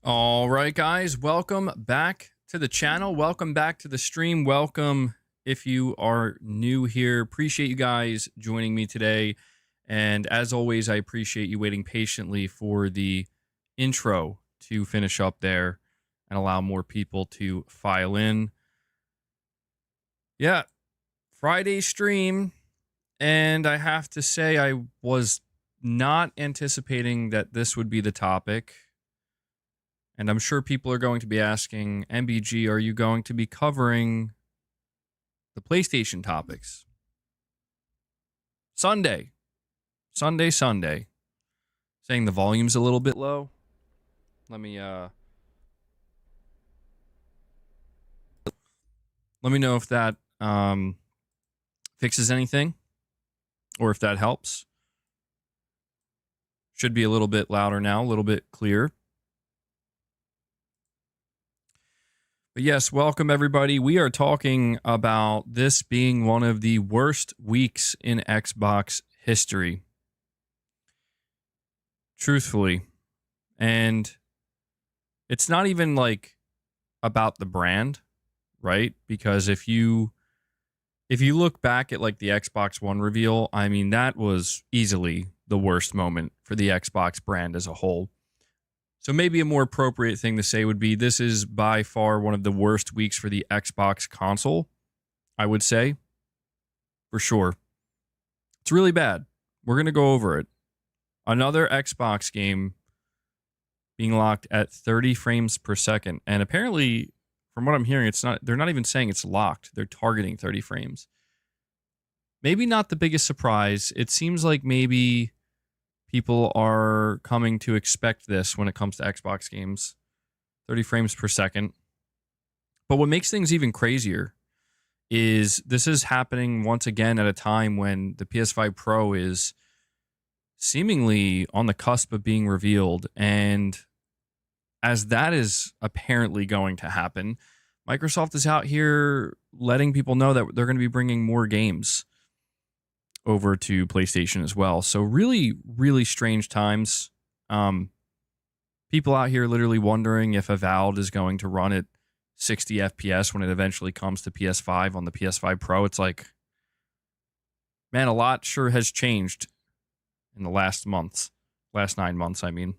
All right, guys, welcome back to the channel. Welcome back to the stream. Welcome if you are new here. Appreciate you guys joining me today. And as always, I appreciate you waiting patiently for the intro to finish up there and allow more people to file in. Yeah, Friday stream. And I have to say, I was not anticipating that this would be the topic. And I'm sure people are going to be asking, MBG, are you going to be covering the PlayStation topics? Sunday. Saying the volume's a little bit low. Let me know if that fixes anything or if that helps. Should be a little bit louder now, a little bit clearer. But yes, welcome everybody. We are talking about this being one of the worst weeks in Xbox history. Truthfully. And it's not even like about the brand, right? Because if you look back at like the Xbox One reveal, I mean, that was easily the worst moment for the Xbox brand as a whole. So maybe a more appropriate thing to say would be this is by far one of the worst weeks for the Xbox console, I would say, for sure. It's really bad. We're going to go over it. Another Xbox game being locked at 30 frames per second. And apparently, from what I'm hearing, they're not even saying it's locked. They're targeting 30 frames. Maybe not the biggest surprise. It seems like maybe people are coming to expect this when it comes to Xbox games. 30 frames per second. But what makes things even crazier is this is happening once again at a time when the PS5 Pro is seemingly on the cusp of being revealed. And as that is apparently going to happen, Microsoft is out here letting people know that they're going to be bringing more games over to PlayStation as well. So really, really strange times. People out here literally wondering if Avowed is going to run at 60 FPS when it eventually comes to PS5 on the PS5 Pro. It's like, man, a lot sure has changed in the last 9 months, I mean.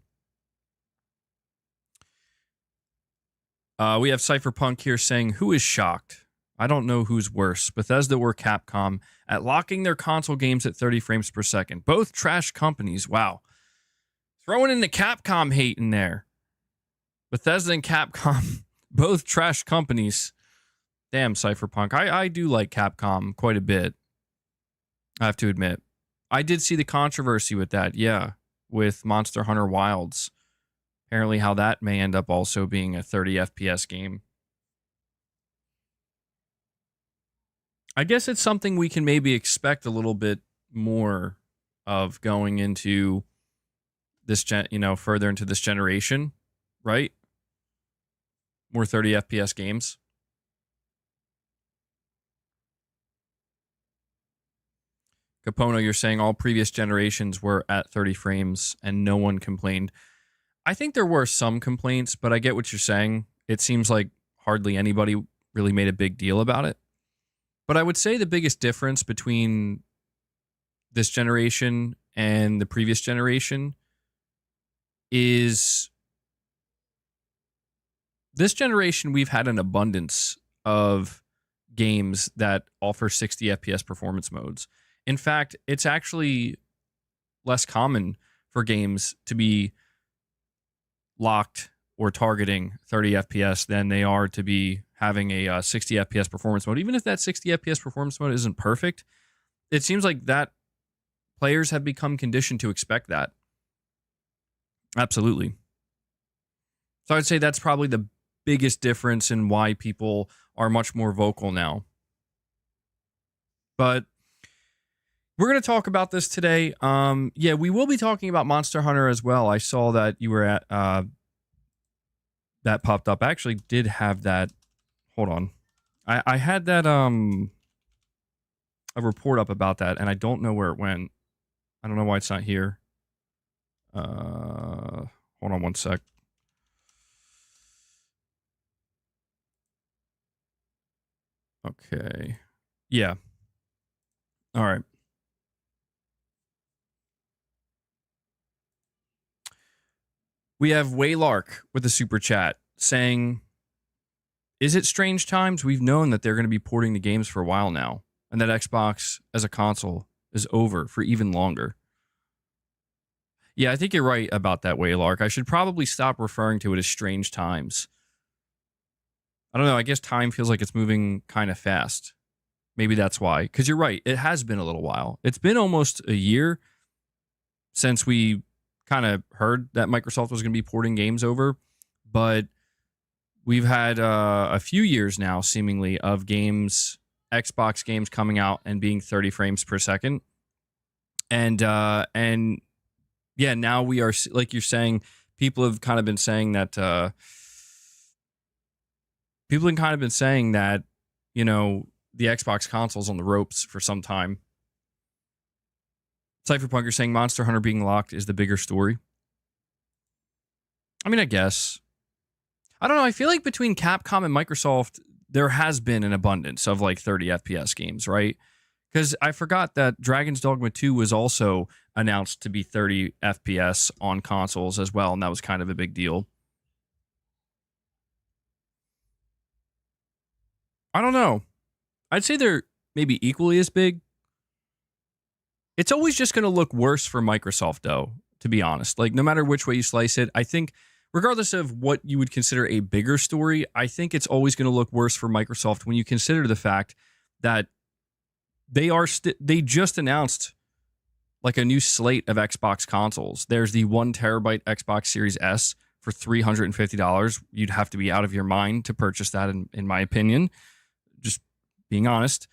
We have Cypherpunk here saying, who is shocked? I don't know who's worse, Bethesda or Capcom, at locking their console games at 30 frames per second. Both trash companies. Wow. Throwing in the Capcom hate in there. Bethesda and Capcom, both trash companies. Damn, Cypherpunk. I do like Capcom quite a bit. I have to admit. I did see the controversy with that, yeah, with Monster Hunter Wilds. Apparently how that may end up also being a 30 FPS game. I guess it's something we can maybe expect a little bit more of going into this further into this generation, right? More 30 FPS games. Capono, you're saying all previous generations were at 30 frames and no one complained. I think there were some complaints, but I get what you're saying. It seems like hardly anybody really made a big deal about it. But I would say the biggest difference between this generation and the previous generation is this generation we've had an abundance of games that offer 60 FPS performance modes. In fact, it's actually less common for games to be locked or targeting 30 FPS than they are to be having a 60 FPS performance mode. Even if that 60 FPS performance mode isn't perfect, it seems like that players have become conditioned to expect that. Absolutely. So I'd say that's probably the biggest difference in why people are much more vocal now. But we're going to talk about this today. Yeah, we will be talking about Monster Hunter as well. I saw that you were at that popped up. I actually did have that. Hold on. I had that a report up about that, and I don't know where it went. I don't know why it's not here. Hold on one sec. Okay. Yeah. All right. We have Waylark with a super chat saying, is it strange times? We've known that they're going to be porting the games for a while now, and that Xbox as a console is over for even longer. Yeah, I think you're right about that, Waylark. I should probably stop referring to it as strange times. I don't know. I guess time feels like it's moving kind of fast. Maybe that's why. Because you're right. It has been a little while. It's been almost a year since we kind of heard that Microsoft was going to be porting games over. But we've had a few years now, seemingly, of games, Xbox games coming out and being 30 frames per second. And yeah, now we are, like you're saying, people have kind of been saying that, you know, the Xbox console's on the ropes for some time. Cypherpunk, you're saying Monster Hunter being locked is the bigger story. I mean, I guess. I don't know. I feel like between Capcom and Microsoft, there has been an abundance of like 30 FPS games, right? Because I forgot that Dragon's Dogma 2 was also announced to be 30 FPS on consoles as well, and that was kind of a big deal. I don't know. I'd say they're maybe equally as big. It's always just going to look worse for Microsoft, though, to be honest. Like, no matter which way you slice it, I think, regardless of what you would consider a bigger story, I think it's always going to look worse for Microsoft when you consider the fact that they just announced like a new slate of Xbox consoles. There's the 1 terabyte Xbox Series S for $350. You'd have to be out of your mind to purchase that, in my opinion. Just being honest.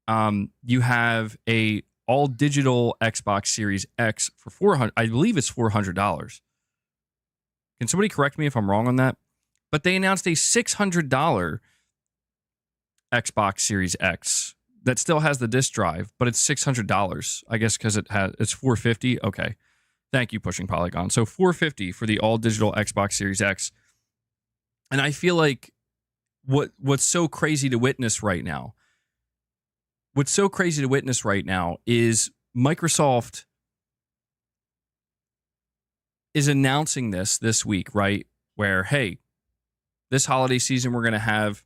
You have a all digital Xbox Series X for $400. I believe it's $400. Can somebody correct me if I'm wrong on that? But they announced a $600 Xbox Series X that still has the disc drive, but it's $600. I guess because it's $450. Okay, thank you, Pushing Polygon. So $450 for the all digital Xbox Series X. And I feel like what's so crazy to witness right now. What's so crazy to witness right now is Microsoft is announcing this week, right? Where, hey, this holiday season, we're going to have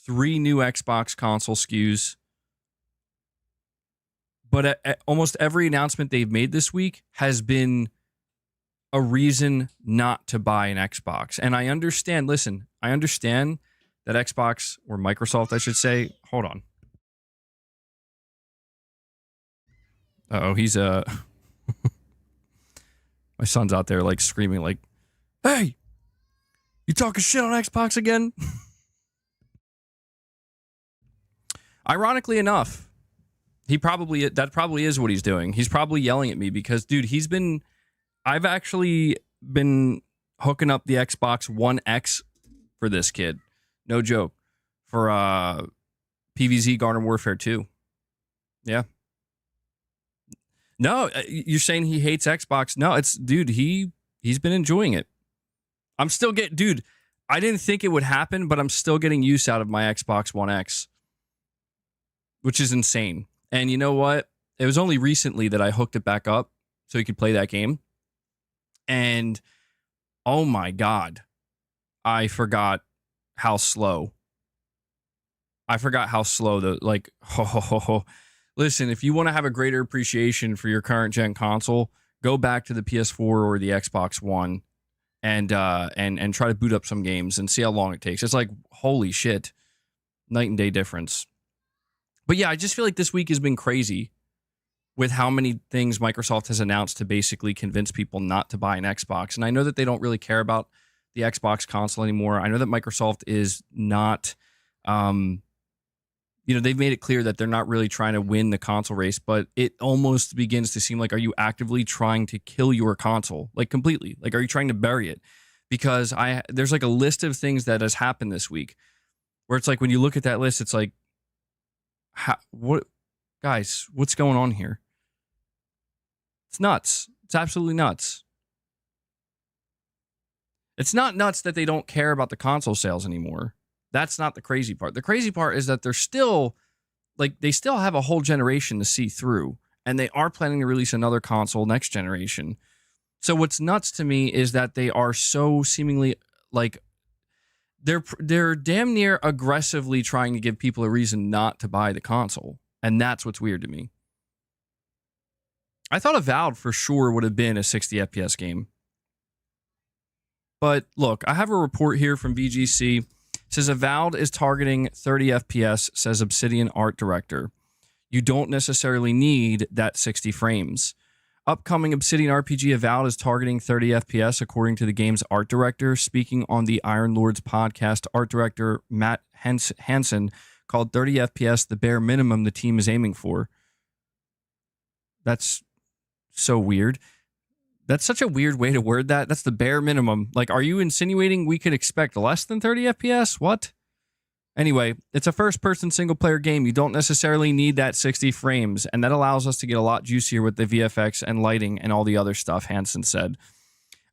3 new Xbox console SKUs. But at almost every announcement they've made this week has been a reason not to buy an Xbox. And I understand that Xbox, or Microsoft, I should say, hold on. Uh-oh, he's my son's out there like screaming like, "Hey, you talking shit on Xbox again?" Ironically enough, that probably is what he's doing. He's probably yelling at me because, dude, I've actually been hooking up the Xbox One X for this kid. No joke. For PvZ Garden Warfare 2. Yeah. No, you're saying he hates Xbox. No, dude, he's been enjoying it. I'm still dude, I didn't think it would happen, but I'm still getting use out of my Xbox One X, which is insane. And you know what? It was only recently that I hooked it back up so he could play that game. And oh my God, I forgot how slow. Listen, if you want to have a greater appreciation for your current gen console, go back to the PS4 or the Xbox One and try to boot up some games and see how long it takes. It's like, holy shit, night and day difference. But yeah, I just feel like this week has been crazy with how many things Microsoft has announced to basically convince people not to buy an Xbox. And I know that they don't really care about the Xbox console anymore. I know that Microsoft is not... they've made it clear that they're not really trying to win the console race, but it almost begins to seem like, are you actively trying to kill your console? Like, completely. Like, are you trying to bury it? Because there's like a list of things that has happened this week where it's like, when you look at that list, it's like, guys, what's going on here? It's nuts. It's absolutely nuts. It's not nuts that they don't care about the console sales anymore. That's not the crazy part. The crazy part is that they're still they still have a whole generation to see through, and they are planning to release another console next generation. So what's nuts to me is that they are so seemingly like they're damn near aggressively trying to give people a reason not to buy the console, and that's what's weird to me. I thought Avowed for sure would have been a 60 FPS game. But look, I have a report here from VGC. It says Avowed is targeting 30 FPS, says Obsidian art director. You don't necessarily need that 60 frames. Upcoming Obsidian RPG Avowed is targeting 30 FPS, according to the game's art director. Speaking on the Iron Lords podcast, art director Matt Hansen called 30 FPS the bare minimum the team is aiming for. That's so weird. That's such a weird way to word that. That's the bare minimum. Like, are you insinuating we could expect less than 30 FPS? What? Anyway, it's a first-person single-player game. You don't necessarily need that 60 frames, and that allows us to get a lot juicier with the VFX and lighting and all the other stuff, Hansen said.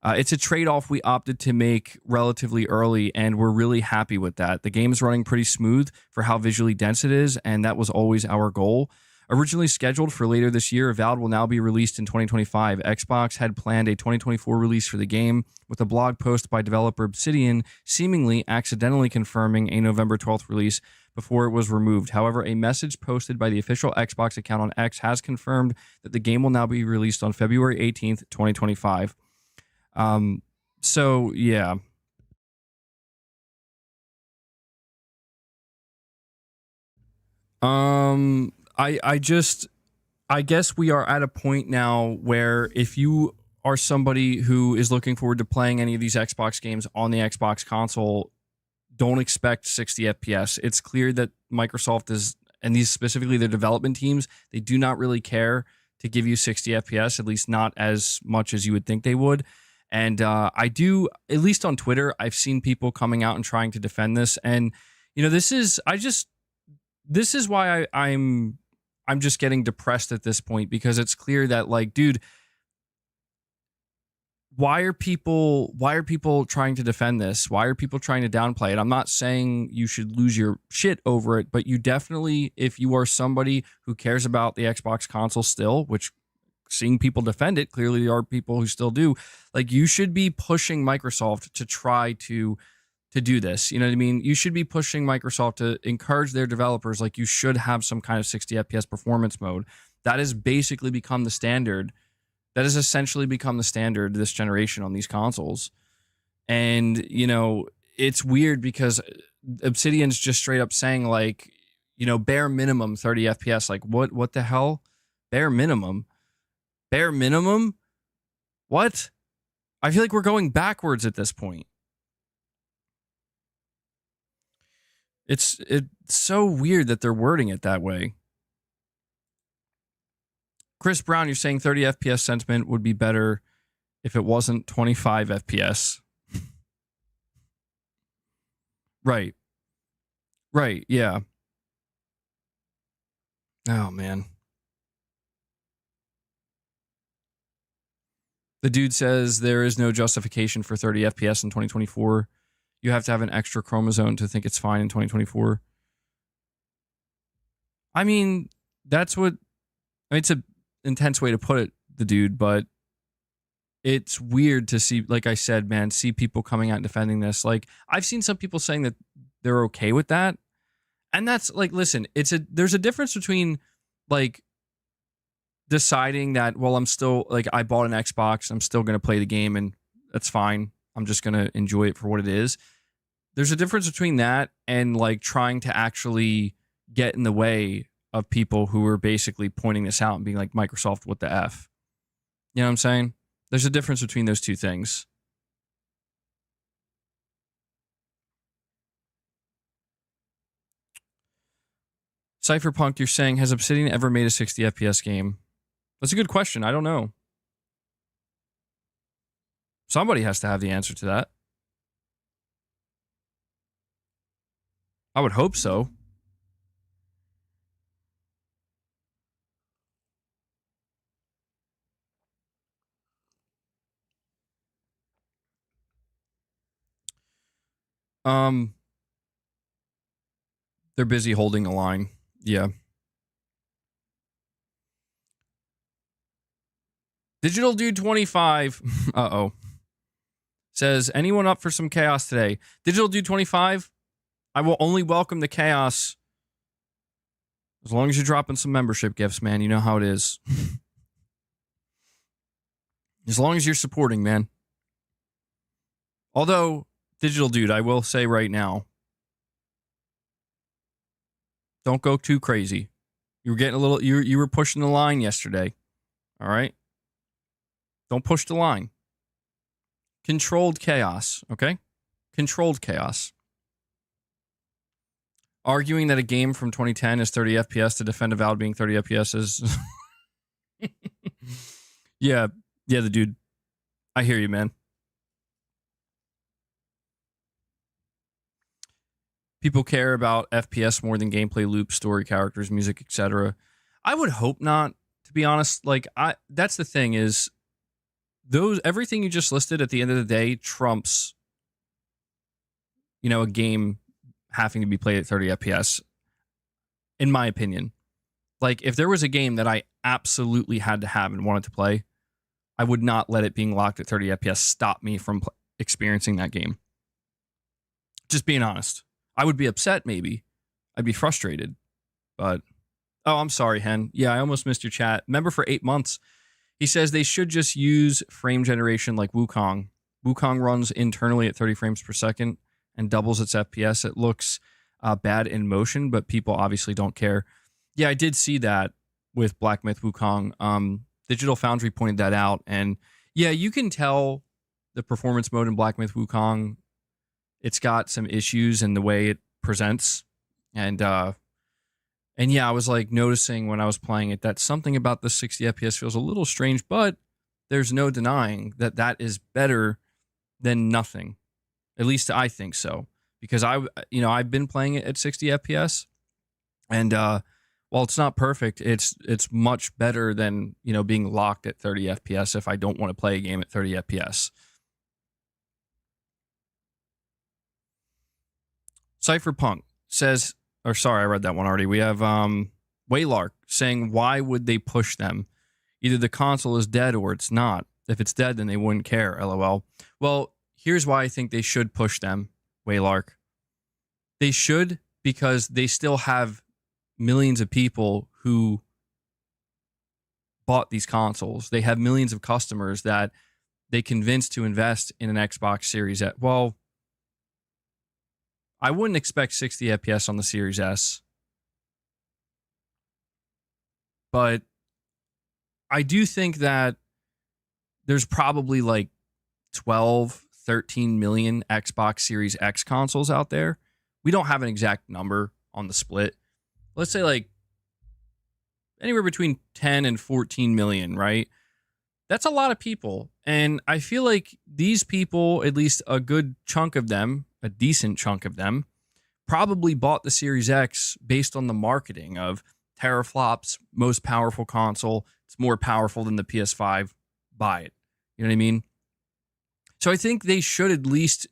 It's a trade-off we opted to make relatively early, and we're really happy with that. The game is running pretty smooth for how visually dense it is, and that was always our goal. Originally scheduled for later this year, Avowed will now be released in 2025. Xbox had planned a 2024 release for the game, with a blog post by developer Obsidian seemingly accidentally confirming a November 12th release before it was removed. However, a message posted by the official Xbox account on X has confirmed that the game will now be released on February 18th, 2025. So, yeah. I guess we are at a point now where if you are somebody who is looking forward to playing any of these Xbox games on the Xbox console, don't expect 60 FPS. It's clear that Microsoft is, and these specifically their development teams, they do not really care to give you 60 FPS, at least not as much as you would think they would. And I do, at least on Twitter, I've seen people coming out and trying to defend this. And, you know, this is why I'm just getting depressed at this point, because it's clear that, like, dude, why are people trying to defend this? Why are people trying to downplay it? I'm not saying you should lose your shit over it, but you definitely, if you are somebody who cares about the Xbox console still, which seeing people defend it, clearly there are people who still do, like, you should be pushing Microsoft to try to do this. You know what I mean? You should be pushing Microsoft to encourage their developers. Like, you should have some kind of 60 FPS performance mode. That has basically become the standard. That has essentially become the standard this generation on these consoles. And, you know, it's weird because Obsidian's just straight up saying, like, you know, bare minimum 30 FPS. Like, what the hell? Bare minimum? Bare minimum? What? I feel like we're going backwards at this point. It's so weird that they're wording it that way. Chris Brown, you're saying 30 FPS sentiment would be better if it wasn't 25 FPS. Right. Right, yeah. Oh, man. The dude says there is no justification for 30 FPS in 2024. You have to have an extra chromosome to think it's fine in 2024. I mean, it's an intense way to put it, the dude, but it's weird to see, like I said, man, see people coming out and defending this. Like, I've seen some people saying that they're okay with that. And that's like, listen, there's a difference between, like, deciding that, well, I'm still, like, I bought an Xbox, I'm still going to play the game and that's fine. I'm just going to enjoy it for what it is. There's a difference between that and, like, trying to actually get in the way of people who are basically pointing this out and being like, Microsoft, what the F? You know what I'm saying? There's a difference between those two things. Cypherpunk, you're saying, has Obsidian ever made a 60 FPS game? That's a good question. I don't know. Somebody has to have the answer to that. I would hope so. They're busy holding the line. Yeah. Digital Dude 25. Uh-oh. Says, anyone up for some chaos today? Digital Dude 25, I will only welcome the chaos as long as you're dropping some membership gifts, man. You know how it is. As long as you're supporting, man. Although, Digital Dude, I will say right now, don't go too crazy. You were getting a little, you were pushing the line yesterday. All right? Don't push the line. Controlled chaos, okay? Controlled chaos. Arguing that a game from 2010 is 30 FPS to defend Avowed being 30 FPS is... yeah, the dude. I hear you, man. People care about FPS more than gameplay loops, story characters, music, etc. I would hope not, to be honest. Like, that's the thing is, everything you just listed at the end of the day trumps, a game having to be played at 30 FPS, in my opinion. Like, if there was a game that I absolutely had to have and wanted to play, I would not let it being locked at 30 FPS stop me from experiencing that game. Just being honest. I would be upset, maybe. I'd be frustrated. But, oh, I'm sorry, Hen. Yeah, I almost missed your chat. Member for 8 months. He says they should just use frame generation like Wukong. Wukong runs internally at 30 frames per second and doubles its FPS. It looks bad in motion, but people obviously don't care. Yeah, I did see that with Black Myth Wukong. Digital Foundry pointed that out. And yeah, you can tell the performance mode in Black Myth Wukong, it's got some issues in the way it presents. And yeah, I was like noticing when I was playing it that something about the 60 FPS feels a little strange, but there's no denying that that is better than nothing. At least I think so, because I've been playing it at 60 FPS, and while it's not perfect, it's much better than being locked at 30 FPS if I don't want to play a game at 30 FPS. Cypherpunk says, or sorry, I read that one already. We have Waylark saying, why would they push them? Either the console is dead or it's not. If it's dead, then they wouldn't care, LOL. Well, here's why I think they should push them, Waylark. They should, because they still have millions of people who bought these consoles. They have millions of customers that they convinced to invest in an Xbox Series S. Well, I wouldn't expect 60 FPS on the Series S, but I do think that there's probably like 12, 13 million Xbox Series X consoles out there. We don't have an exact number on the split. Let's say like anywhere between 10 and 14 million, right? That's a lot of people. And I feel like these people, at least a good chunk of them, a decent chunk of them, probably bought the Series X based on the marketing of teraflops, most powerful console. It's more powerful than the PS5. Buy it. You know what I mean? So I think they should at least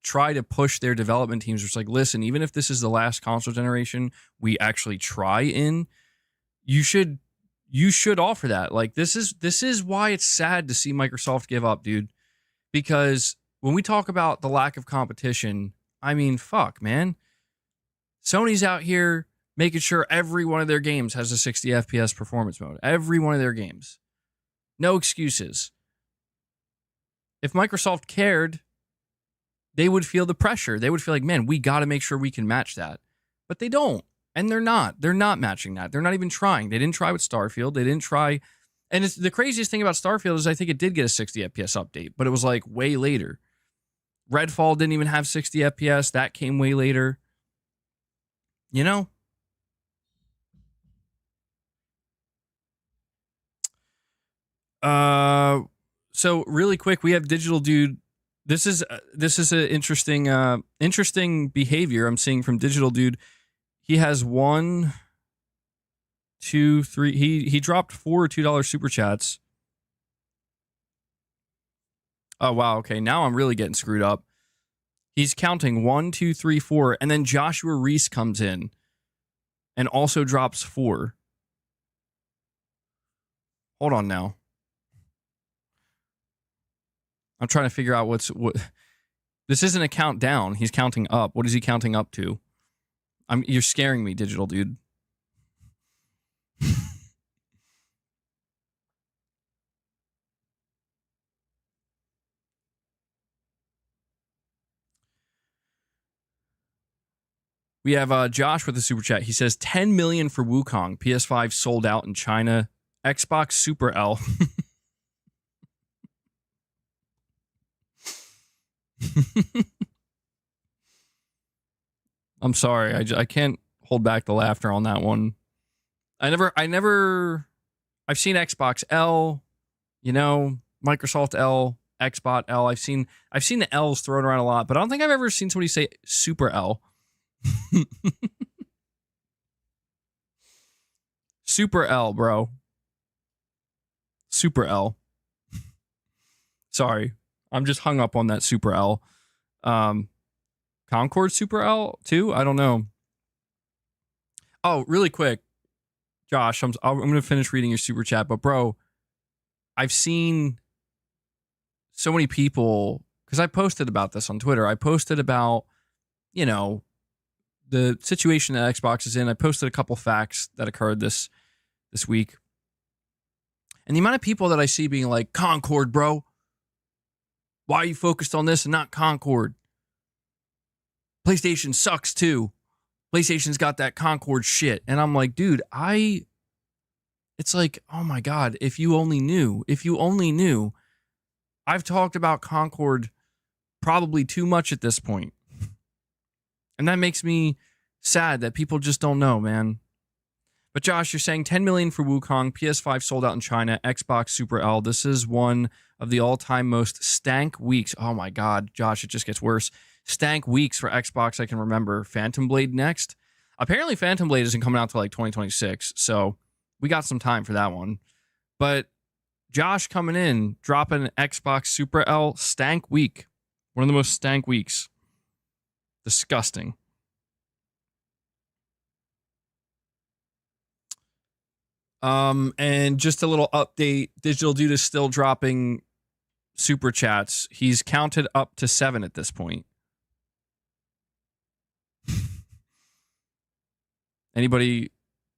try to push their development teams. It's like, listen, even if this is the last console generation we actually try in, you should offer that. Like, this is why it's sad to see Microsoft give up, dude. Because when we talk about the lack of competition, I mean, fuck, man. Sony's out here making sure every one of their games has a 60 FPS performance mode. Every one of their games. No excuses. If Microsoft cared, they would feel the pressure. They would feel like, man, we got to make sure we can match that. But they don't. And they're not. They're not matching that. They're not even trying. They didn't try with Starfield. They didn't try. And the craziest thing about Starfield is I think it did get a 60 FPS update, but it was like way later. Redfall didn't even have 60 FPS. That came way later. You know? So really quick, we have Digital Dude. This is an interesting behavior I'm seeing from Digital Dude. He has 1, 2, 3. He dropped 4 $2 super chats. Oh wow, okay. Now I'm really getting screwed up. He's counting 1, 2, 3, 4, and then Joshua Reese comes in. and also drops 4. Hold on now. I'm trying to figure out what. This isn't a countdown. He's counting up. What is he counting up to? You're scaring me, digital dude. We have Josh with a super chat. He says 10 million for Wukong. PS5 sold out in China. Xbox Super L. I'm sorry. I can't hold back the laughter on that one. I've seen Xbox L, Microsoft L, Xbox L. I've seen the L's thrown around a lot, but I don't think I've ever seen somebody say Super L. Super L, bro. Super L. Sorry. I'm just hung up on that Super L. Concord Super L too? I don't know. Oh, really quick. Josh, I'm going to finish reading your super chat, but bro, I've seen so many people, because I posted about this on Twitter. I posted about, the situation that Xbox is in. I posted a couple facts that occurred this week. And the amount of people that I see being like, Concord, bro. Why are you focused on this and not Concord? PlayStation sucks too. PlayStation's got that Concord shit. And I'm like, dude, it's like, oh my God, if you only knew. I've talked about Concord probably too much at this point. And that makes me sad that people just don't know, man. But Josh, you're saying 10 million for Wukong, PS5 sold out in China, Xbox Super L. This is one of the all-time most stank weeks. Oh my God, Josh, it just gets worse. Stank weeks for Xbox I can remember. Phantom Blade next. Apparently Phantom Blade isn't coming out till like 2026, so we got some time for that one. But Josh coming in, dropping Xbox Super L, stank week. One of the most stank weeks. Disgusting. And just a little update. Digital Dude is still dropping super chats. He's counted up to 7 at this point. Anybody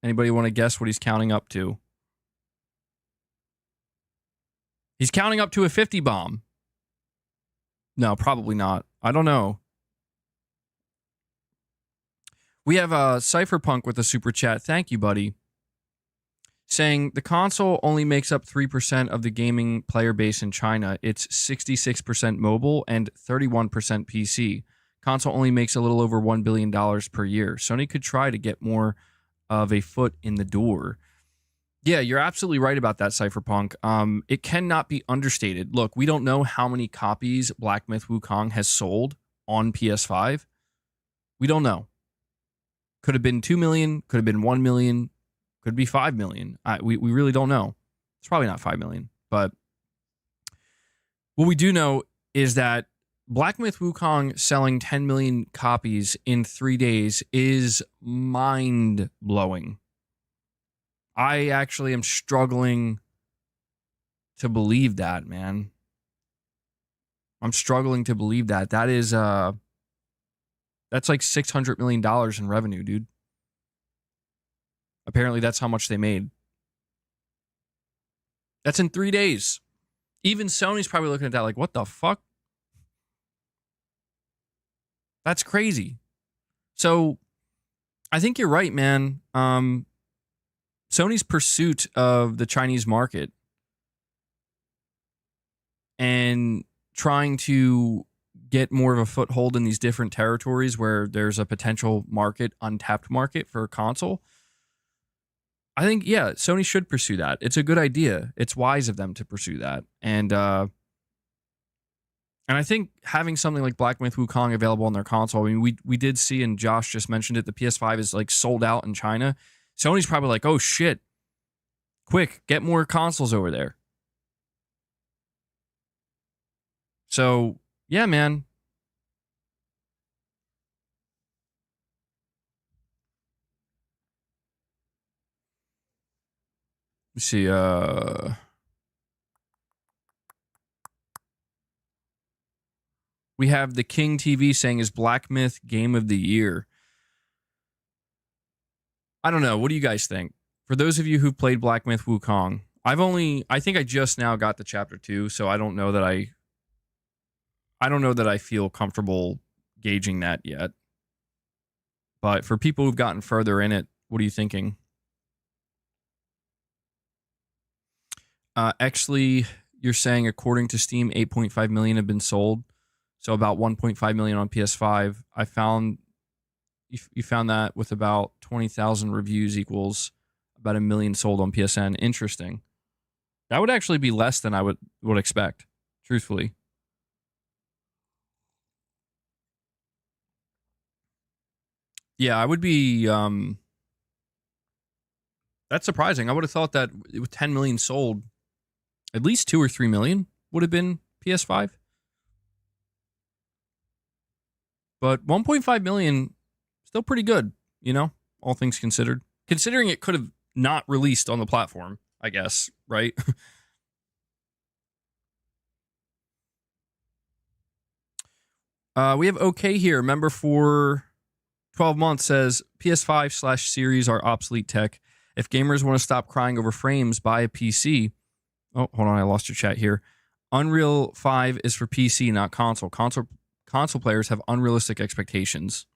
want to guess what he's counting up to? He's counting up to a 50 bomb. No, probably not. I don't know. We have Cypherpunk with a super chat. Thank you, buddy. Saying the console only makes up 3% of the gaming player base in China. It's 66% mobile and 31% PC. Console only makes a little over $1 billion per year. Sony could try to get more of a foot in the door. Yeah, you're absolutely right about that, Cypherpunk. It cannot be understated. Look, we don't know how many copies Black Myth Wukong has sold on PS5. We don't know. Could have been 2 million, could have been 1 million, could be 5 million. We really don't know. It's probably not 5 million. But what we do know is that Black Myth Wukong selling 10 million copies in 3 days is mind-blowing. I actually am struggling to believe that, man. I'm struggling to believe that. That is, that's like $600 million in revenue, dude. Apparently that's how much they made. That's in 3 days. Even Sony's probably looking at that like, what the fuck? That's crazy. So I think you're right, man. Sony's pursuit of the Chinese market and trying to get more of a foothold in these different territories where there's a potential market, untapped market for a console. I think, yeah, Sony should pursue that. It's a good idea. It's wise of them to pursue that. And I think having something like Black Myth Wukong available on their console, I mean, we did see, and Josh just mentioned it, the PS5 is like sold out in China. Sony's probably like, oh shit, quick, get more consoles over there. So, yeah, man. Let's see. We have the King TV saying is Black Myth Game of the Year. I don't know. What do you guys think? For those of you who've played Black Myth Wukong, I think I just now got to chapter 2, so I don't know that I feel comfortable gauging that yet. But for people who've gotten further in it, what are you thinking? Actually, you're saying according to Steam, 8.5 million have been sold. So about 1.5 million on PS5. I found you found that with about 20,000 reviews equals about 1 million sold on PSN. Interesting. That would actually be less than I would expect, truthfully. Yeah, I would be. That's surprising. I would have thought that with 10 million sold, at least 2 or 3 million would have been PS5. But 1.5 million, still pretty good, all things considered. Considering it could have not released on the platform, I guess, right? We have OK here. Member for 12 months says PS5/series are obsolete tech. If gamers want to stop crying over frames, buy a PC. Oh, hold on. I lost your chat here. Unreal 5 is for PC, not console. Console players have unrealistic expectations.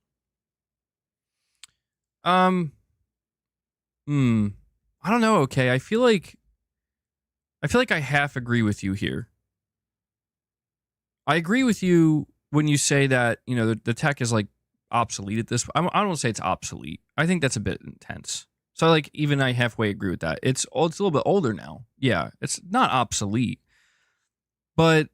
I don't know. Okay. I feel like I half agree with you here. I agree with you when you say that, the tech is like obsolete at this. I don't want to say it's obsolete. I think that's a bit intense. So like even I halfway agree with that. It's a little bit older now. Yeah, it's not obsolete. But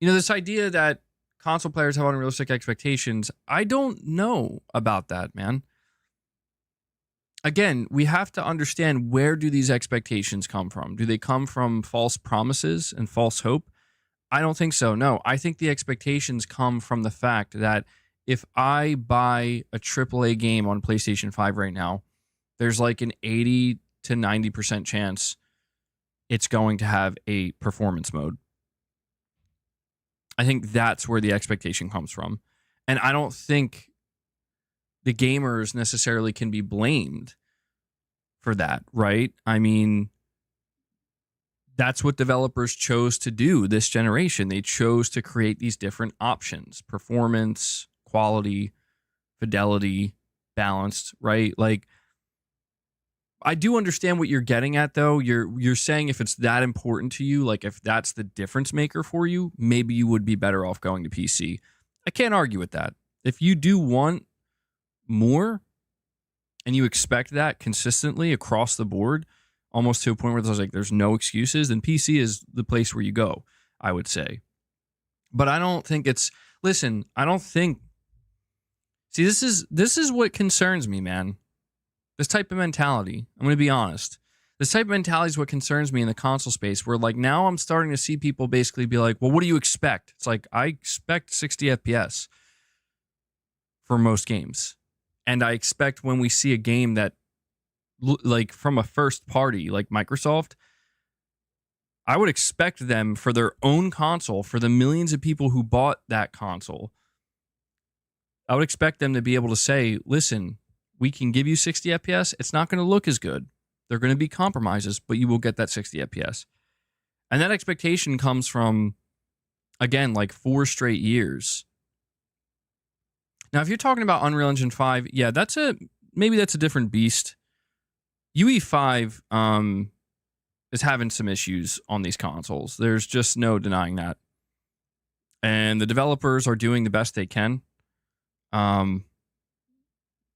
this idea that console players have unrealistic expectations, I don't know about that, man. Again, we have to understand, where do these expectations come from? Do they come from false promises and false hope? I don't think so. No, I think the expectations come from the fact that if I buy a AAA game on PlayStation 5 right now, there's like an 80 to 90% chance it's going to have a performance mode. I think that's where the expectation comes from. And I don't think the gamers necessarily can be blamed for that, right? I mean, that's what developers chose to do this generation. They chose to create these different options: performance, quality, fidelity, balanced, right? Like, I do understand what you're getting at, though. You're saying if it's that important to you, like if that's the difference maker for you, maybe you would be better off going to PC. I can't argue with that. If you do want more and you expect that consistently across the board, almost to a point where there's no excuses, then PC is the place where you go, I would say. But I don't think it's, listen, I don't think, see, this is what concerns me, man. This type of mentality, I'm going to be honest. This type of mentality is what concerns me in the console space, where like now I'm starting to see people basically be like, well, what do you expect? It's like, I expect 60 FPS for most games. And I expect when we see a game that, like from a first party like Microsoft, I would expect them for their own console, for the millions of people who bought that console, I would expect them to be able to say, listen, we can give you 60 FPS. It's not going to look as good. There are going to be compromises, but you will get that 60 FPS. And that expectation comes from, again, like 4 straight years. Now, if you're talking about Unreal Engine 5, yeah, maybe that's a different beast. UE5 is having some issues on these consoles. There's just no denying that. And the developers are doing the best they can.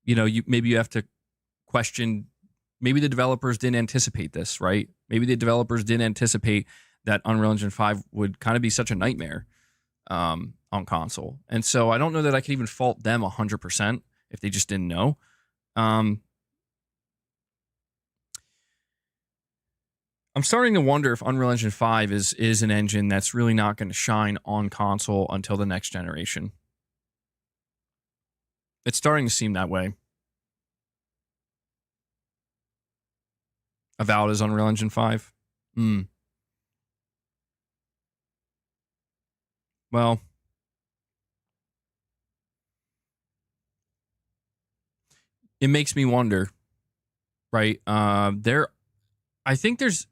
Maybe you have to question, maybe the developers didn't anticipate this, right? Maybe the developers didn't anticipate that Unreal Engine 5 would kind of be such a nightmare on console. And so I don't know that I could even fault them 100% if they just didn't know. I'm starting to wonder if Unreal Engine 5 is an engine that's really not going to shine on console until the next generation. It's starting to seem that way. Avowed is Unreal Engine 5. Well, it makes me wonder, right? I think there's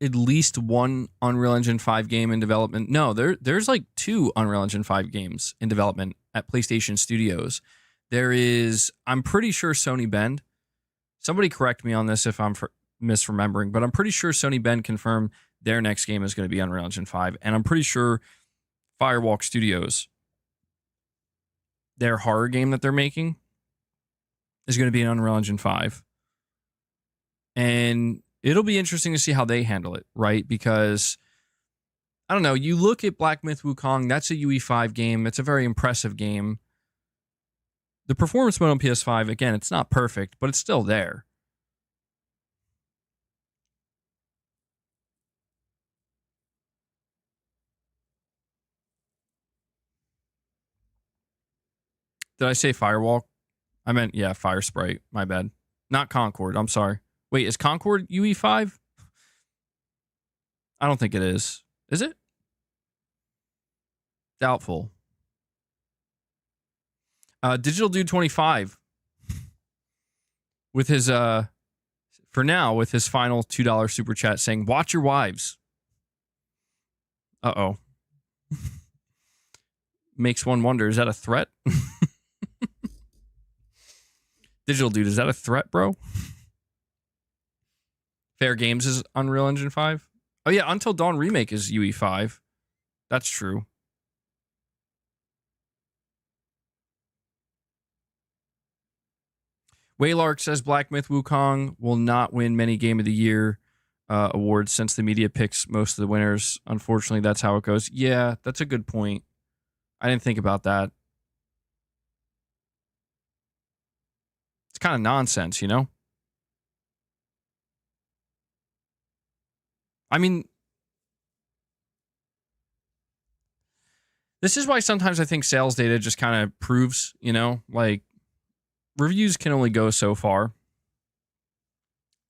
at least one Unreal Engine 5 game in development. No, there's like two Unreal Engine 5 games in development at PlayStation Studios. There is, I'm pretty sure Sony Bend. Somebody correct me on this if I'm misremembering, but I'm pretty sure Sony Bend confirmed their next game is going to be Unreal Engine 5. And I'm pretty sure Firewalk Studios, their horror game that they're making, is going to be an Unreal Engine 5. And it'll be interesting to see how they handle it, right? Because, I don't know, you look at Black Myth Wukong, that's a UE5 game. It's a very impressive game. The performance mode on PS5, again, it's not perfect, but it's still there. Did I say Firewalk? I meant, yeah, Fire Sprite. My bad. Not Concord. I'm sorry. Wait, is Concord UE5? I don't think it is. Is it? Doubtful. Digital Dude 25 with his for now with his final $2 super chat saying, "Watch your wives." Uh-oh. Makes one wonder, is that a threat? Digital Dude, is that a threat, bro? Fair Games is Unreal Engine 5. Oh yeah, Until Dawn Remake is UE5. That's true. Waylark says Black Myth Wukong will not win many Game of the Year awards since the media picks most of the winners. Unfortunately, that's how it goes. Yeah, that's a good point. I didn't think about that. It's kind of nonsense, you know? I mean, this is why sometimes I think sales data just kind of proves, you know, like reviews can only go so far.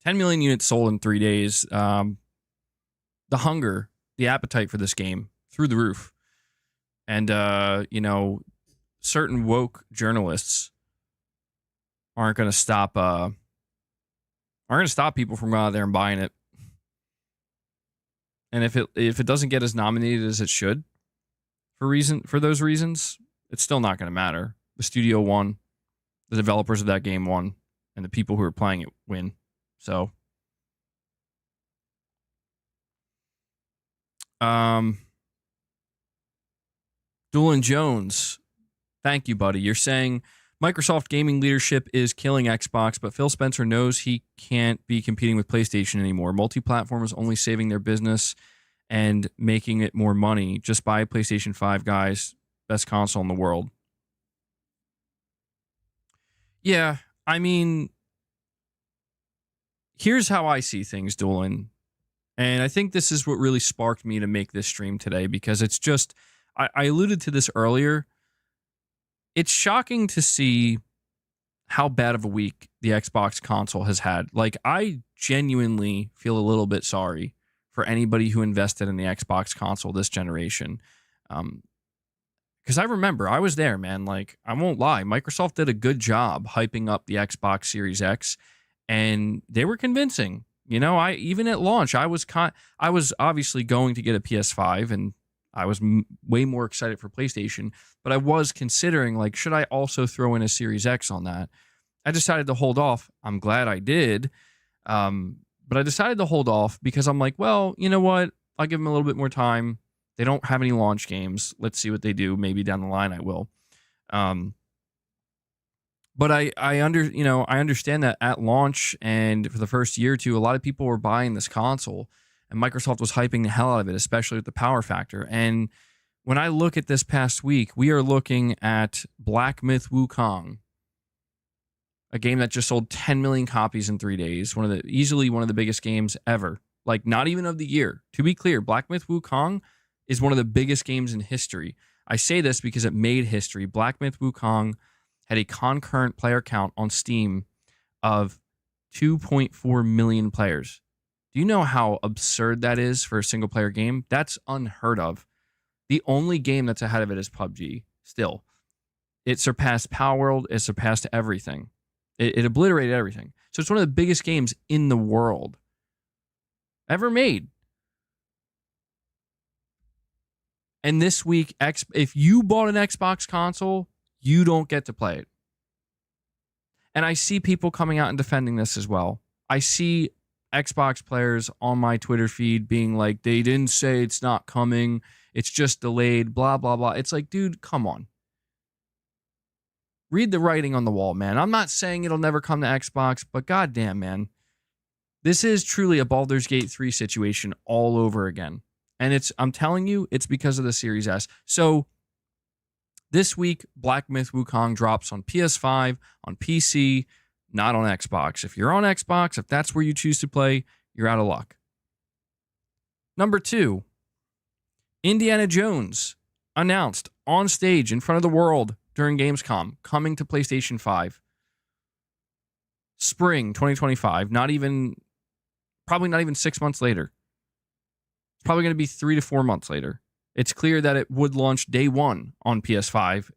10 million units sold in 3 days. The hunger, the appetite for this game through the roof. And, you know, certain woke journalists aren't going to stop people from going out there and buying it. And if it doesn't get as nominated as it should for those reasons, it's still not going to matter. The studio won, the developers of that game won, and the people who are playing it win. So, Doolin Jones, thank you, buddy. You're saying Microsoft gaming leadership is killing Xbox, but Phil Spencer knows he can't be competing with PlayStation anymore. Multi-platform is only saving their business and making it more money. Just buy a PlayStation 5, guys. Best console in the world. Yeah, I mean, here's how I see things, Doolin. And I think this is what really sparked me to make this stream today, because it's just, I alluded to this earlier. It's shocking to see how bad of a week the Xbox console has had. Like, I genuinely feel a little bit sorry for anybody who invested in the Xbox console this generation. Because I remember, I was there, man. Like, I won't lie. Microsoft did a good job hyping up the Xbox Series X, and they were convincing. You know, even at launch, I was obviously going to get a PS5, and I was way more excited for PlayStation, but I was considering, like, should I also throw in a Series X on that? I decided to hold off. I'm glad I did. But I decided to hold off because I'm like, well, you know what? I'll give them a little bit more time. They don't have any launch games. Let's see what they do. Maybe down the line I will. But I understand that at launch and for the first year or two, a lot of people were buying this console, and Microsoft was hyping the hell out of it, especially with the power factor. And when I look at this past week, we are looking at Black Myth Wukong, a game that just sold 10 million copies in 3 days. Easily one of the biggest games ever. Like, not even of the year. To be clear, Black Myth Wukong is one of the biggest games in history. I say this because it made history. Black Myth Wukong had a concurrent player count on Steam of 2.4 million players. Do you know how absurd that is for a single player game? That's unheard of. The only game that's ahead of it is PUBG still. It surpassed Power World. It surpassed everything. It obliterated everything. So it's one of the biggest games in the world ever made. And this week, if you bought an Xbox console, you don't get to play it. And I see people coming out and defending this as well. I see Xbox players on my Twitter feed being like, they didn't say it's not coming. It's just delayed, blah, blah, blah. It's like, dude, come on. Read the writing on the wall, man. I'm not saying it'll never come to Xbox, but goddamn, man. This is truly a Baldur's Gate 3 situation all over again. And I'm telling you, it's because of the Series S. So this week, Black Myth Wukong drops on PS5, on PC, not on Xbox. If you're on Xbox, if that's where you choose to play, you're out of luck. Number 2, Indiana Jones announced on stage in front of the world during Gamescom, coming to PlayStation 5. Spring 2025, probably not even 6 months later. It's probably going to be 3 to 4 months later. It's clear that it would launch day one on PS5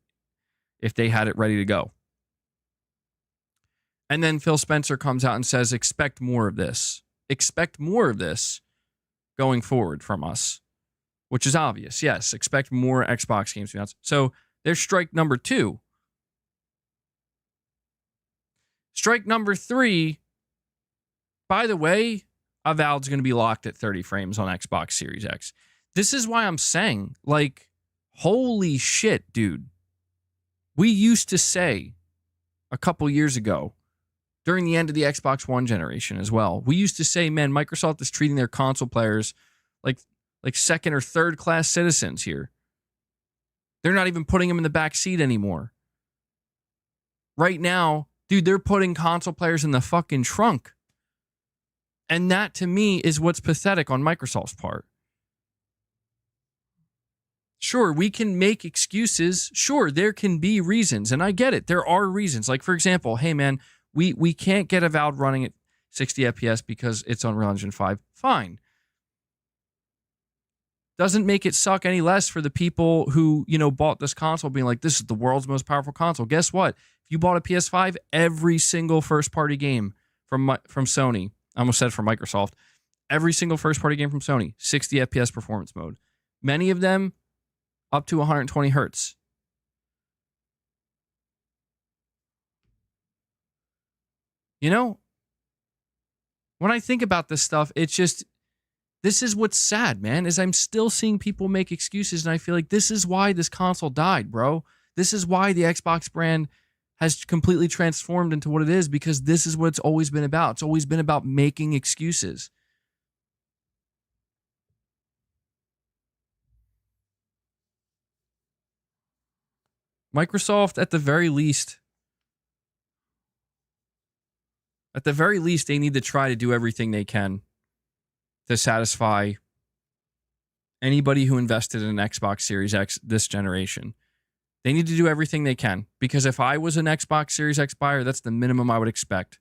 if they had it ready to go. And then Phil Spencer comes out and says, expect more of this. Expect more of this going forward from us, which is obvious. Yes, expect more Xbox games to be announced. So there's strike number 2. Strike number 3, by the way, Avowed's going to be locked at 30 frames on Xbox Series X. This is why I'm saying, like, holy shit, dude. We used to say a couple years ago, during the end of the Xbox One generation as well, we used to say, man, Microsoft is treating their console players like second or third class citizens here. They're not even putting them in the back seat anymore. Right now, dude, they're putting console players in the fucking trunk. And that, to me, is what's pathetic on Microsoft's part. Sure, we can make excuses. Sure, there can be reasons, and I get it. There are reasons. Like, for example, hey, man, we can't get Avowed running at 60 FPS because it's on Unreal Engine 5. Fine. Doesn't make it suck any less for the people who, bought this console being like, this is the world's most powerful console. Guess what? If you bought a PS5, every single first-party game from Sony, I almost said from Microsoft, every single first-party game from Sony, 60 FPS performance mode. Many of them up to 120 hertz. When I think about this stuff, it's just, this is what's sad, man, is I'm still seeing people make excuses, and I feel like this is why this console died, bro. This is why the Xbox brand has completely transformed into what it is, because this is what it's always been about. It's always been about making excuses. Microsoft, at the very least, they need to try to do everything they can to satisfy anybody who invested in an Xbox Series X this generation. They need to do everything they can, because if I was an Xbox Series X buyer, that's the minimum I would expect.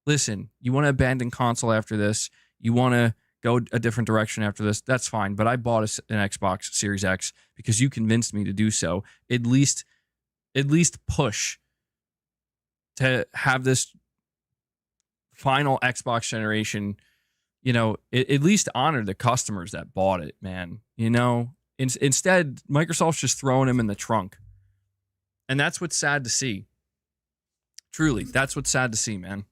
Listen, you want to abandon console after this, you want to go a different direction after this, that's fine. But I bought an Xbox Series X because you convinced me to do so. At least push to have this final Xbox generation, at least honor the customers that bought it, man. Instead, Microsoft's just throwing them in the trunk. And that's what's sad to see. Truly, that's what's sad to see, man.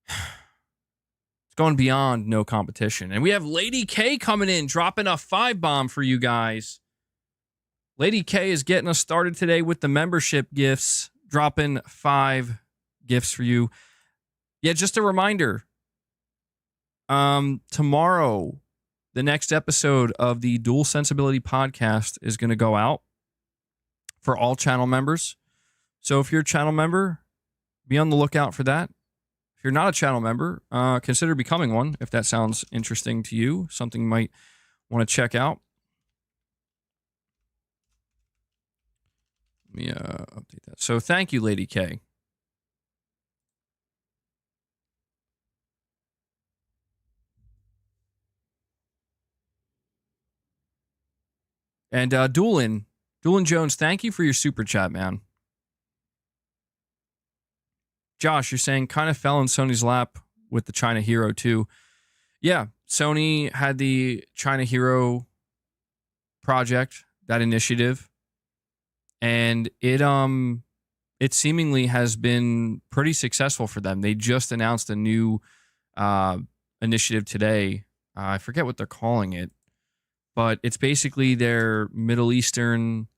It's going beyond no competition. And we have Lady K coming in, dropping a 5-bomb for you guys. Lady K is getting us started today with the membership gifts, dropping 5 gifts for you. Yeah, just a reminder. Tomorrow, the next episode of the Dual Sensibility podcast is going to go out for all channel members. So if you're a channel member, be on the lookout for that. If you're not a channel member, consider becoming one if that sounds interesting to you, something you might want to check out. Let me update that. So thank you, Lady K. And Doolin Jones, thank you for your super chat, man. Josh, you're saying kind of fell in Sony's lap with the China Hero 2. Yeah, Sony had the China Hero project, that initiative, and it seemingly has been pretty successful for them. They just announced a new initiative today. I forget what they're calling it, but it's basically their Middle Eastern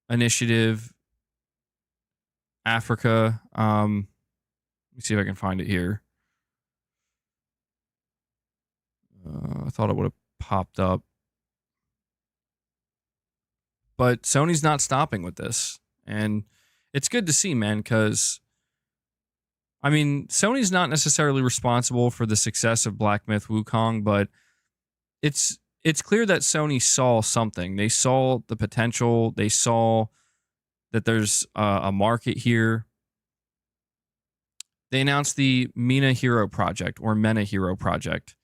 initiative, Africa. Let me see if I can find it here. I thought it would have popped up. But Sony's not stopping with this. And it's good to see, man, because, I mean, Sony's not necessarily responsible for the success of Black Myth Wukong, but it's clear that Sony saw something. They saw the potential. They saw that there's a market here. They announced the MENA Hero Project, or MENA Hero Project.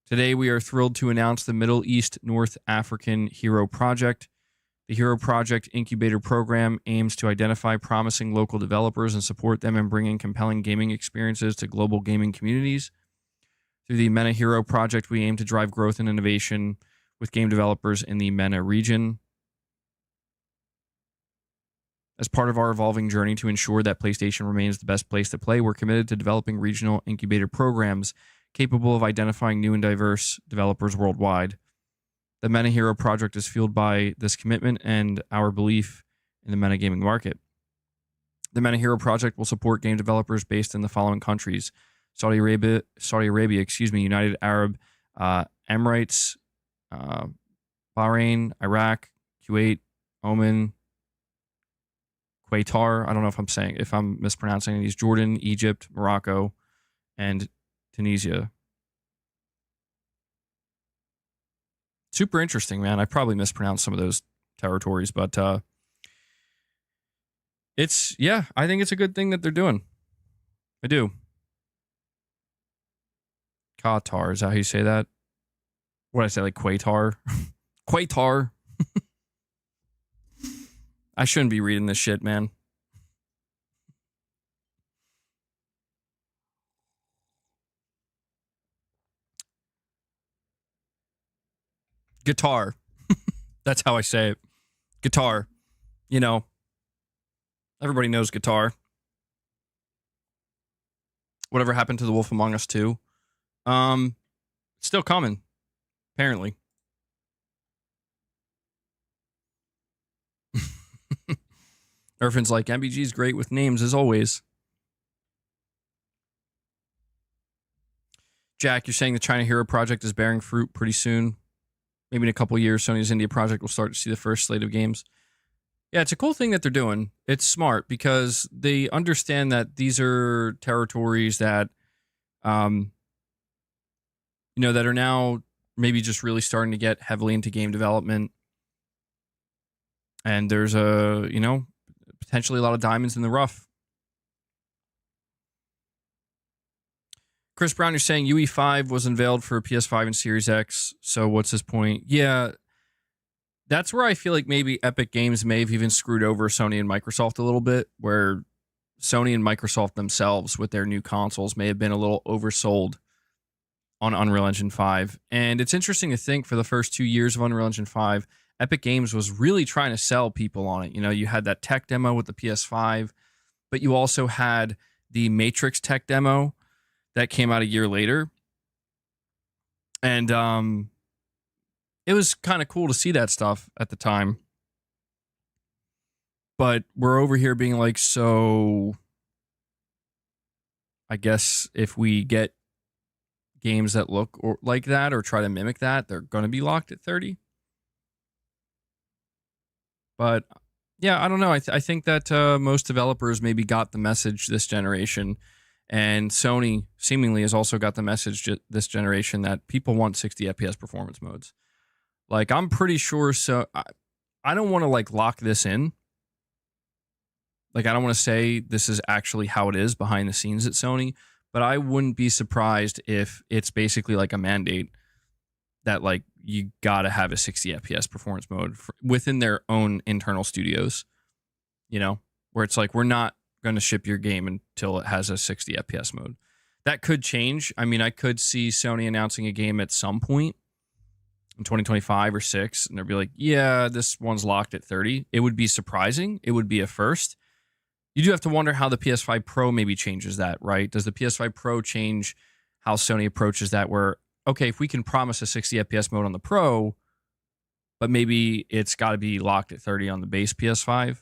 Today, we are thrilled to announce the Middle East North African Hero Project. The Hero Project Incubator Program aims to identify promising local developers and support them in bringing compelling gaming experiences to global gaming communities. Through the MENA Hero Project, we aim to drive growth and innovation with game developers in the MENA region. As part of our evolving journey to ensure that PlayStation remains the best place to play, we're committed to developing regional incubator programs capable of identifying new and diverse developers worldwide. The MENA Hero Project is fueled by this commitment and our belief in the MENA gaming market. The MENA Hero Project will support game developers based in the following countries: Saudi Arabia, United Arab Emirates, Bahrain, Iraq, Kuwait, Oman, Qatar. I don't know if I'm mispronouncing these. Jordan, Egypt, Morocco, and Tunisia. Super interesting, man. I probably mispronounced some of those territories, but I think it's a good thing that they're doing. I do. Qatar, is that how you say that? What did I say, like Qatar? Qatar. I shouldn't be reading this shit, man. Guitar. That's how I say it. Guitar. You know, everybody knows guitar. Whatever happened to The Wolf Among Us 2? Still coming, apparently. Irfin's like, MBG's great with names as always. Jack, you're saying the China Hero Project is bearing fruit pretty soon. Maybe in a couple years, Sony's India project will start to see the first slate of games. Yeah, it's a cool thing that they're doing. It's smart because they understand that these are territories that, that are now maybe just really starting to get heavily into game development. And there's potentially a lot of diamonds in the rough. Chris Brown, you're saying UE5 was unveiled for PS5 and Series X. So what's his point? Yeah, that's where I feel like maybe Epic Games may have even screwed over Sony and Microsoft a little bit, where Sony and Microsoft themselves with their new consoles may have been a little oversold on Unreal Engine 5. And it's interesting to think for the first 2 years of Unreal Engine 5, Epic Games was really trying to sell people on it. You know, you had that tech demo with the PS5, but you also had the Matrix tech demo that came out a year later. And it was kind of cool to see that stuff at the time. But we're over here being like, so I guess if we get games that look like that or try to mimic that, they're going to be locked at 30. But yeah, I don't know. I think that most developers maybe got the message this generation, and Sony seemingly has also got the message this generation that people want 60 FPS performance modes. Like, I'm pretty sure. So I don't want to like lock this in. Like, I don't want to say this is actually how it is behind the scenes at Sony, but I wouldn't be surprised if it's basically like a mandate that like you gotta have a 60 FPS performance mode within their own internal studios, you know, where it's like, we're not going to ship your game until it has a 60 FPS mode. That could change. I mean, I could see Sony announcing a game at some point in 2025 or 6, and they'll be like, yeah, this one's locked at 30. It would be surprising. It would be a first. You do have to wonder how the PS5 Pro maybe changes that, right? Does the PS5 Pro change how Sony approaches that, where, okay, if we can promise a 60 FPS mode on the Pro, but maybe it's got to be locked at 30 on the base PS5,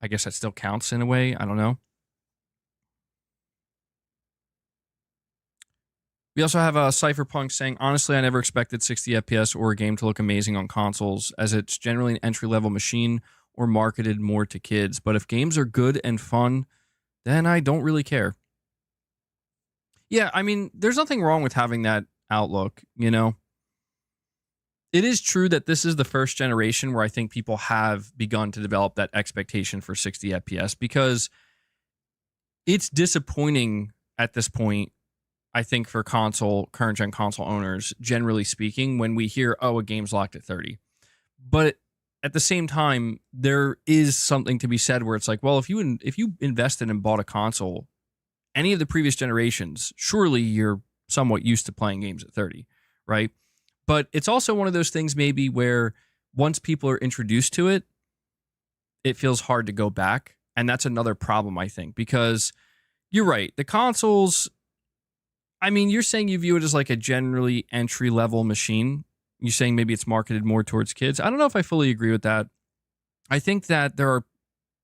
I guess that still counts in a way. I don't know. We also have Cypherpunk saying, honestly, I never expected 60 FPS or a game to look amazing on consoles, as it's generally an entry-level machine or marketed more to kids. But if games are good and fun, then I don't really care. Yeah, I mean, there's nothing wrong with having that outlook, you know? It is true that this is the first generation where I think people have begun to develop that expectation for 60 FPS, because it's disappointing at this point, I think, for current gen console owners, generally speaking, when we hear, oh, a game's locked at 30. But at the same time, there is something to be said where it's like, well, if you invested and bought a console, any of the previous generations, surely you're somewhat used to playing games at 30, right? But it's also one of those things maybe where once people are introduced to it, it feels hard to go back. And that's another problem, I think, because you're right. The consoles, I mean, you're saying you view it as like a generally entry-level machine. You're saying maybe it's marketed more towards kids. I don't know if I fully agree with that. I think that there are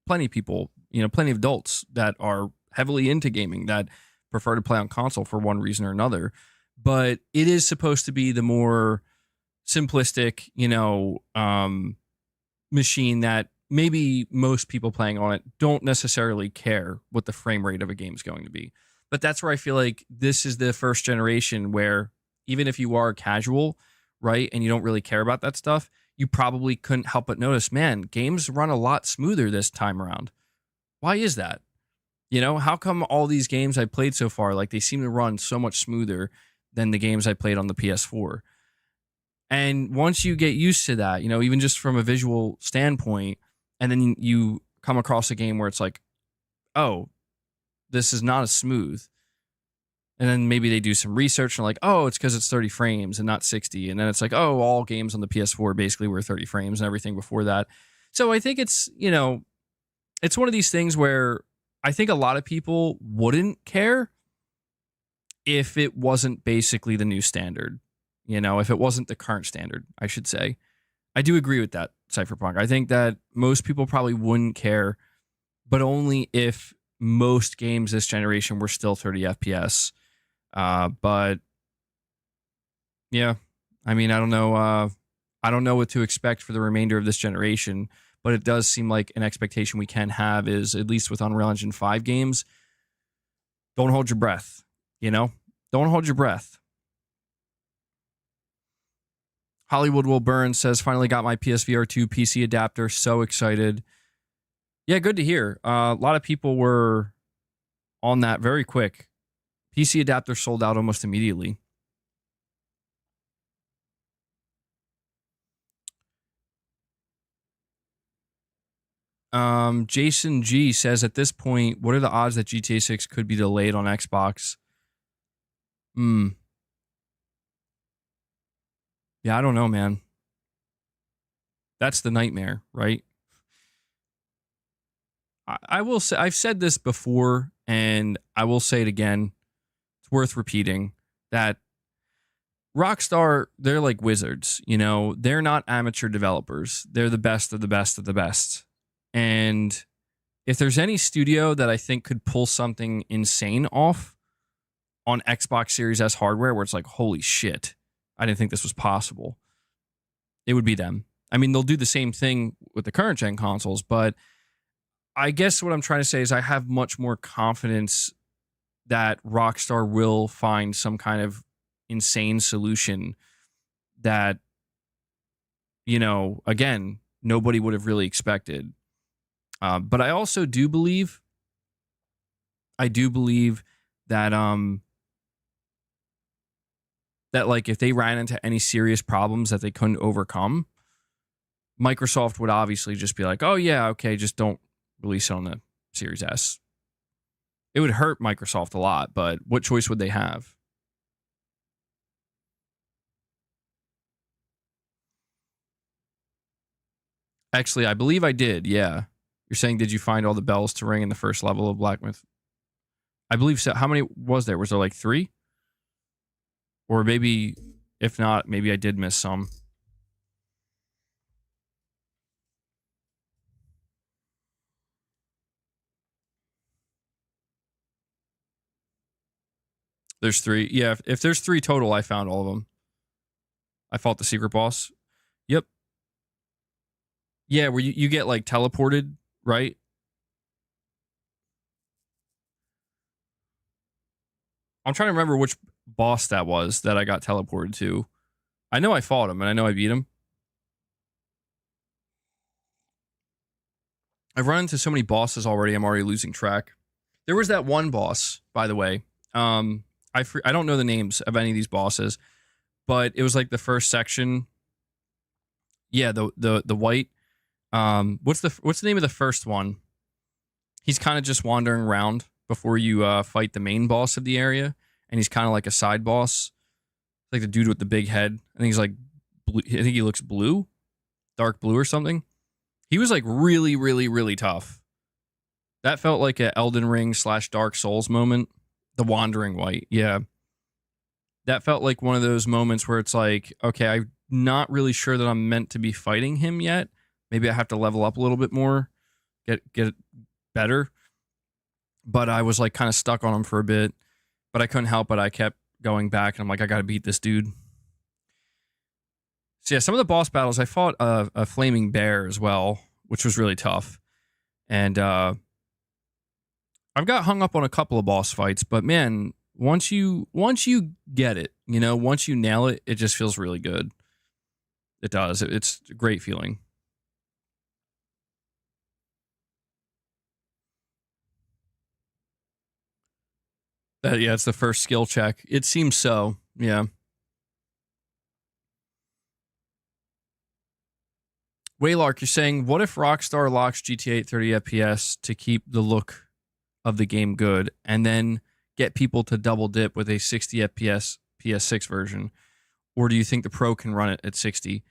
plenty of people, plenty of adults that are heavily into gaming that prefer to play on console for one reason or another. But it is supposed to be the more simplistic, machine that maybe most people playing on it don't necessarily care what the frame rate of a game is going to be. But that's where I feel like this is the first generation where even if you are casual, right, and you don't really care about that stuff, you probably couldn't help but notice, man, games run a lot smoother this time around. Why is that? How come all these games I played so far, like, they seem to run so much smoother than the games I played on the PS4? And once you get used to that, even just from a visual standpoint, and then you come across a game where it's like, oh, this is not as smooth. And then maybe they do some research and like, oh, it's because it's 30 frames and not 60. And then it's like, oh, all games on the PS4 basically were 30 frames and everything before that. So I think it's, it's one of these things where I think a lot of people wouldn't care if it wasn't basically the new standard, if it wasn't the current standard, I should say. I do agree with that, Cypherpunk. I think that most people probably wouldn't care, but only if most games this generation were still 30 FPS. But yeah, I mean, I don't know. I don't know what to expect for the remainder of this generation, but it does seem like an expectation we can have is, at least with Unreal Engine 5 games, don't hold your breath, don't hold your breath. Hollywood Will Burn says, finally got my PSVR 2 PC adapter. So excited. Yeah, good to hear. A lot of people were on that very quick. PC adapter sold out almost immediately. Jason G says, at this point, what are the odds that GTA 6 could be delayed on Xbox? Yeah, I don't know, man. That's the nightmare, right? I will say, I've said this before, and I will say it again. It's worth repeating that Rockstar, they're like wizards, they're not amateur developers. They're the best of the best of the best. And if there's any studio that I think could pull something insane off on Xbox Series S hardware, where it's like, holy shit, I didn't think this was possible, it would be them. I mean, they'll do the same thing with the current gen consoles, but I guess what I'm trying to say is I have much more confidence that Rockstar will find some kind of insane solution that, again, nobody would have really expected. But I also do believe that that like if they ran into any serious problems that they couldn't overcome, Microsoft would obviously just be like, oh yeah, okay, just don't release it on the Series S. It would hurt Microsoft a lot, but what choice would they have? Actually, I believe I did, yeah. You're saying, did you find all the bells to ring in the first level of Black Myth? I believe so. How many was there? Was there like 3? Or maybe, if not, maybe I did miss some. There's 3. Yeah, if there's 3 total, I found all of them. I fought the secret boss. Yep. Yeah, where you get like teleported, right? I'm trying to remember which boss that was that I got teleported to. I know I fought him and I know I beat him. I've run into so many bosses already, I'm already losing track. There was that one boss, by the way. I don't know the names of any of these bosses, but it was like the first section. Yeah, the white. What's the name of the first one? He's kind of just wandering around before you fight the main boss of the area, and he's kind of like a side boss, like the dude with the big head. I think he's like blue. I think he looks blue, dark blue or something. He was like really, really, really tough. That felt like an Elden Ring / Dark Souls moment. The Wandering White, yeah. That felt like one of those moments where it's like, okay, I'm not really sure that I'm meant to be fighting him yet. Maybe I have to level up a little bit more, get better. But I was like kind of stuck on him for a bit, but I couldn't help it. I kept going back, and I'm like, I got to beat this dude. So yeah, some of the boss battles, I fought a flaming bear as well, which was really tough. And I've got hung up on a couple of boss fights, but man, once you get it, once you nail it, it just feels really good. It does. It's a great feeling. Yeah, it's the first skill check. It seems so. Yeah. Waylark, you're saying, what if Rockstar locks GTA at 30 FPS to keep the look of the game good and then get people to double dip with a 60 FPS PS6 version? Or do you think the Pro can run it at 60?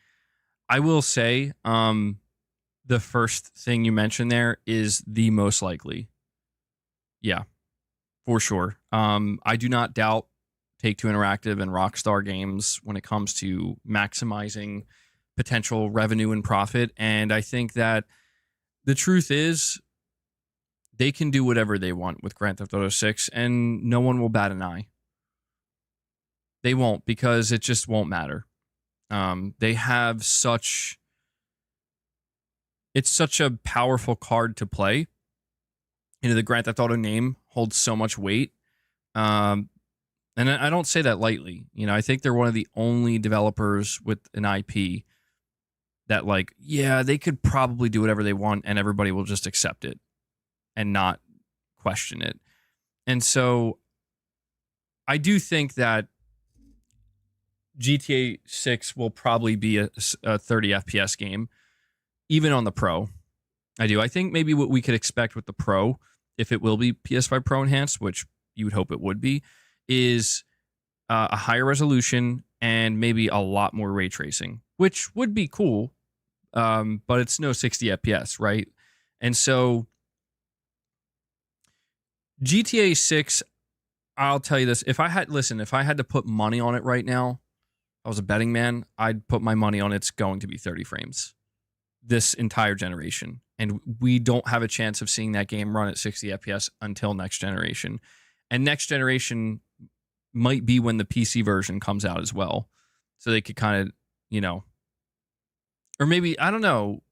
I will say the first thing you mentioned there is the most likely. Yeah, for sure. I do not doubt Take-Two Interactive and Rockstar Games when it comes to maximizing potential revenue and profit. And I think that the truth is they can do whatever they want with Grand Theft Auto 6 and no one will bat an eye. They won't, because it just won't matter. They have it's such a powerful card to play. The Grand Theft Auto name holds so much weight. And I don't say that lightly. I think they're one of the only developers with an IP that, like, yeah, they could probably do whatever they want and everybody will just accept it and not question it. And so I do think that GTA 6 will probably be a 30 FPS game, even on the Pro. I do. I think maybe what we could expect with the Pro, if it will be PS5 Pro enhanced, which you would hope it would be, is a higher resolution and maybe a lot more ray tracing, which would be cool. But it's no 60 FPS, right? And so GTA 6, I'll tell you this. If I had to put money on it right now, I was a betting man, I'd put my money on it's going to be 30 frames this entire generation. And we don't have a chance of seeing that game run at 60 FPS until next generation. And next generation might be when the PC version comes out as well. So they could kind of, or maybe, I don't know.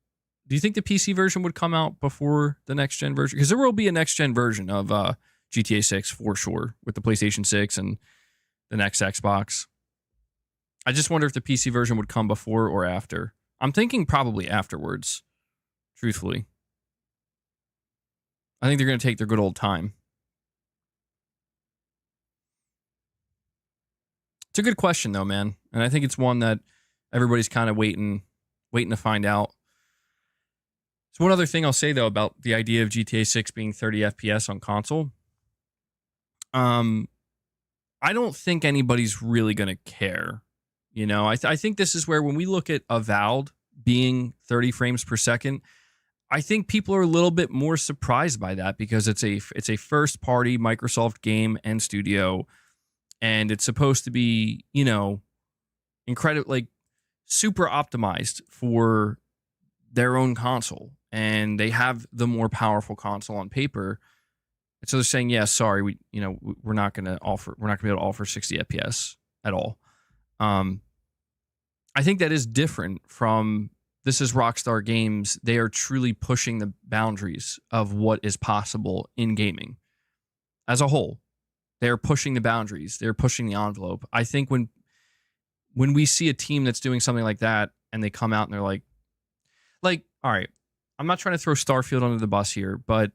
Do you think the PC version would come out before the next gen version? Because there will be a next gen version of GTA 6 for sure with the PlayStation 6 and the next Xbox. I just wonder if the PC version would come before or after. I'm thinking probably afterwards, truthfully. I think they're going to take their good old time. It's a good question though, man. And I think it's one that everybody's kind of waiting to find out. So one other thing I'll say though about the idea of GTA 6 being 30 FPS on console. I don't think anybody's really going to care. You know, I think this is where when we look at Avowed being 30 frames per second, I think people are a little bit more surprised by that because it's a first party Microsoft game and studio, and it's supposed to be, you know, incredible, like super optimized for their own console, and they have the more powerful console on paper. And so they're saying, yeah, sorry, we're not going to be able to offer 60 FPS at all. I think that is different from, this is Rockstar Games. They are truly pushing the boundaries of what is possible in gaming as a whole. They're pushing the boundaries. They're pushing the envelope. I think when we see a team that's doing something like that and they come out and they're like, all right, I'm not trying to throw Starfield under the bus here, but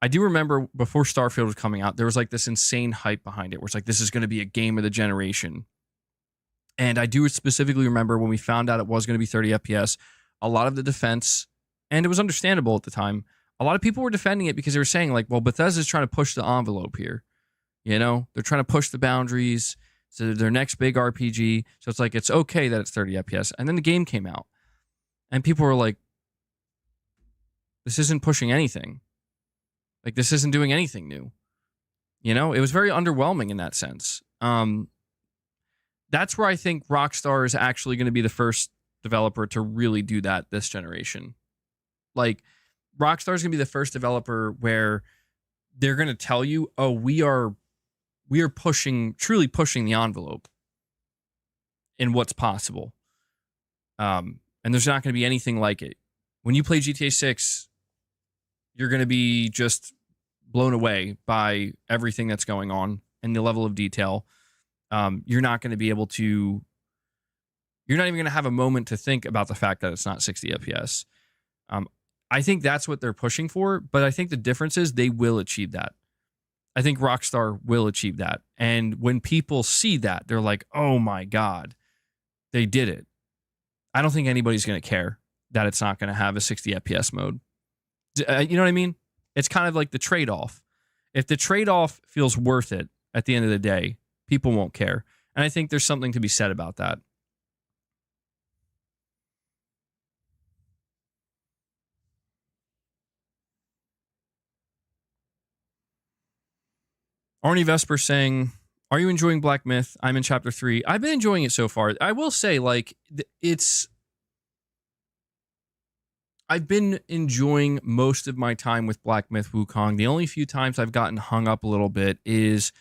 I do remember before Starfield was coming out, there was like this insane hype behind it where it's like, this is going to be a game of the generation. And I do specifically remember when we found out it was going to be 30 FPS, a lot of the defense, and it was understandable at the time, a lot of people were defending it because they were saying like, well, Bethesda's trying to push the envelope here. You know, they're trying to push the boundaries to their next big RPG. So it's like, it's okay that it's 30 FPS. And then the game came out and people were like, this isn't pushing anything. Like, this isn't doing anything new. You know, it was very underwhelming in that sense. That's where I think Rockstar is actually going to be the first developer to really do that this generation. Like, Rockstar is going to be the first developer where they're going to tell you, oh, we are truly pushing the envelope in what's possible. And there's not going to be anything like it. When you play GTA 6, you're going to be just blown away by everything that's going on and the level of detail. You're not going to be able to, you're not even going to have a moment to think about the fact that it's not 60 FPS. I think that's what they're pushing for, but I think the difference is they will achieve that. I think Rockstar will achieve that. And when people see that, they're like, oh my God, they did it. I don't think anybody's going to care that it's not going to have a 60 FPS mode. You know what I mean? It's kind of like the trade-off. If the trade-off feels worth it at the end of the day, people won't care. And I think there's something to be said about that. Arnie Vesper saying, are you enjoying Black Myth? I'm in chapter 3. I've been enjoying it so far. I will say, like, I've been enjoying most of my time with Black Myth Wukong. The only few times I've gotten hung up a little bit is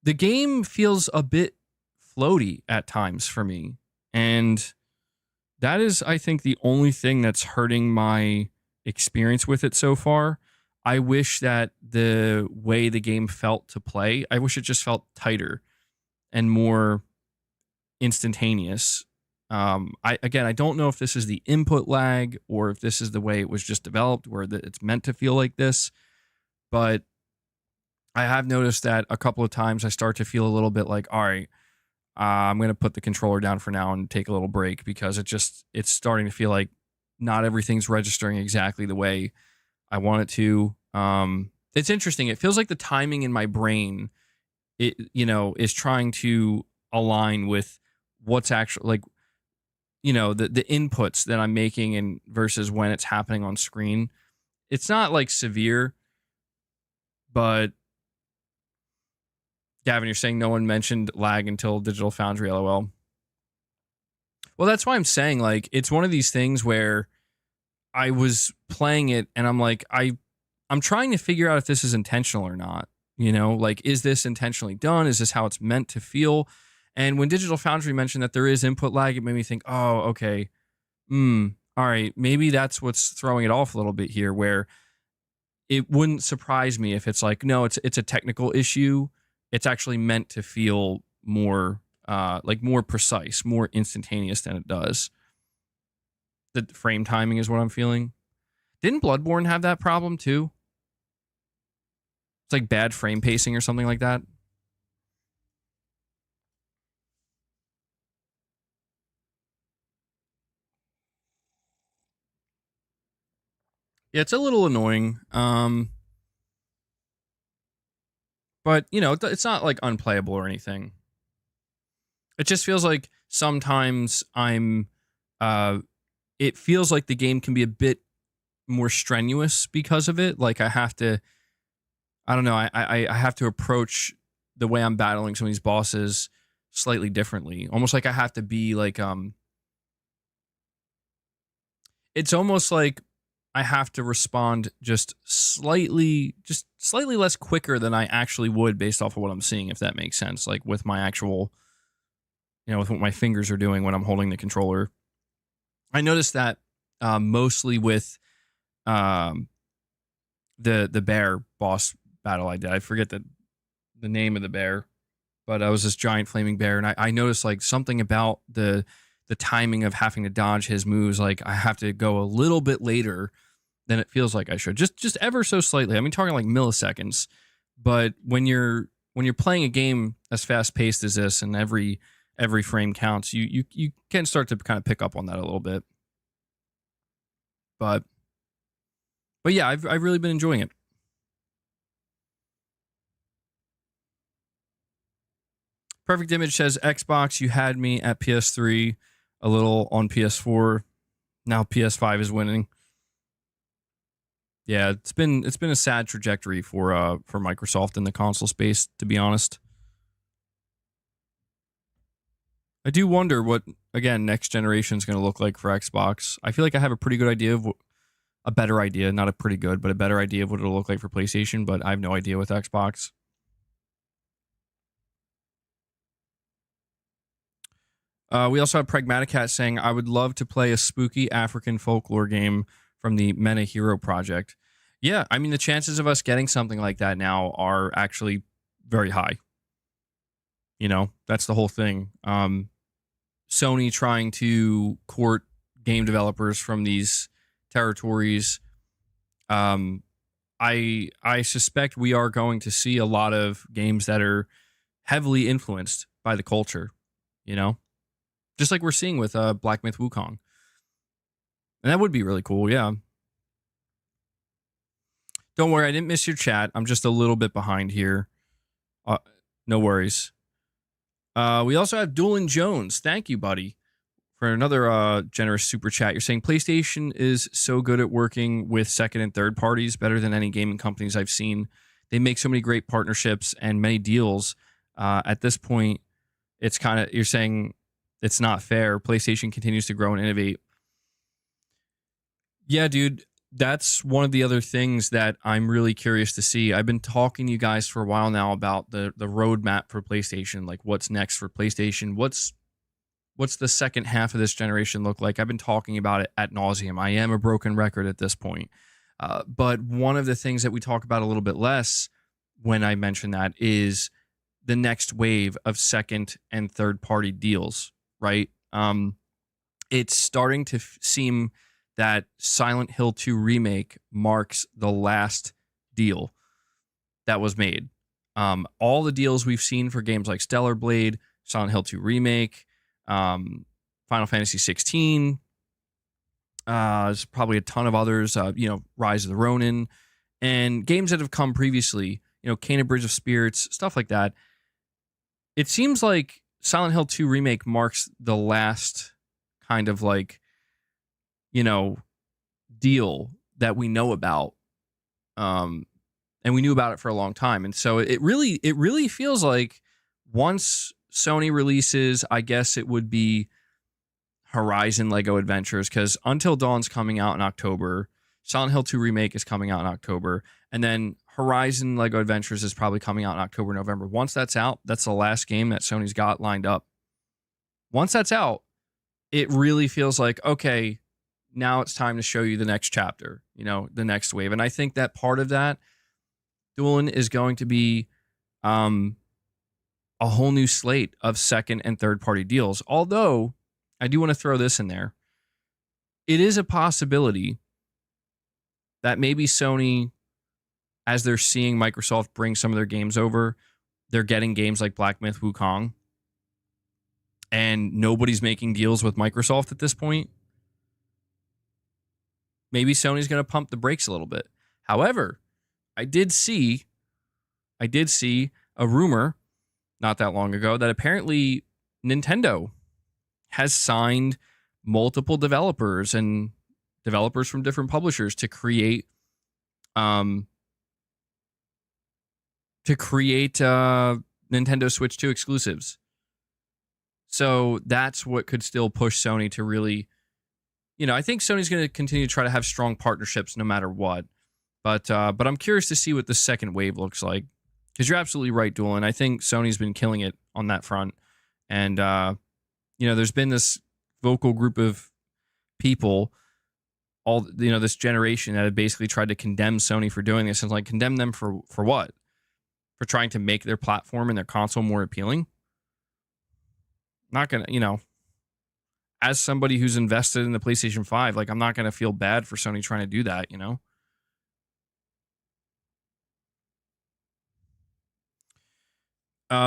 the game feels a bit floaty at times for me. And that is, I think, the only thing that's hurting my experience with it so far. I wish that the way the game felt to play, I wish it just felt tighter and more instantaneous. I don't know if this is the input lag or if this is the way it was just developed, where it's meant to feel like this. But I have noticed that a couple of times I start to feel a little bit like, all right, I'm going to put the controller down for now and take a little break, because it's starting to feel like not everything's registering exactly the way I want it to. It's interesting. It feels like the timing in my brain, is trying to align with what's actually, like, the inputs that I'm making and versus when it's happening on screen. It's not like severe, but Gavin, you're saying no one mentioned lag until Digital Foundry, LOL. Well, that's why I'm saying, like, it's one of these things where I was playing it and I'm like, I'm trying to figure out if this is intentional or not. Like, is this intentionally done? Is this how it's meant to feel? And when Digital Foundry mentioned that there is input lag, it made me think, oh, okay. All right, maybe that's what's throwing it off a little bit here, where it wouldn't surprise me if it's like, no, it's a technical issue. It's actually meant to feel more more precise, more instantaneous than it does. The frame timing is what I'm feeling. Didn't Bloodborne have that problem too? It's like bad frame pacing or something like that. Yeah, it's a little annoying. But you know, it's not like unplayable or anything. It just feels like sometimes uh it feels like the game can be a bit more strenuous because of it. Like I don't know, I have to approach the way I'm battling some of these bosses slightly differently. Almost like I have to be like it's almost like I have to respond just slightly less quicker than I actually would based off of what I'm seeing, if that makes sense. Like with my actual, you know, with what my fingers are doing when I'm holding the controller. I noticed that mostly with um, the bear boss battle I did. I forget the name of the bear, but I was this giant flaming bear, and I noticed like something about the timing of having to dodge his moves. Like I have to go a little bit later than it feels like I should. Just ever so slightly. I mean, talking like milliseconds. But when you're playing a game as fast paced as this, and every frame counts, you can start to kind of pick up on that a little bit. But yeah, I've really been enjoying it. Perfect Image says Xbox, you had me at PS3, a little on PS4. Now PS5 is winning. Yeah, it's been a sad trajectory for Microsoft in the console space, to be honest. I do wonder what, again, next generation is going to look like for Xbox. I feel like I have a pretty good idea of a better idea, not a pretty good, but a better idea of what it'll look like for PlayStation, but I have no idea with Xbox. We also have Pragmatic Cat saying, I would love to play a spooky African folklore game from the Mena Hero project. Yeah, I mean, the chances of us getting something like that now are actually very high. You know, that's the whole thing. Sony trying to court game developers from these territories. Um, I suspect we are going to see a lot of games that are heavily influenced by the culture, you know, just like we're seeing with Black Myth Wukong, and that would be really cool. Yeah. Don't worry, I didn't miss your chat. I'm just a little bit behind here. Uh, no worries. We also have Doolin Jones. Thank you, buddy, for another generous super chat. You're saying PlayStation is so good at working with second and third parties, better than any gaming companies I've seen. They make so many great partnerships and many deals. At this point, it's kind of, you're saying it's not fair. PlayStation continues to grow and innovate. Yeah, dude, that's one of the other things that I'm really curious to see. I've been talking to you guys for a while now about the roadmap for PlayStation, like what's next for PlayStation, what's the second half of this generation look like? I've been talking about it ad nauseum. I am a broken record at this point. But one of the things that we talk about a little bit less when I mention that is the next wave of second and third party deals, right? It's starting to seem that Silent Hill 2 Remake marks the last deal that was made. All the deals we've seen for games like Stellar Blade, Silent Hill 2 Remake, Final Fantasy 16. There's probably a ton of others. You know, Rise of the Ronin, and games that have come previously. You know, Kena Bridge of Spirits, stuff like that. It seems like Silent Hill 2 Remake marks the last kind of like, you know, deal that we know about. And we knew about it for a long time. And so it really feels like once Sony releases, I guess it would be Horizon Lego Adventures, because Until Dawn's coming out in October. Silent Hill 2 Remake is coming out in October. And then Horizon Lego Adventures is probably coming out in October, November. Once that's out, that's the last game that Sony's got lined up. Once that's out, it really feels like, okay, now it's time to show you the next chapter, you know, the next wave. And I think that part of that, Doolin, is going to be a whole new slate of second and third party deals. Although I do want to throw this in there. It is a possibility that maybe Sony, as they're seeing Microsoft bring some of their games over, they're getting games like Black Myth Wukong, and nobody's making deals with Microsoft at this point. maybe Sony's going to pump the brakes a little bit. However, I did see a rumor not that long ago that apparently Nintendo has signed multiple developers and developers from different publishers to create Nintendo Switch 2 exclusives. So that's what could still push Sony to really, I think Sony's going to continue to try to have strong partnerships no matter what. But I'm curious to see what the second wave looks like, because you're absolutely right, Doolin. I think Sony's been killing it on that front. And, there's been this vocal group of people, this generation that have basically tried to condemn Sony for doing this. And like, condemn them for what? For trying to make their platform and their console more appealing? Not going to, as somebody who's invested in the PlayStation 5, like, I'm not going to feel bad for Sony trying to do that,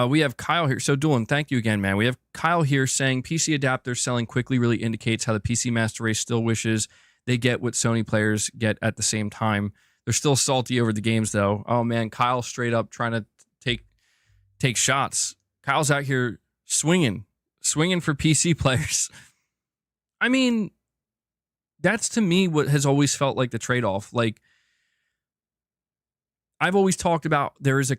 We have Kyle here. So, Doolin, thank you again, man. We have Kyle here saying PC adapters selling quickly really indicates how the PC master race still wishes they get what Sony players get at the same time. They're still salty over the games, though. Oh, man, Kyle straight up trying to take shots. Kyle's out here swinging for PC players. I mean, that's to me what has always felt like the trade-off. Like, I've always talked about there's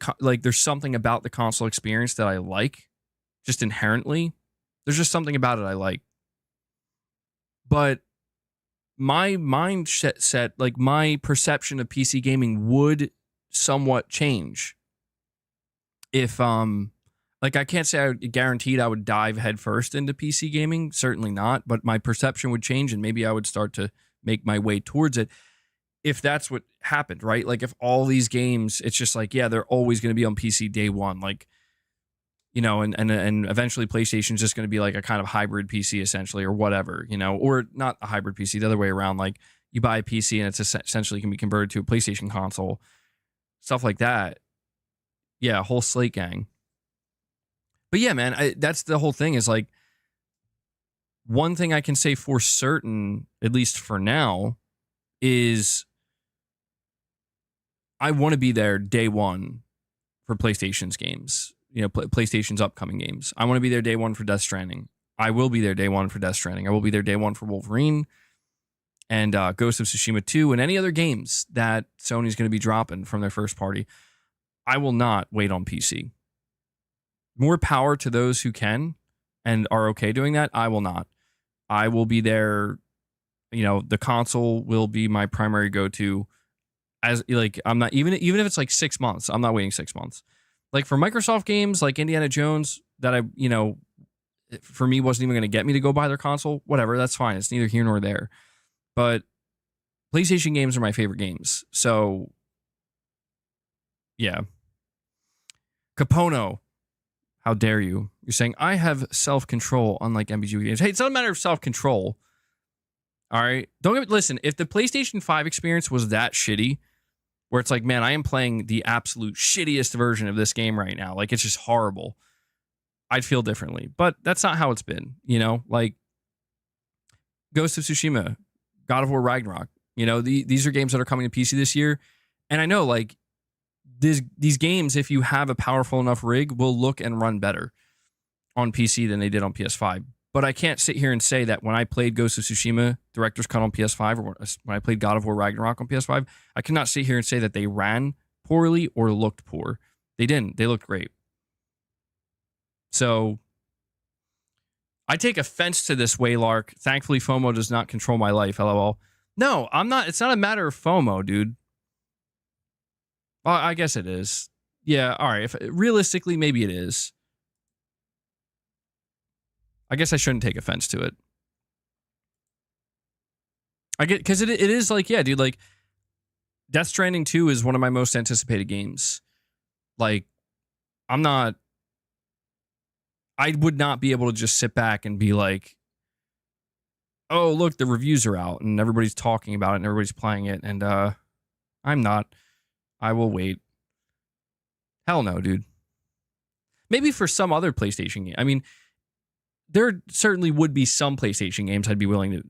something about the console experience that I like, just inherently. There's just something about it I like. But my mindset, like my perception of PC gaming would somewhat change if I can't say I guaranteed I would dive headfirst into PC gaming, certainly not, but my perception would change and maybe I would start to make my way towards it if that's what happened, right? Like if all these games, it's just like, yeah, they're always going to be on PC day one, like, and eventually PlayStation's just going to be like a kind of hybrid PC essentially, or whatever, or not a hybrid PC, the other way around. Like you buy a PC and it's essentially can be converted to a PlayStation console, stuff like that. Yeah, whole slate gang. But yeah, man, that's the whole thing is like, one thing I can say for certain, at least for now, is I want to be there day one for PlayStation's games, PlayStation's upcoming games. I want to be there day one for Death Stranding. I will be there day one for Death Stranding. I will be there day one for Wolverine and Ghost of Tsushima 2 and any other games that Sony's going to be dropping from their first party. I will not wait on PC. More power to those who can and are okay doing that. I will not. I will be there. The console will be my primary go-to. As like, I'm not even if it's like 6 months, I'm not waiting 6 months. Like for Microsoft games like Indiana Jones that I, for me wasn't even going to get me to go buy their console. Whatever, that's fine. It's neither here nor there. But PlayStation games are my favorite games. So yeah. Capono, how dare you? You're saying I have self-control unlike MBG games. Hey, it's not a matter of self-control. All right. Listen, if the PlayStation 5 experience was that shitty, where it's like, man, I am playing the absolute shittiest version of this game right now, like it's just horrible, I'd feel differently. But that's not how it's been, like Ghost of Tsushima, God of War Ragnarok, these are games that are coming to PC this year. And I know like these games, if you have a powerful enough rig, will look and run better on PC than they did on PS5. But I can't sit here and say that when I played Ghost of Tsushima Director's Cut on PS5 or when I played God of War Ragnarok on PS5, I cannot sit here and say that they ran poorly or looked poor. They didn't. They looked great. So I take offense to this, Waylark. Thankfully, FOMO does not control my life, LOL. No, I'm not. It's not a matter of FOMO, dude. Well, I guess it is. Yeah, all right. Realistically, maybe it is. I guess I shouldn't take offense to it. I get, because it is like, yeah, dude, like Death Stranding 2 is one of my most anticipated games. Like, I would not be able to just sit back and be like, oh, look, the reviews are out and everybody's talking about it and everybody's playing it. And I'm not. I will wait. Hell no, dude. Maybe for some other PlayStation game. I mean, there certainly would be some PlayStation games I'd be willing to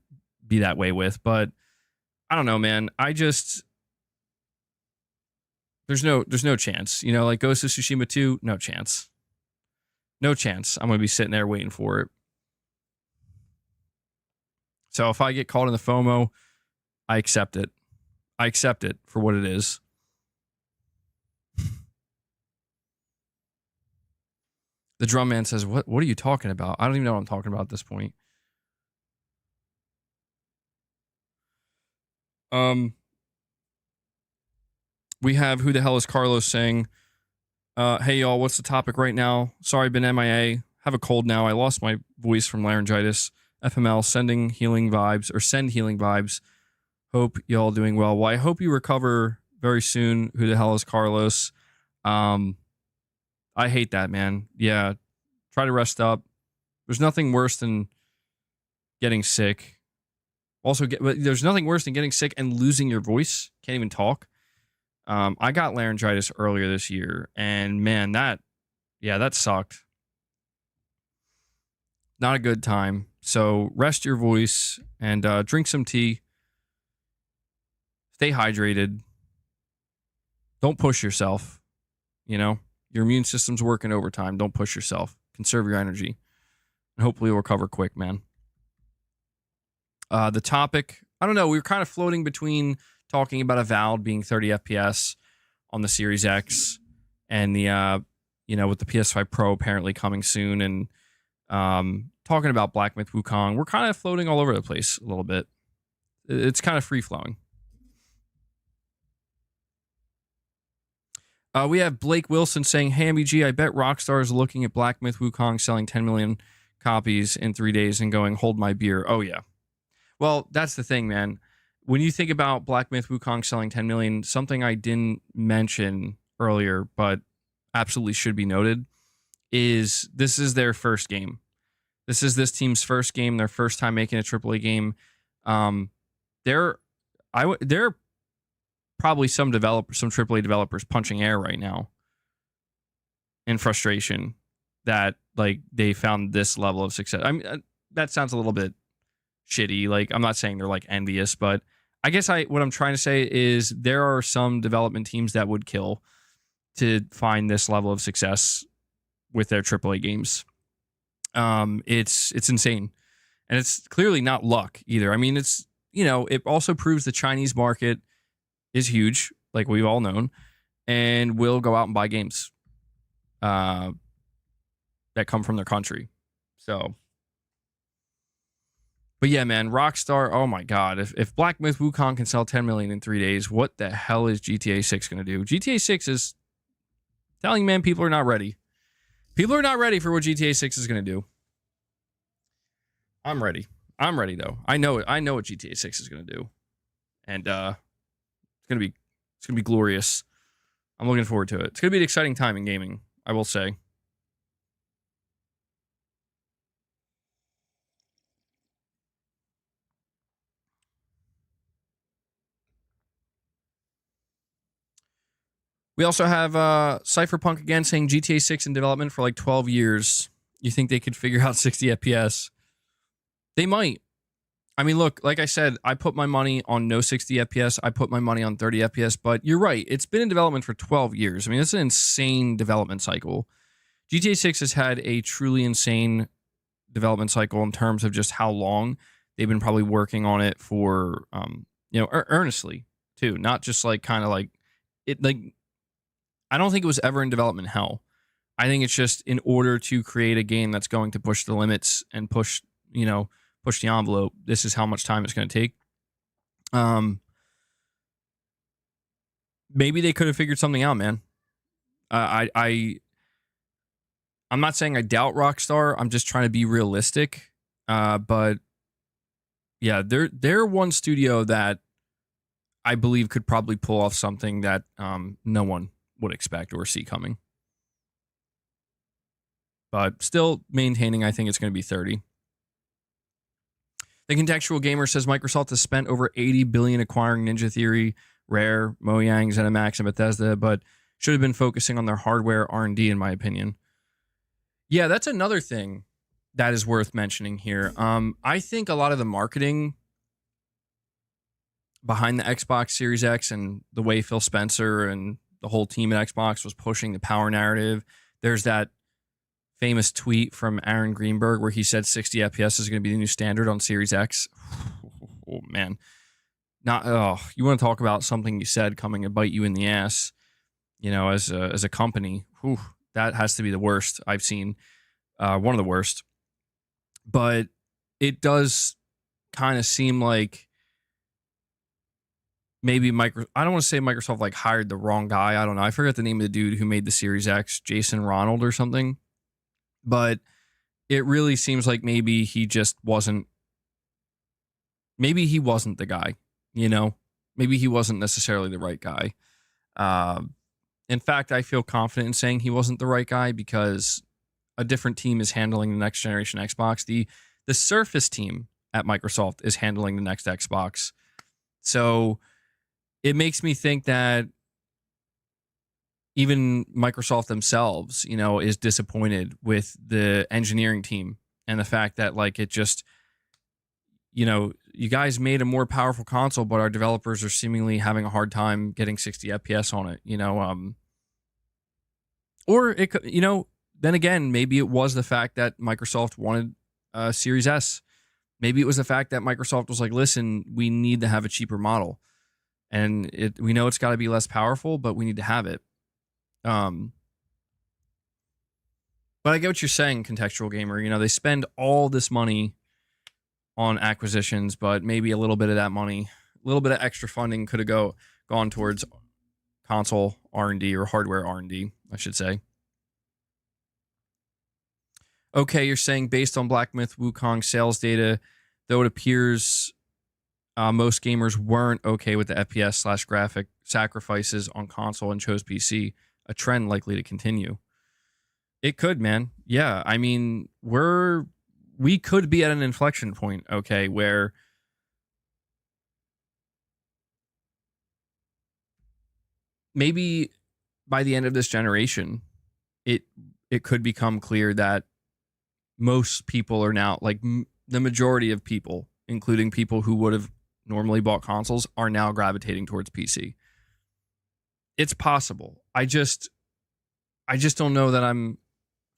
be that way with, but I don't know, man. There's no chance. You know, like Ghost of Tsushima 2, no chance. No chance. I'm going to be sitting there waiting for it. So if I get caught in the FOMO, I accept it. I accept it for what it is. The drum man says, what are you talking about? I don't even know what I'm talking about at this point. We have Who the Hell is Carlos saying, hey y'all, what's the topic right now? Sorry, been MIA. Have a cold now. I lost my voice from laryngitis. FML, send healing vibes. Hope y'all doing well. Well, I hope you recover very soon. Who the hell is Carlos? I hate that, man. Yeah, try to rest up. There's nothing worse than getting sick. There's nothing worse than getting sick and losing your voice. Can't even talk. I got laryngitis earlier this year, and man, that sucked. Not a good time. So rest your voice and drink some tea. Stay hydrated. Don't push yourself. You know, your immune system's working overtime. Don't push yourself. Conserve your energy. And hopefully you'll recover quick, man. The topic, I don't know. We were kind of floating between talking about Avowed being 30 FPS on the Series X and the, with the PS5 Pro apparently coming soon, and talking about Black Myth Wukong. We're kind of floating all over the place a little bit. It's kind of free-flowing. We have Blake Wilson saying, hey, MBG, I bet Rockstar is looking at Black Myth Wukong selling 10 million copies in 3 days and going, hold my beer. Oh, yeah. Well, that's the thing, man. When you think about Black Myth Wukong selling 10 million, something I didn't mention earlier, but absolutely should be noted, is this is their first game. This is this team's first game, their first time making a AAA game. There are probably some AAA developers punching air right now in frustration that like they found this level of success. I mean, that sounds a little bit shitty. Like, I'm not saying they're like envious, but I guess what I'm trying to say is there are some development teams that would kill to find this level of success with their AAA games. It's insane, and it's clearly not luck either. I mean, it's, it also proves the Chinese market is huge, like we've all known, and will go out and buy games that come from their country. So, but yeah, man, Rockstar, oh my God, if Black Myth Wukong can sell 10 million in 3 days, what the hell is GTA 6 going to do? GTA 6 is telling you, man, people are not ready. People are not ready for what GTA 6 is going to do. I'm ready. I'm ready, though. I know it. I know what GTA 6 is going to do. And it's going to be glorious. I'm looking forward to it. It's going to be an exciting time in gaming, I will say. We also have Cypherpunk again saying GTA 6 in development for like 12 years. You think they could figure out 60 FPS? They might. I mean, look, like I said, I put my money on no 60 FPS. I put my money on 30 FPS, but you're right. It's been in development for 12 years. I mean, it's an insane development cycle. GTA 6 has had a truly insane development cycle in terms of just how long they've been probably working on it for, earnestly too. Not just like kind of like it, like, I don't think it was ever in development hell. I think it's just in order to create a game that's going to push the limits and push the envelope, this is how much time it's going to take. Maybe they could have figured something out, man. I'm not saying I doubt Rockstar. I'm just trying to be realistic. But yeah, they're one studio that I believe could probably pull off something that no one would expect or see coming. But still maintaining, I think it's going to be 30. The Contextual Gamer says Microsoft has spent over $80 billion acquiring Ninja Theory, Rare, Mojang, ZeniMax, and Bethesda, but should have been focusing on their hardware R&D, in my opinion. Yeah, that's another thing that is worth mentioning here. I think a lot of the marketing behind the Xbox Series X and the way Phil Spencer and the whole team at Xbox was pushing the power narrative. There's that famous tweet from Aaron Greenberg where he said 60 FPS is going to be the new standard on Series X. Oh man. You want to talk about something you said coming to bite you in the ass, as a company. Whew, that has to be the worst I've seen. One of the worst. But it does kind of seem like maybe I don't want to say Microsoft like hired the wrong guy. I don't know. I forget the name of the dude who made the Series X, Jason Ronald or something. But it really seems like maybe he just wasn't. Maybe he wasn't the guy, Maybe he wasn't necessarily the right guy. In fact, I feel confident in saying he wasn't the right guy because a different team is handling the next generation Xbox. The Surface team at Microsoft is handling the next Xbox. So it makes me think that even Microsoft themselves, is disappointed with the engineering team and the fact that like it just, you guys made a more powerful console, but our developers are seemingly having a hard time getting 60 FPS on it, or it could, then again, maybe it was the fact that Microsoft wanted Series S. Maybe it was the fact that Microsoft was like, listen, we need to have a cheaper model. And we know it's got to be less powerful, but we need to have it. But I get what you're saying, Contextual Gamer. They spend all this money on acquisitions, but maybe a little bit of that money, a little bit of extra funding could have gone towards console R&D or hardware R&D, I should say. Okay, you're saying based on Black Myth Wukong sales data, though it appears most gamers weren't okay with the FPS/graphic sacrifices on console and chose PC, a trend likely to continue. It could, man. Yeah, I mean, we could be at an inflection point, okay, where maybe by the end of this generation, it could become clear that most people are now, like the majority of people, including people who would have normally bought consoles, are now gravitating towards PC. It's possible. I just don't know that I'm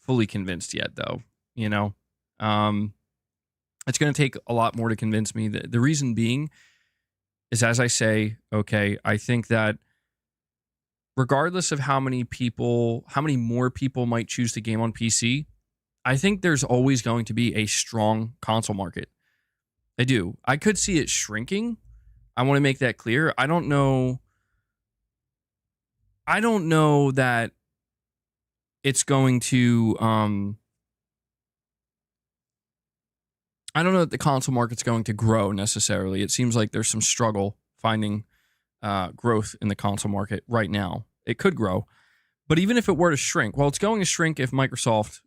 fully convinced yet, though. It's going to take a lot more to convince me. The reason being is, as I say, okay, I think that regardless of how many more people might choose to game on PC, I think there's always going to be a strong console market. I do. I could see it shrinking. I want to make that clear. I don't know that it's going to I don't know that the console market's going to grow necessarily. It seems like there's some struggle finding growth in the console market right now. It could grow, but even if it were to shrink, well, it's going to shrink if Microsoft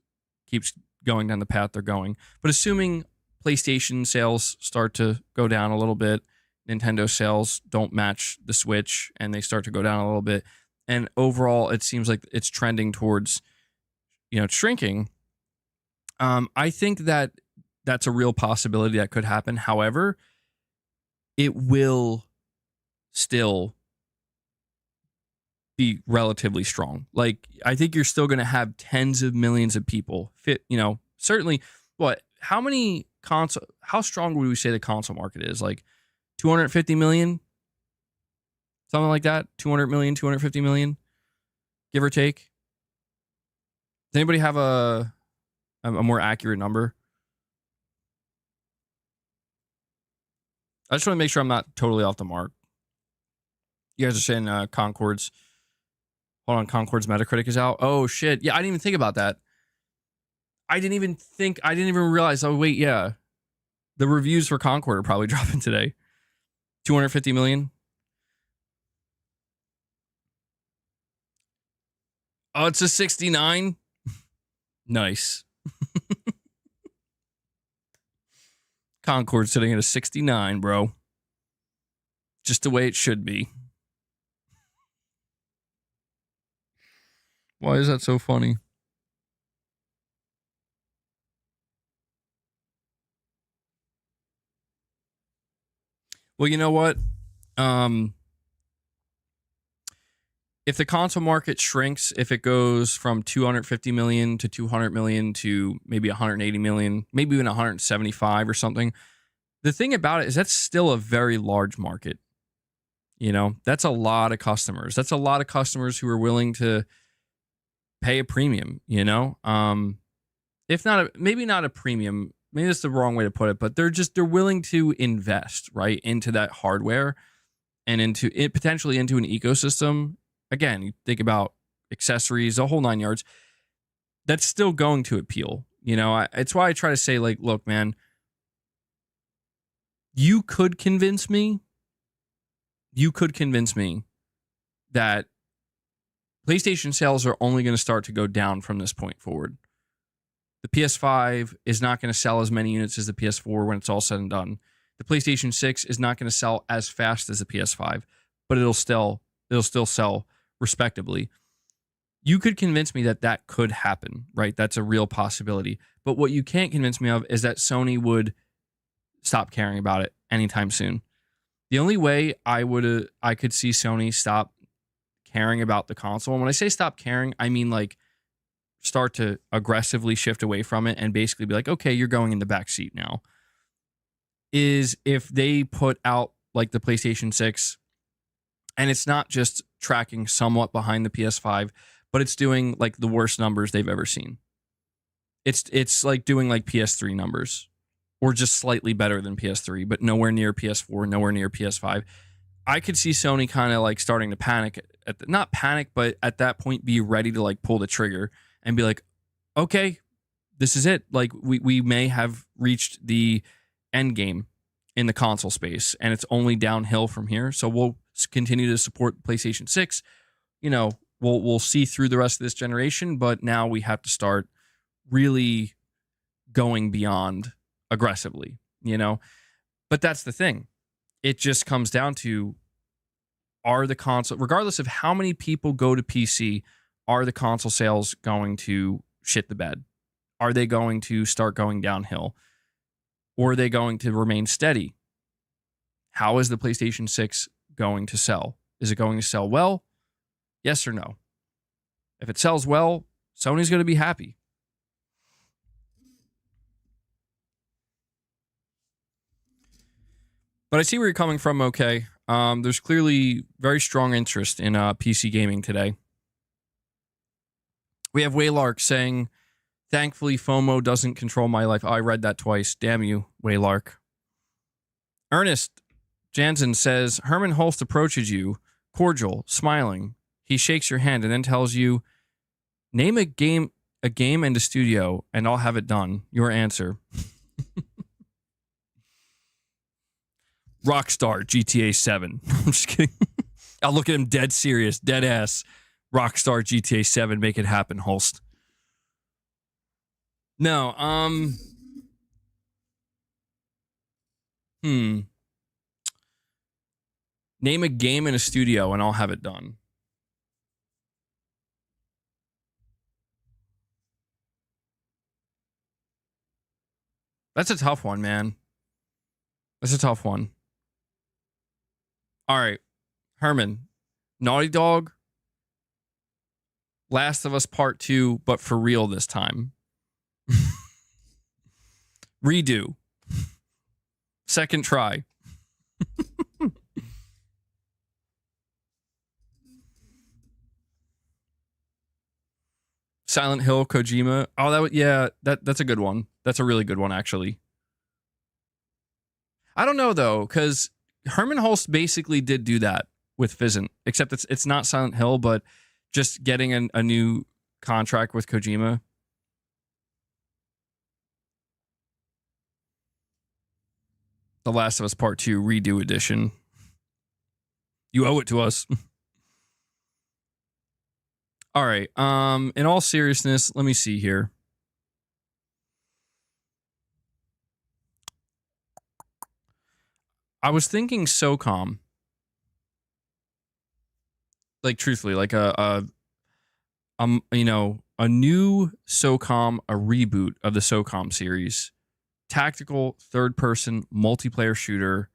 keeps going down the path they're going. But assuming PlayStation sales start to go down a little bit, Nintendo sales don't match the Switch, and they start to go down a little bit, and overall, it seems like it's trending towards, shrinking. I think that that's a real possibility that could happen. However, it will still be relatively strong. Like, I think you're still going to have tens of millions of people certainly how strong would we say the console market is? Like 250 million? Something like that? 200 million, 250 million, give or take. Does anybody have a more accurate number? I just want to make sure I'm not totally off the mark. You guys are saying Concord's Metacritic is out. Oh shit. Yeah, I didn't even think about that. I didn't even realize. Oh wait, yeah. The reviews for Concord are probably dropping today. 250 million. Oh, it's a 69. Nice. Concord sitting at a 69, bro. Just the way it should be. Why is that so funny? Well, you know what? Um, if the console market shrinks, if it goes from 250 million to 200 million to maybe 180 million, maybe even 175 or something, the thing about it is that's still a very large market. You know, that's a lot of customers. That's a lot of customers who are willing to pay a premium, you know? If not, maybe not a premium, maybe that's the wrong way to put it, but they're willing to invest, right, into that hardware and into it, potentially into an ecosystem. Again, you think about accessories, the whole 9 yards. That's still going to appeal. You know, it's why I try to say, like, look, man, you could convince me that PlayStation sales are only going to start to go down from this point forward. The PS5 is not going to sell as many units as the PS4 when it's all said and done. The PlayStation 6 is not going to sell as fast as the PS5, but it'll still sell respectably. You could convince me that that could happen, right? That's a real possibility. But what you can't convince me of is that Sony would stop caring about it anytime soon. The only way I could see Sony stop caring about the console, and when I say stop caring, I mean like start to aggressively shift away from it and basically be like, okay, you're going in the back seat now, is if they put out like the PlayStation 6 and it's not just tracking somewhat behind the PS5, but it's doing like the worst numbers they've ever seen. It's like doing like PS3 numbers or just slightly better than PS3, but nowhere near PS4, nowhere near PS5. I could see Sony kind of like starting to panic not panic, but at that point be ready to like pull the trigger and be like, okay, this is it. Like we may have reached the end game in the console space and it's only downhill from here. So we'll continue to support PlayStation 6. You know, we'll see through the rest of this generation, but now we have to start really going beyond aggressively, you know? But that's the thing. It just comes down to, are the console, regardless of how many people go to PC, are the console sales going to shit the bed? Are they going to start going downhill? Or are they going to remain steady? How is the PlayStation 6 going to sell? Is it going to sell well? Yes or no? If it sells well, Sony's going to be happy. But I see where you're coming from, okay. There's clearly very strong interest in PC gaming today. We have Waylark saying, thankfully FOMO doesn't control my life. Oh, I read that twice. Damn you, Waylark. Ernest Jansen says, Herman Holst approaches you, cordial, smiling. He shakes your hand and then tells you, name a game and a studio, and I'll have it done. Your answer. Rockstar GTA 7. I'm just kidding. I'll look at him dead serious, dead ass. Rockstar GTA 7, make it happen, Holst. No, Name a game and a studio and I'll have it done. That's a tough one, man. That's a tough one. All right, Herman, Naughty Dog, Last of Us Part 2, but for real this time. Redo. Second try. Silent Hill, Kojima. Oh, that's a good one. That's a really good one, actually. I don't know, though, because Herman Holst basically did do that with Fizzant, except it's not Silent Hill, but just getting a new contract with Kojima. The Last of Us Part 2 Redo Edition. You owe it to us. All right. In all seriousness, let me see here. I was thinking SOCOM. Like, truthfully, like a new SOCOM, a reboot of the SOCOM series. Tactical, third-person, multiplayer shooter.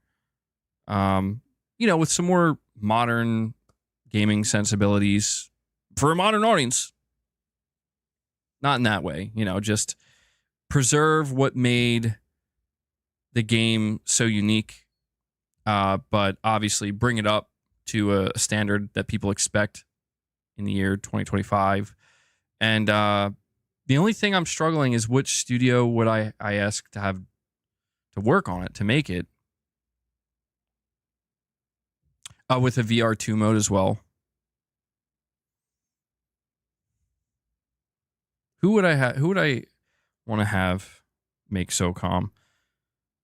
with some more modern gaming sensibilities for a modern audience. Not in that way, just preserve what made the game so unique, but obviously bring it up to a standard that people expect in the year 2025. And the only thing I'm struggling is which studio would I ask to have to work on it to make it with a VR2 mode as well. Who would I want to have make SOCOM?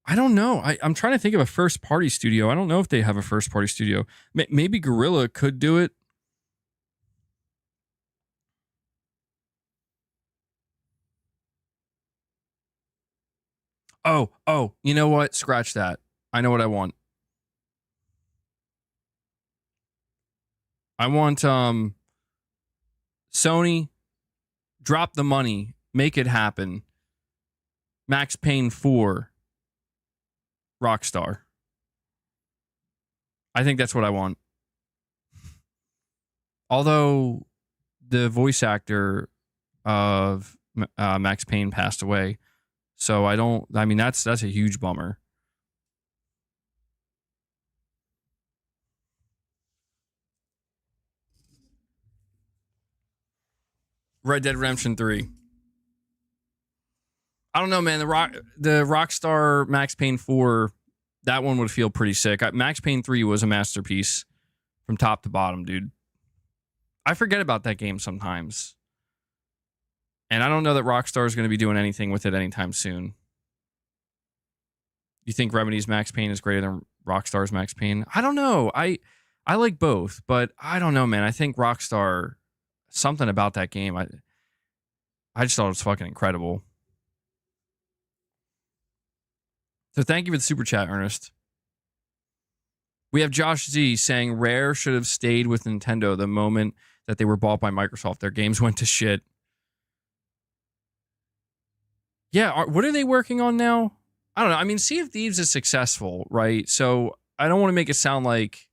I don't know. I'm trying to think of a first party studio. I don't know if they have a first party studio. Maybe Guerrilla could do it. Oh, you know what? Scratch that. I know what I want. I want Sony, drop the money, make it happen. Max Payne 4, Rockstar. I think that's what I want. Although the voice actor of Max Payne passed away, so that's a huge bummer. Red Dead Redemption 3. I don't know, man. The Rockstar Max Payne 4, that one would feel pretty sick. Max Payne 3 was a masterpiece from top to bottom, dude. I forget about that game sometimes. And I don't know that Rockstar is going to be doing anything with it anytime soon. You think Remedy's Max Payne is greater than Rockstar's Max Payne? I don't know. I like both, but I don't know, man. I think Rockstar, something about that game, I just thought it was fucking incredible. So thank you for the super chat, Ernest. We have Josh Z saying Rare should have stayed with Nintendo the moment that they were bought by Microsoft. Their games went to shit. Yeah, what are they working on now? I don't know. I mean, Sea of Thieves is successful, right? So I don't want to make it sound like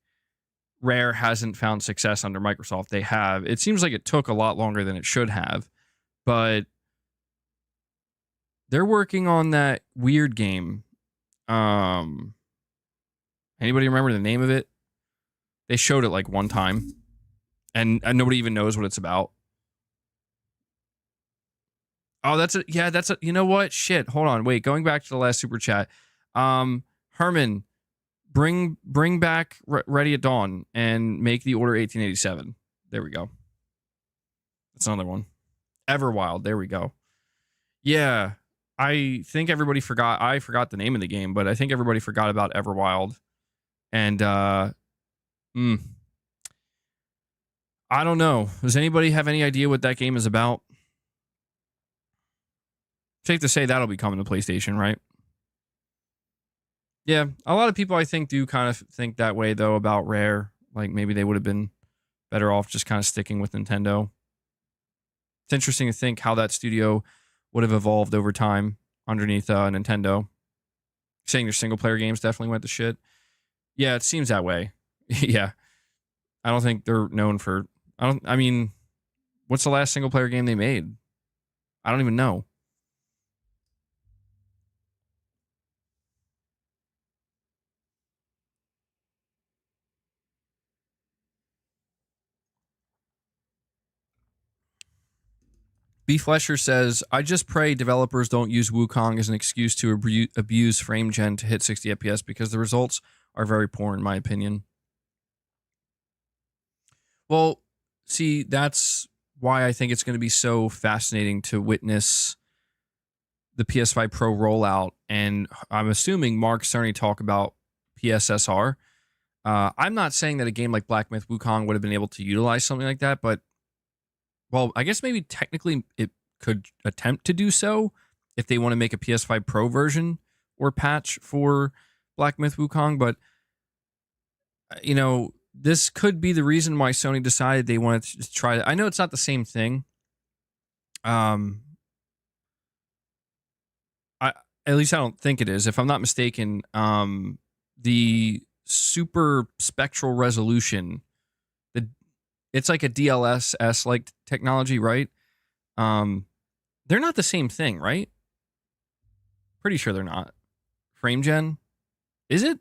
Rare hasn't found success under Microsoft. They have. It seems like it took a lot longer than it should have, but they're working on that weird game. Anybody remember the name of it? They showed it like one time, and nobody even knows what it's about. Oh, that's a. You know what? Shit. Hold on. Wait. Going back to the last super chat. Herman, bring back Ready at Dawn and make the Order 1887. There we go. That's another one. Everwild. There we go. Yeah. I think everybody forgot. I forgot the name of the game, but I think everybody forgot about Everwild. And I don't know. Does anybody have any idea what that game is about? Safe to say that'll be coming to PlayStation, right? Yeah, a lot of people I think do kind of think that way though about Rare. Like maybe they would have been better off just kind of sticking with Nintendo. It's interesting to think how that studio would have evolved over time underneath Nintendo. Saying their single player games definitely went to shit. Yeah, it seems that way. Yeah. I don't think they're known for... I mean, what's the last single player game they made? I don't even know. B. Flesher says, I just pray developers don't use Wukong as an excuse to abuse frame gen to hit 60 FPS because the results are very poor in my opinion. Well, see, that's why I think it's going to be so fascinating to witness the PS5 Pro rollout. And I'm assuming Mark Cerny talk about PSSR. I'm not saying that a game like Black Myth Wukong would have been able to utilize something like that, but well, I guess maybe technically it could attempt to do so if they want to make a PS5 Pro version or patch for Black Myth Wukong. But, you know, this could be the reason why Sony decided they wanted to try it. I know it's not the same thing. At least I don't think it is. If I'm not mistaken, the super spectral resolution. It's like a DLSS like technology, right? They're not the same thing, right? Pretty sure they're not. Frame gen, is it?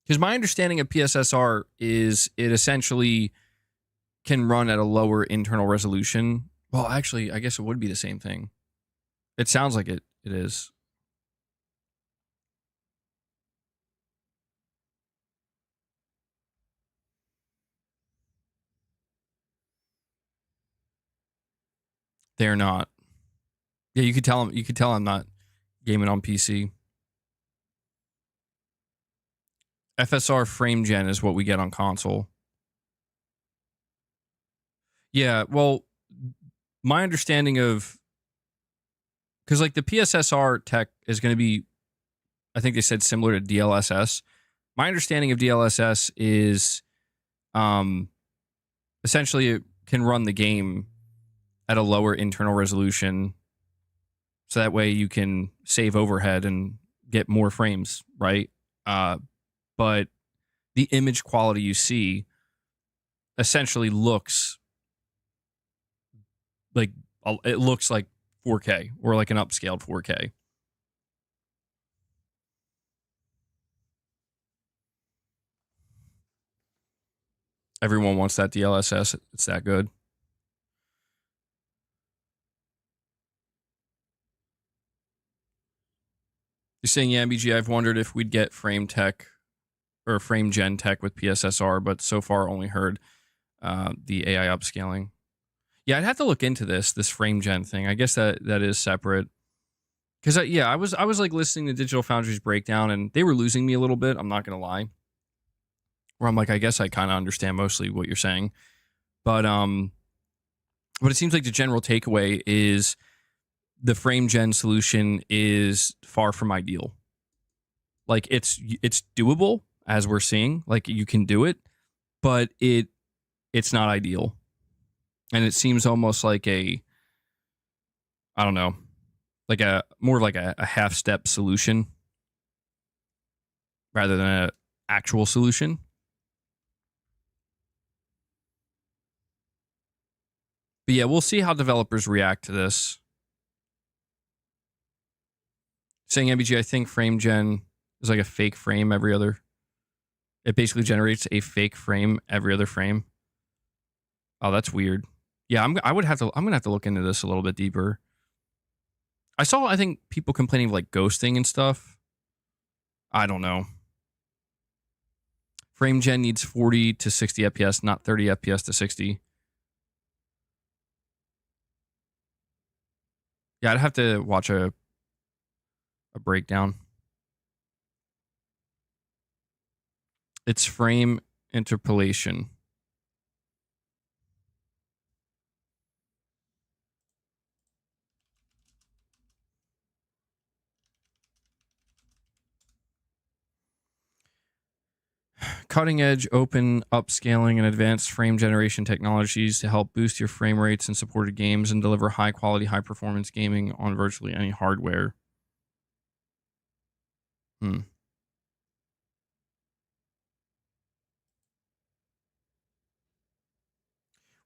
Because my understanding of PSSR is it essentially can run at a lower internal resolution. Well, actually, I guess it would be the same thing. It sounds like it is. They're not. Yeah, you could tell them. You could tell I'm not gaming on PC. FSR frame gen is what we get on console. Yeah, well, my understanding of, because like the PSSR tech is going to be, I think they said similar to DLSS. My understanding of DLSS is, essentially it can run the game at a lower internal resolution, so that way you can save overhead and get more frames, right? But the image quality you see essentially looks like, it looks like 4K or like an upscaled 4K. Everyone wants that DLSS. It's that good. You're saying, yeah, MBG, I've wondered if we'd get frame tech or frame gen tech with PSSR, but so far only heard the AI upscaling. Yeah, I'd have to look into this frame gen thing. I guess that is separate. Because I was like listening to Digital Foundry's breakdown, and they were losing me a little bit. I'm not gonna lie. Where I'm like, I guess I kind of understand mostly what you're saying, but it seems like the general takeaway is the frame gen solution is far from ideal. Like it's doable, as we're seeing. Like you can do it, but it's not ideal, and it seems almost like I don't know, like a more like a half step solution rather than an actual solution. But yeah, we'll see how developers react to this. Saying MBG, I think frame gen is like a fake frame every other. It basically generates a fake frame every other frame. Oh, that's weird. Yeah, I'm gonna have to look into this a little bit deeper. I think people complaining of like ghosting and stuff. I don't know. Frame gen needs 40 to 60 FPS, not 30 FPS to 60. Yeah, I'd have to watch a breakdown. It's frame interpolation. Cutting edge, open, upscaling, and advanced frame generation technologies to help boost your frame rates in supported games and deliver high quality, high performance gaming on virtually any hardware.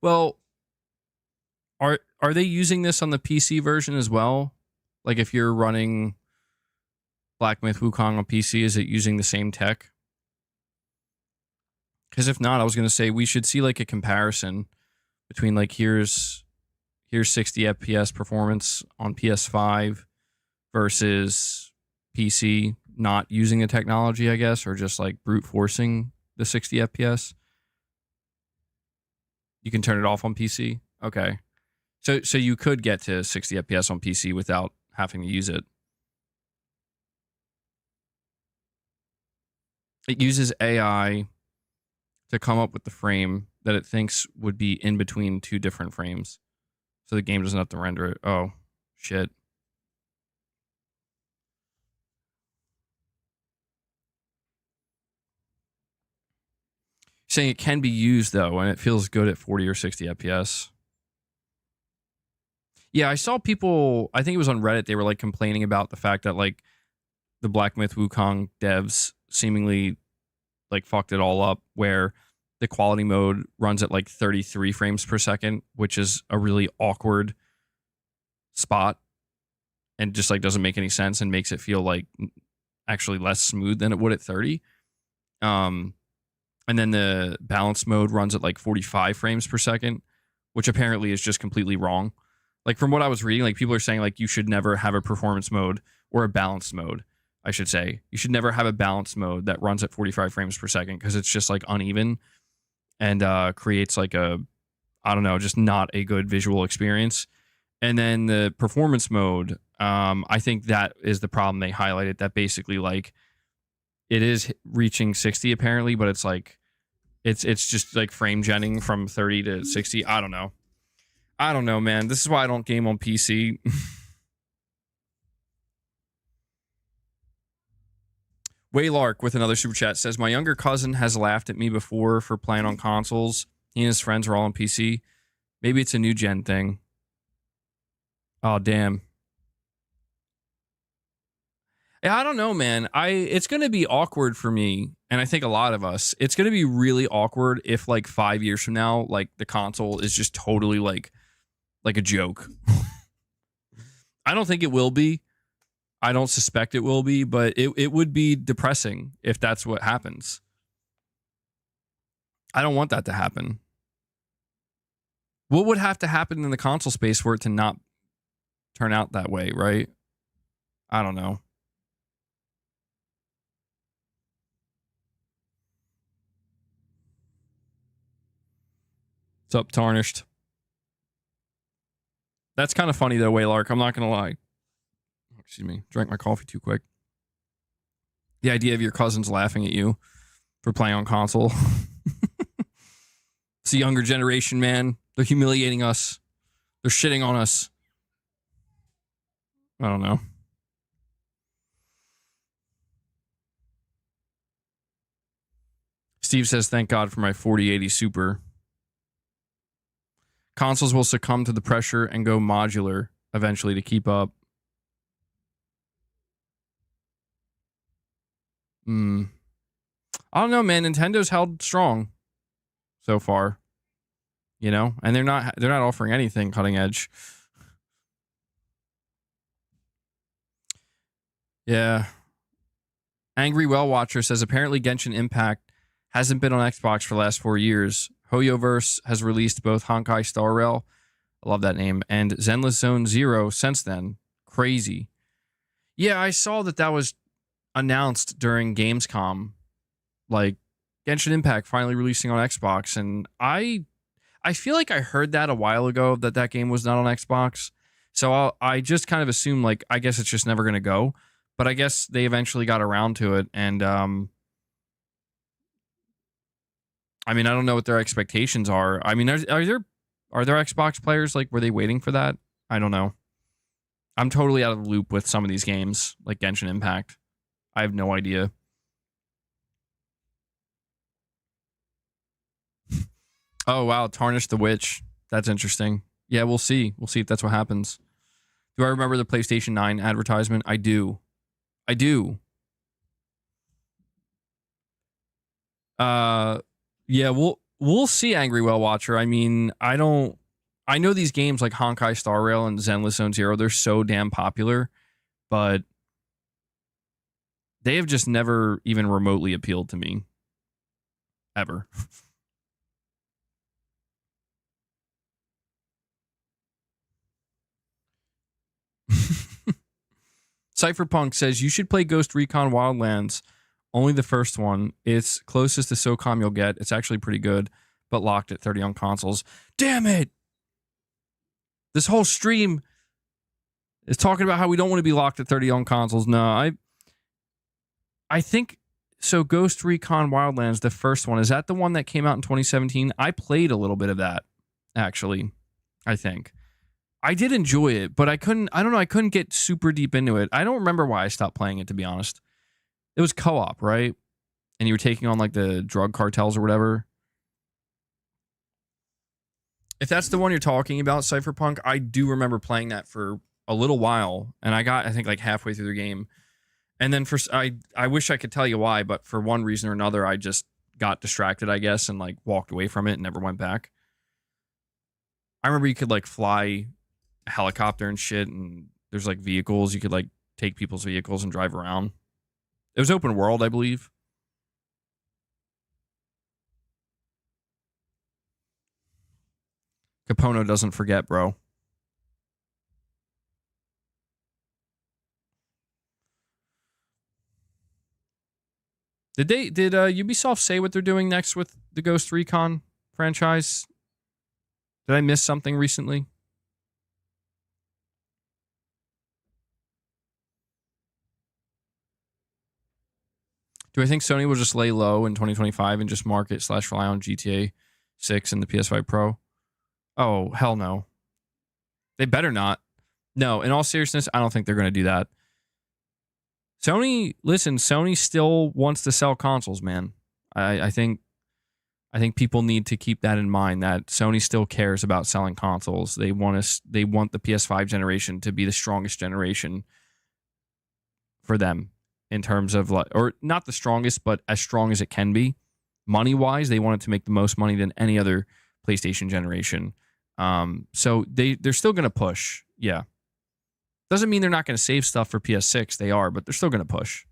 Well, are they using this on the PC version as well? Like if you're running Black Myth Wukong on PC, is it using the same tech? Because if not, I was going to say we should see like a comparison between like here's 60 FPS performance on PS5 versus PC not using the technology, I guess, or just like brute forcing the 60 FPS. You can turn it off on PC. Okay. So you could get to 60 FPS on PC without having to use it. It uses AI to come up with the frame that it thinks would be in between two different frames. So the game doesn't have to render it. Oh, shit. Saying it can be used, though, and it feels good at 40 or 60 FPS. Yeah, I saw people, I think it was on Reddit, they were like complaining about the fact that like the Black Myth Wukong devs seemingly like fucked it all up, where the quality mode runs at like 33 frames per second, which is a really awkward spot and just like doesn't make any sense and makes it feel like actually less smooth than it would at 30. And then the balance mode runs at like 45 frames per second, which apparently is just completely wrong. Like from what I was reading, like people are saying like you should never have a performance mode or a balanced mode, I should say. You should never have a balanced mode that runs at 45 frames per second because it's just like uneven and creates like a, I don't know, just not a good visual experience. And then the performance mode, I think that is the problem they highlighted, that basically like it is reaching 60 apparently, but it's like it's just like frame genning from 30 to 60. I don't know, man. This is why I don't game on PC. Waylark with another super chat says, my younger cousin has laughed at me before for playing on consoles. He and his friends are all on PC. Maybe it's a new gen thing. Oh, damn. Yeah, I don't know, man. It's going to be awkward for me, and I think a lot of us. It's going to be really awkward if like 5 years from now, like the console is just totally like a joke. I don't think it will be. I don't suspect it will be, but it would be depressing if that's what happens. I don't want that to happen. What would have to happen in the console space for it to not turn out that way, right? I don't know. What's up, Tarnished? That's kind of funny though, Waylark. I'm not going to lie. Excuse me. Drank my coffee too quick. The idea of your cousins laughing at you for playing on console. It's the younger generation, man. They're humiliating us. They're shitting on us. I don't know. Steve says, thank God for my 4080 Super. Consoles will succumb to the pressure and go modular eventually to keep up. I don't know, man. Nintendo's held strong so far, you know, and they're not offering anything cutting edge. Yeah. Angry Well Watcher says apparently Genshin Impact hasn't been on Xbox for the last 4 years. Hoyoverse has released both Honkai Star Rail, I love that name, and Zenless Zone Zero since then. Crazy. Yeah, I saw that was announced during Gamescom, like Genshin Impact finally releasing on Xbox, and I feel like I heard that a while ago that game was not on Xbox, so I just kind of assumed like I guess it's just never gonna go, but I guess they eventually got around to it, and I mean I don't know what their expectations are. I mean, are there Xbox players, like were they waiting for that? I don't know. I'm totally out of the loop with some of these games like Genshin Impact. I have no idea. Oh, wow. Tarnish the Witch. That's interesting. Yeah, we'll see. We'll see if that's what happens. Do I remember the PlayStation 9 advertisement? I do. Yeah, we'll see, Angry Well Watcher. I mean, I know these games like Honkai Star Rail and Zenless Zone Zero, they're so damn popular, but they have just never even remotely appealed to me. Ever. Cypherpunk says you should play Ghost Recon Wildlands. Only the first one. It's closest to SOCOM you'll get. It's actually pretty good, but locked at 30 on consoles. Damn it! This whole stream is talking about how we don't want to be locked at 30 on consoles. No, I think so. Ghost Recon Wildlands, the first one, is that the one that came out in 2017? I played a little bit of that, actually. I think I did enjoy it, but I couldn't get super deep into it. I don't remember why I stopped playing it, to be honest. It was co-op, right? And you were taking on like the drug cartels or whatever. If that's the one you're talking about, Cypherpunk, I do remember playing that for a little while, and I got, I think, like halfway through the game, And then I wish I could tell you why, but for one reason or another, I just got distracted, I guess, and like walked away from it and never went back. I remember you could like fly a helicopter and shit, and there's like vehicles. You could like take people's vehicles and drive around. It was open world, I believe. Capono doesn't forget, bro. Did Ubisoft say what they're doing next with the Ghost Recon franchise? Did I miss something recently? Do I think Sony will just lay low in 2025 and just market / rely on GTA 6 and the PS5 Pro? Oh, hell no. They better not. No, in all seriousness, I don't think they're going to do that. Sony still wants to sell consoles, man. I think people need to keep that in mind, that Sony still cares about selling consoles. They want the PS5 generation to be the strongest generation for them in terms of like, or not the strongest, but as strong as it can be. Money-wise, they want it to make the most money than any other PlayStation generation. So they're still going to push. Yeah. Doesn't mean they're not going to save stuff for PS6. They are, but they're still going to push.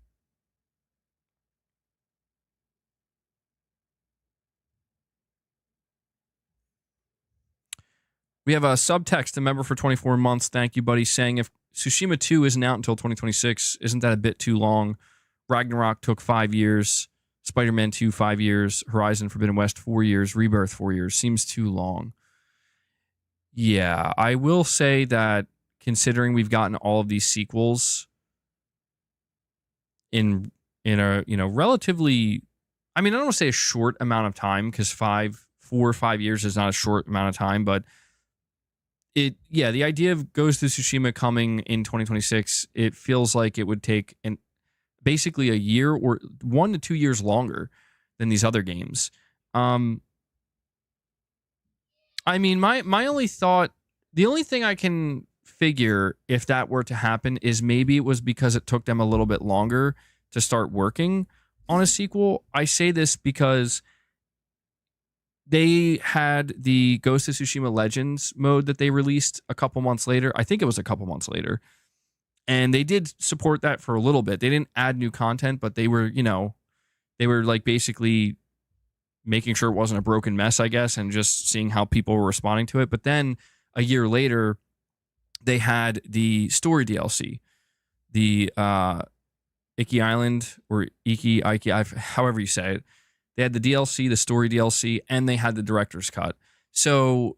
We have a subtext, a member for 24 months. Thank you, buddy, saying if Tsushima 2 isn't out until 2026, isn't that a bit too long? Ragnarok took 5 years. Spider-Man 2, 5 years. Horizon Forbidden West, 4 years. Rebirth, 4 years. Seems too long. Yeah, I will say that considering we've gotten all of these sequels in a relatively, I mean, I don't want to say a short amount of time, because 4 or 5 years is not a short amount of time, but the idea of Ghost of Tsushima coming in 2026, it feels like it would take basically a year or 1 to 2 years longer than these other games. I mean, my only thought, the only thing I can figure if that were to happen is maybe it was because it took them a little bit longer to start working on a sequel. I say this because they had the Ghost of Tsushima Legends mode that they released a couple months later. I think it was a couple months later. And they did support that for a little bit. They didn't add new content, but they were like basically making sure it wasn't a broken mess, I guess, and just seeing how people were responding to it. But then a year later, they had the story DLC, the Iki Island, or Iki, however you say it. They had the DLC, the story DLC, and they had the director's cut. So,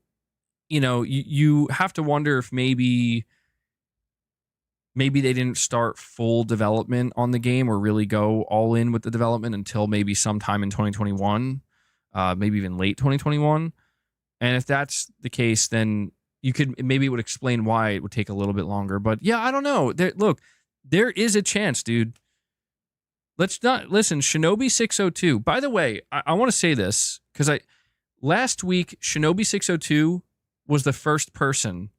you have to wonder if maybe they didn't start full development on the game or really go all in with the development until maybe sometime in 2021, maybe even late 2021. And if that's the case, then maybe it would explain why it would take a little bit longer. But yeah, I don't know. There is a chance, dude. Let's not listen. Shinobi 602. By the way, I want to say this because last week Shinobi 602 was the first person.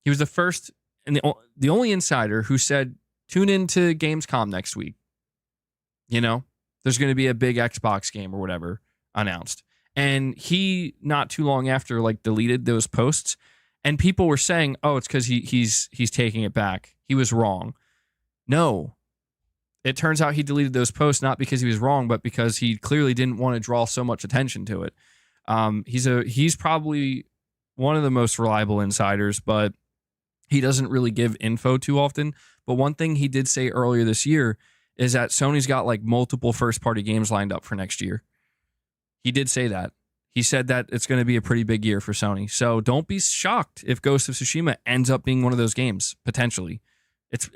He was the first and the only insider who said, tune into Gamescom next week. There's going to be a big Xbox game or whatever announced. And he, not too long after, like, deleted those posts. And people were saying, oh, it's because he's taking it back. He was wrong. No. It turns out he deleted those posts not because he was wrong, but because he clearly didn't want to draw so much attention to it. He's probably one of the most reliable insiders, but he doesn't really give info too often. But one thing he did say earlier this year is that Sony's got like multiple first-party games lined up for next year. He did say that. He said that it's going to be a pretty big year for Sony. So don't be shocked if Ghost of Tsushima ends up being one of those games, potentially.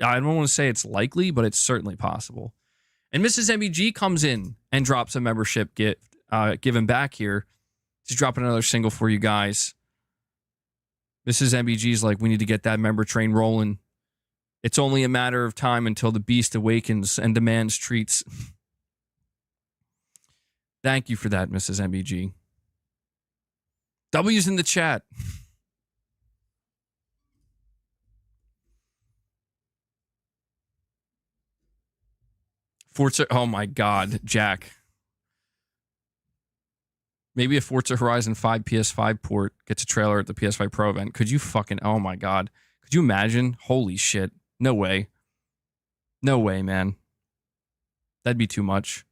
I don't want to say it's likely, but it's certainly possible. And Mrs. MBG comes in and drops a membership given back here. She's dropping another single for you guys. Mrs. MBG's like, we need to get that member train rolling. It's only a matter of time until the beast awakens and demands treats. Thank you for that, Mrs. MBG. W's in the chat. Forza. Oh my God, Jack. Maybe a Forza Horizon 5 PS5 port gets a trailer at the PS5 Pro event. Could you fucking, oh my God. Could you imagine? Holy shit. No way. No way, man. That'd be too much.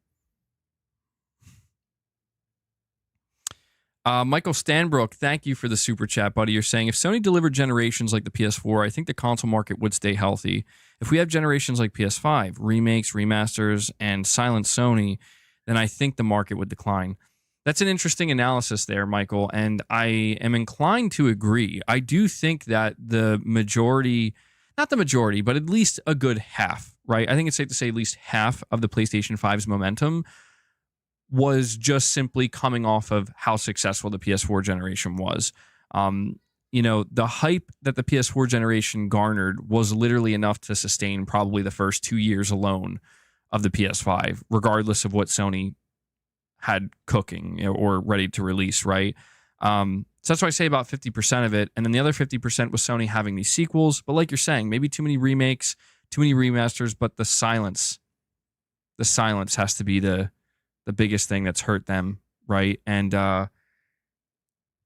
Michael Stanbrook, thank you for the super chat, buddy. You're saying if Sony delivered generations like the PS4, I think the console market would stay healthy. If we have generations like PS5, remakes, remasters, and silent Sony, then I think the market would decline. That's an interesting analysis there, Michael, and I am inclined to agree. I do think that the majority, not the majority, but at least a good half, right? I think it's safe to say at least half of the PlayStation 5's momentum was just simply coming off of how successful the PS4 generation was. The hype that the PS4 generation garnered was literally enough to sustain probably the first 2 years alone of the PS5, regardless of what Sony had cooking or ready to release, right? So that's why I say about 50% of it. And then the other 50% was Sony having these sequels. But like you're saying, maybe too many remakes, too many remasters, but the silence has to be the biggest thing that's hurt them, right? And the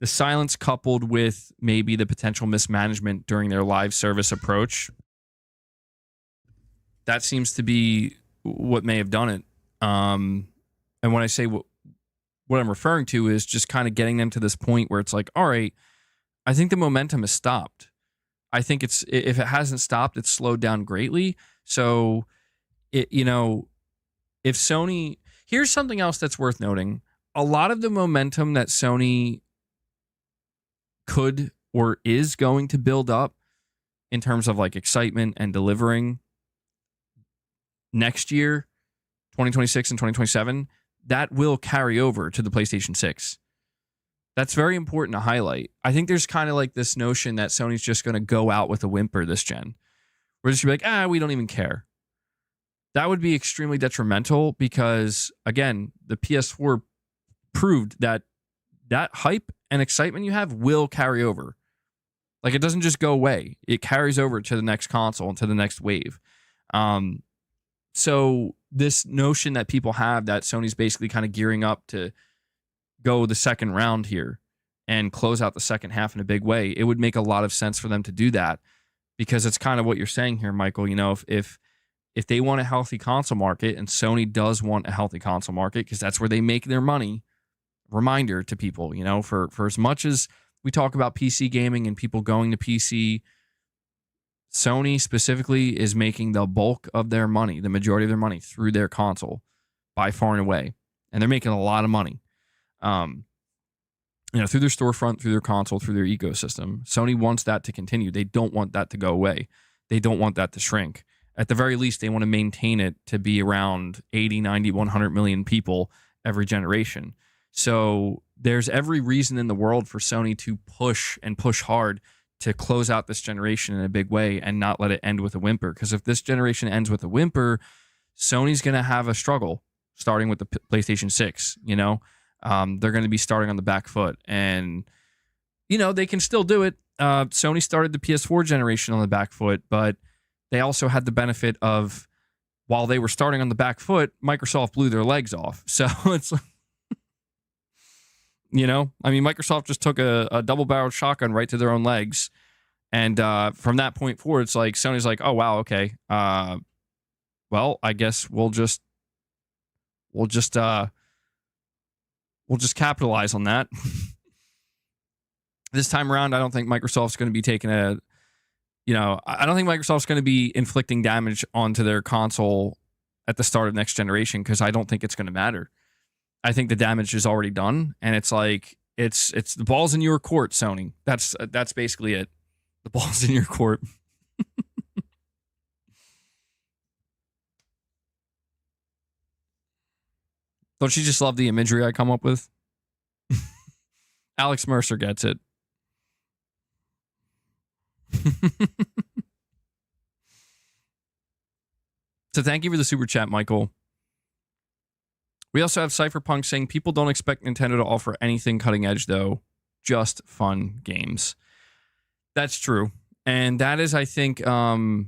silence coupled with maybe the potential mismanagement during their live service approach, that seems to be what may have done it. And when I say what I'm referring to is just kind of getting them to this point where it's like, all right, I think the momentum has stopped. I think if it hasn't stopped, it's slowed down greatly. So, if Sony... Here's something else that's worth noting. A lot of the momentum that Sony could or is going to build up in terms of like excitement and delivering next year, 2026 and 2027, that will carry over to the PlayStation 6. That's very important to highlight. I think there's kind of like this notion that Sony's just going to go out with a whimper this gen. We're just going to be like, we don't even care. That would be extremely detrimental because, again, the PS4 proved that hype and excitement you have will carry over. Like, it doesn't just go away. It carries over to the next console and to the next wave. So this notion that people have that Sony's basically kind of gearing up to go the second round here and close out the second half in a big way, it would make a lot of sense for them to do that because it's kind of what you're saying here, Michael. If they want a healthy console market, and Sony does want a healthy console market because that's where they make their money, reminder to people, for as much as we talk about PC gaming and people going to PC, Sony specifically is making the bulk of their money, the majority of their money through their console by far and away. And they're making a lot of money, through their storefront, through their console, through their ecosystem. Sony wants that to continue. They don't want that to go away. They don't want that to shrink. At the very least, they want to maintain it to be around 80, 90, 100 million people every generation. So there's every reason in the world for Sony to push hard to close out this generation in a big way and not let it end with a whimper. Because if this generation ends with a whimper, Sony's going to have a struggle starting with the PlayStation 6. They're going to be starting on the back foot. And, they can still do it. Sony started the PS4 generation on the back foot, but they also had the benefit of, while they were starting on the back foot, Microsoft blew their legs off. So it's, Microsoft just took a double-barreled shotgun right to their own legs. And from that point forward, it's like Sony's like, oh, wow, okay. Well, I guess we'll just capitalize on that. This time around, I don't think Microsoft's going to be taking I don't think Microsoft's going to be inflicting damage onto their console at the start of next generation because I don't think it's going to matter. I think the damage is already done, and it's like it's the ball's in your court, Sony. That's basically it. The ball's in your court. Don't you just love the imagery I come up with? Alex Mercer gets it. So thank you for the super chat, Michael. We also have Cypherpunk saying people don't expect Nintendo to offer anything cutting edge, though. Just fun games. That's true. And that is, I think that's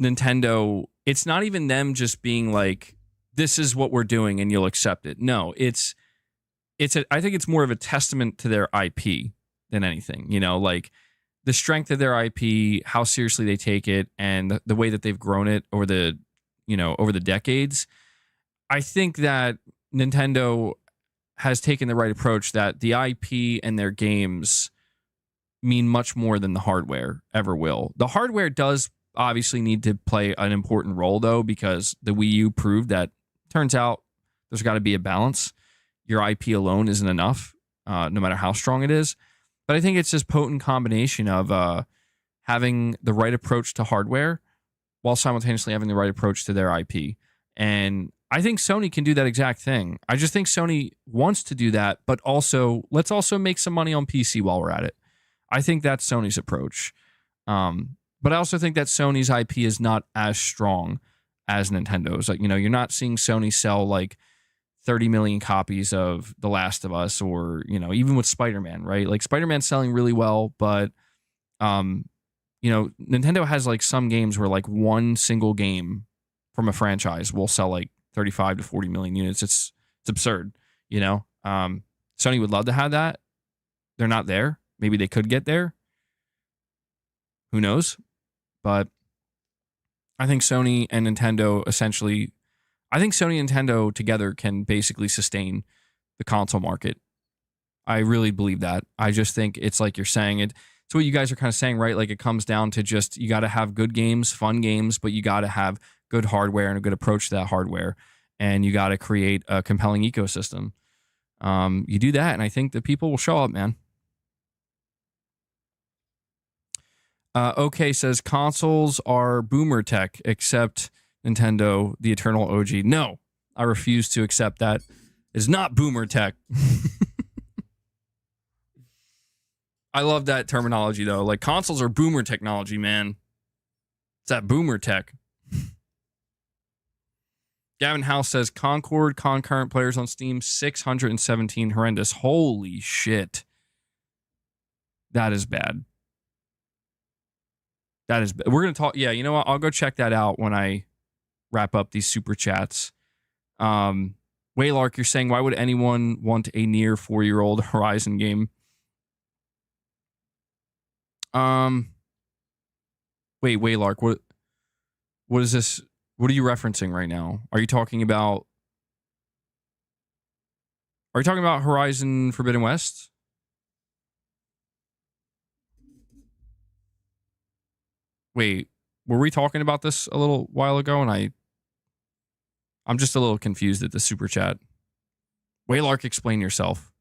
Nintendo it's not even them just being like, this is what we're doing and you'll accept it. No, I think it's more of a testament to their IP than anything, you know, like the strength of their IP, how seriously they take it, and the way that they've grown it over the decades. I think that Nintendo has taken the right approach, that the IP and their games mean much more than the hardware ever will. The hardware does obviously need to play an important role, though, because the Wii U proved that turns out there's got to be a balance. Your IP alone isn't enough, no matter how strong it is. But I think it's this potent combination of having the right approach to hardware while simultaneously having the right approach to their IP. And I think Sony can do that exact thing. I just think Sony wants to do that, but also let's also make some money on PC while we're at it. I think that's Sony's approach. But I also think that Sony's IP is not as strong as Nintendo's. Like, you know, you're not seeing Sony sell like 30 million copies of The Last of Us, or, you know, even with Spider-Man, right? Like Spider-Man's selling really well, but you know, Nintendo has like some games where like one single game from a franchise will sell like 35 to 40 million units. It's absurd, you know? Sony would love to have that. They're not there. Maybe they could get there. Who knows? But I think Sony and Nintendo together can basically sustain the console market. I really believe that. I just think it's like you're saying it. It's what you guys are kind of saying, right? Like it comes down to just, you got to have good games, fun games, but you got to have good hardware and a good approach to that hardware. And you got to create a compelling ecosystem. You do that, and I think the people will show up, man. OK says consoles are boomer tech, except Nintendo, the eternal OG. No, I refuse to accept that. It's not boomer tech. I love that terminology, though. Like, consoles are boomer technology, man. It's that boomer tech. Gavin House says Concord concurrent players on Steam 617. Horrendous. Holy shit. That is bad. That is bad. We're going to talk. Yeah, you know what? I'll go check that out when I wrap up these super chats. Waylark, you're saying, why would anyone want a near 4-year-old Horizon game? Wait, Waylark, what is this? What are you referencing right now? Are you talking about Horizon Forbidden West? Wait, were we talking about this a little while ago? And I'm just a little confused at the super chat. Waylark, explain yourself.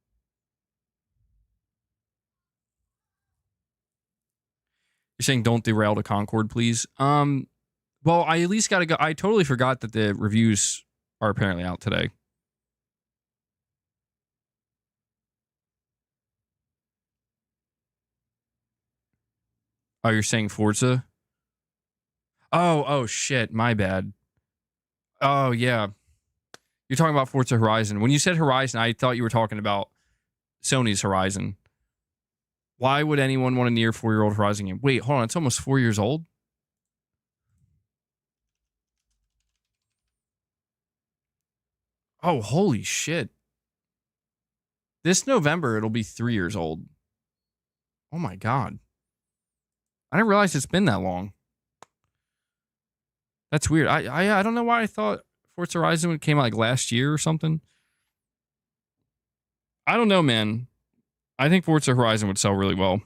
You're saying don't derail to Concord, please. Well, I at least got to go. I totally forgot that the reviews are apparently out today. Oh, you're saying Forza? Oh, shit. My bad. Oh, yeah. You're talking about Forza Horizon. When you said Horizon, I thought you were talking about Sony's Horizon. Why would anyone want a near 4-year-old Horizon game? Wait, hold on. It's almost 4 years old? Oh, holy shit. This November, it'll be 3 years old. Oh, my God. I didn't realize it's been that long. That's weird. I don't know why I thought Forza Horizon came out like last year or something. I don't know, man. I think Forza Horizon would sell really well,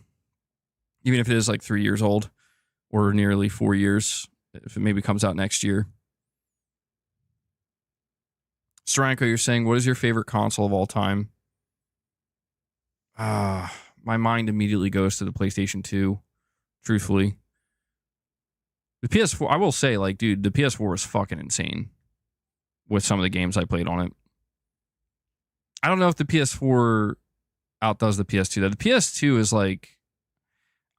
even if it is like 3 years old or nearly 4 years, if it maybe comes out next year. Steranko, you're saying, what is your favorite console of all time? My mind immediately goes to the PlayStation 2, truthfully. The PS4, I will say, like, dude, the PS4 was fucking insane with some of the games I played on it. I don't know if the PS4 outdoes the PS2. The PS2 is like,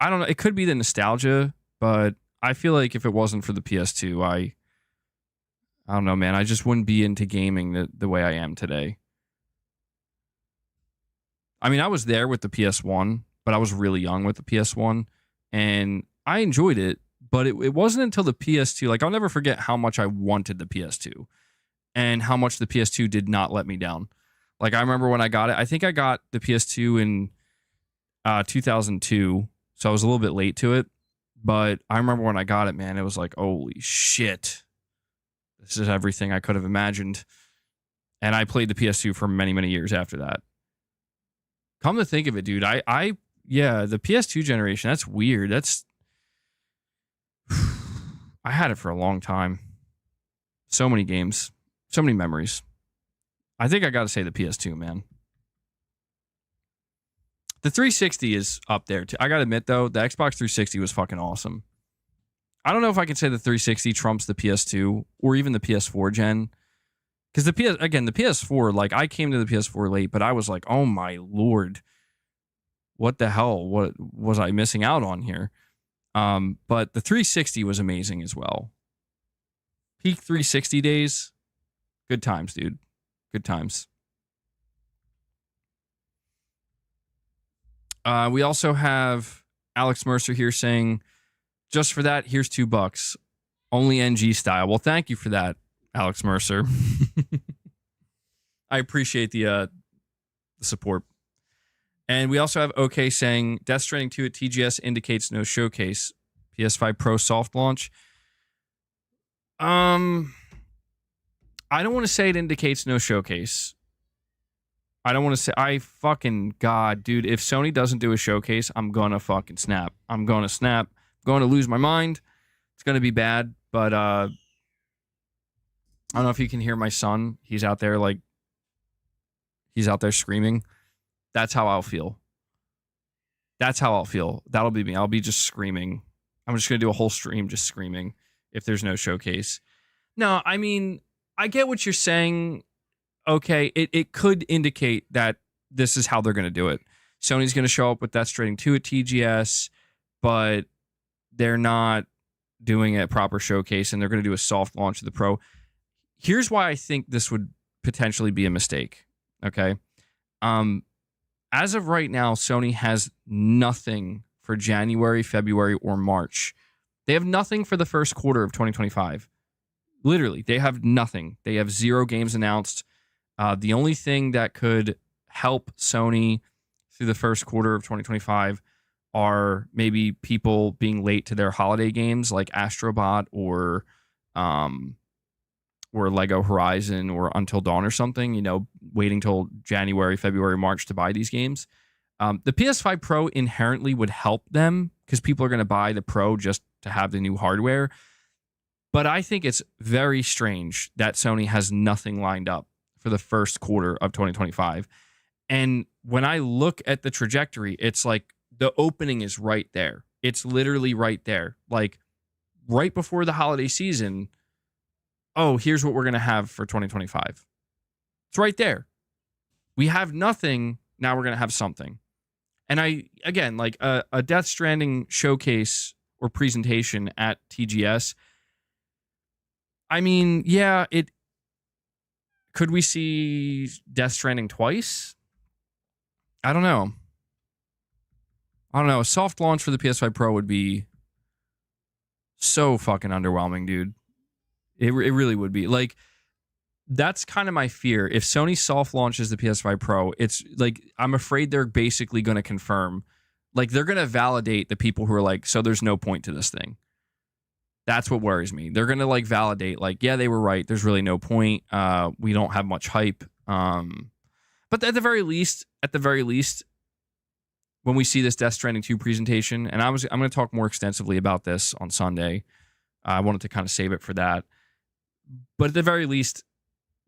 I don't know. It could be the nostalgia, but I feel like if it wasn't for the PS2, I don't know, man. I just wouldn't be into gaming the way I am today. I mean, I was there with the PS1, but I was really young with the PS1, and I enjoyed it, But it wasn't until the PS2, like I'll never forget how much I wanted the PS2 and how much the PS2 did not let me down. Like I remember when I got it, I think I got the PS2 in 2002, so I was a little bit late to it. But I remember when I got it, man, it was like, holy shit, this is everything I could have imagined. And I played the PS2 for many, many years after that. Come to think of it, dude, yeah, the PS2 generation, that's weird. That's I had it for a long time. So many games, so many memories. I think I got to say the PS2, man. The 360 is up there too. I got to admit though, the Xbox 360 was fucking awesome. I don't know if I can say the 360 trumps the PS2 or even the PS4 gen. Because the PS4, like I came to the PS4 late, but I was like, oh my lord, what the hell? What was I missing out on here? But the 360 was amazing as well. Peak 360 days, good times, dude. Good times. We also have Alex Mercer here saying, just for that, here's $2. Only NG style. Well, thank you for that, Alex Mercer. I appreciate the support. And we also have OK saying, Death Stranding 2 at TGS indicates no showcase. PS5 Pro soft launch. I don't want to say it indicates no showcase. I don't want to say, God, dude, if Sony doesn't do a showcase, I'm going to fucking snap. I'm going to snap. I'm going to lose my mind. It's going to be bad, but I don't know if you can hear my son. He's out there screaming. That's how I'll feel. That'll be me. I'll be just screaming. I'm just going to do a whole stream just screaming if there's no showcase. No, I mean, I get what you're saying. Okay, it could indicate that this is how they're going to do it. Sony's going to show up with Death Stranding 2 at TGS, but they're not doing a proper showcase, and they're going to do a soft launch of the Pro. Here's why I think this would potentially be a mistake, okay? As of right now, Sony has nothing for January, February, or March. They have nothing for the first quarter of 2025. Literally, they have nothing. They have 0 games announced. The only thing that could help Sony through the first quarter of 2025 are maybe people being late to their holiday games like Astrobot or Lego Horizon or Until Dawn or something, waiting till January, February, March to buy these games. The PS5 Pro inherently would help them because people are going to buy the Pro just to have the new hardware. But I think it's very strange that Sony has nothing lined up for the first quarter of 2025. And when I look at the trajectory, it's like the opening is right there. It's literally right there. Like right before the holiday season, oh, here's what we're going to have for 2025. It's right there. We have nothing. Now we're going to have something. And a Death Stranding showcase or presentation at TGS. I mean, yeah, could we see Death Stranding twice? I don't know. A soft launch for the PS5 Pro would be so fucking underwhelming, dude. It really would be. Like, that's kind of my fear. If Sony soft launches the PS5 Pro, it's like, I'm afraid they're basically going to confirm, like, they're going to validate the people who are like, so there's no point to this thing. That's what worries me. They're going to like validate, like, yeah, they were right. There's really no point. We don't have much hype. But at the very least, when we see this Death Stranding 2 presentation, and I'm going to talk more extensively about this on Sunday. I wanted to kind of save it for that. But at the very least,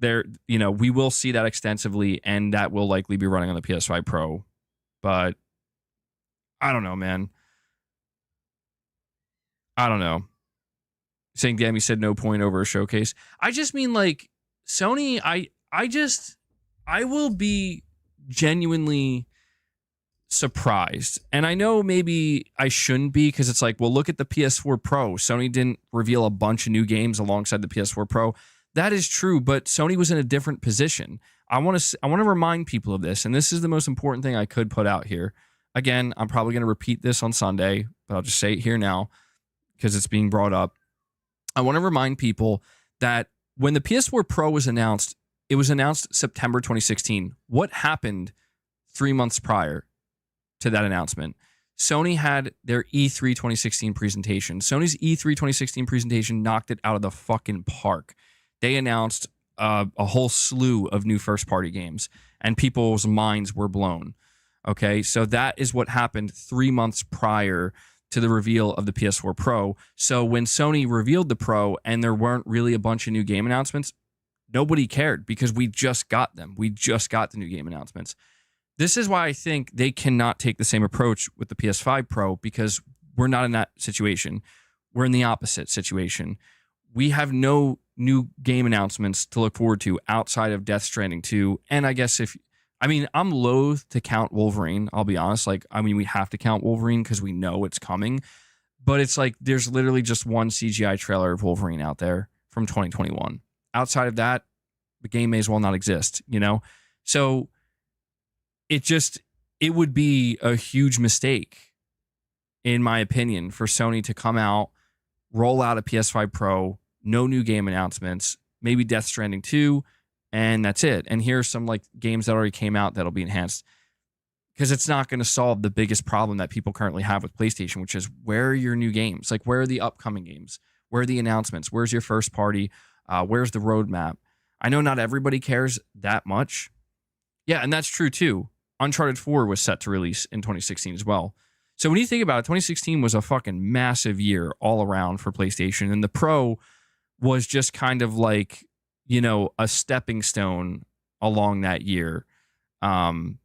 we will see that extensively, and that will likely be running on the PS5 Pro. But I don't know, man. I don't know. Saying Gammy said no point over a showcase. I just mean like Sony, I will be genuinely surprised. And I know maybe I shouldn't be because it's like, well, look at the PS4 Pro. Sony didn't reveal a bunch of new games alongside the PS4 Pro. That is true, but Sony was in a different position. I want to remind people of this, and this is the most important thing I could put out here. Again, I'm probably going to repeat this on Sunday, but I'll just say it here now. because it's being brought up. I want to remind people that when the PS4 Pro was announced, it was announced September 2016. What happened 3 months prior to that announcement? Sony had their E3 2016 presentation. Sony's E3 2016 presentation knocked it out of the fucking park. They announced a whole slew of new first-party games, and people's minds were blown. Okay, so that is what happened 3 months prior to the reveal of the PS4 Pro. So when Sony revealed the Pro and there weren't really a bunch of new game announcements, nobody cared because we just got them. We just got the new game announcements. This is why I think they cannot take the same approach with the PS5 Pro, because we're not in that situation. We're in the opposite situation. We have no new game announcements to look forward to outside of Death Stranding 2. And I guess I'm loath to count Wolverine, I'll be honest. We have to count Wolverine because we know it's coming. But it's like there's literally just one CGI trailer of Wolverine out there from 2021. Outside of that, the game may as well not exist, you know? So it would be a huge mistake, in my opinion, for Sony to come out, roll out a PS5 Pro, no new game announcements, maybe Death Stranding 2, and that's it. And here's some games that already came out that'll be enhanced, because it's not going to solve the biggest problem that people currently have with PlayStation, which is, where are your new games? Where are the upcoming games? Where are the announcements? Where's your first party? Where's the roadmap? I know not everybody cares that much. Yeah, and that's true too. Uncharted 4 was set to release in 2016 as well. So when you think about it, 2016 was a fucking massive year all around for PlayStation, and the Pro was just kind of a stepping stone along that year. And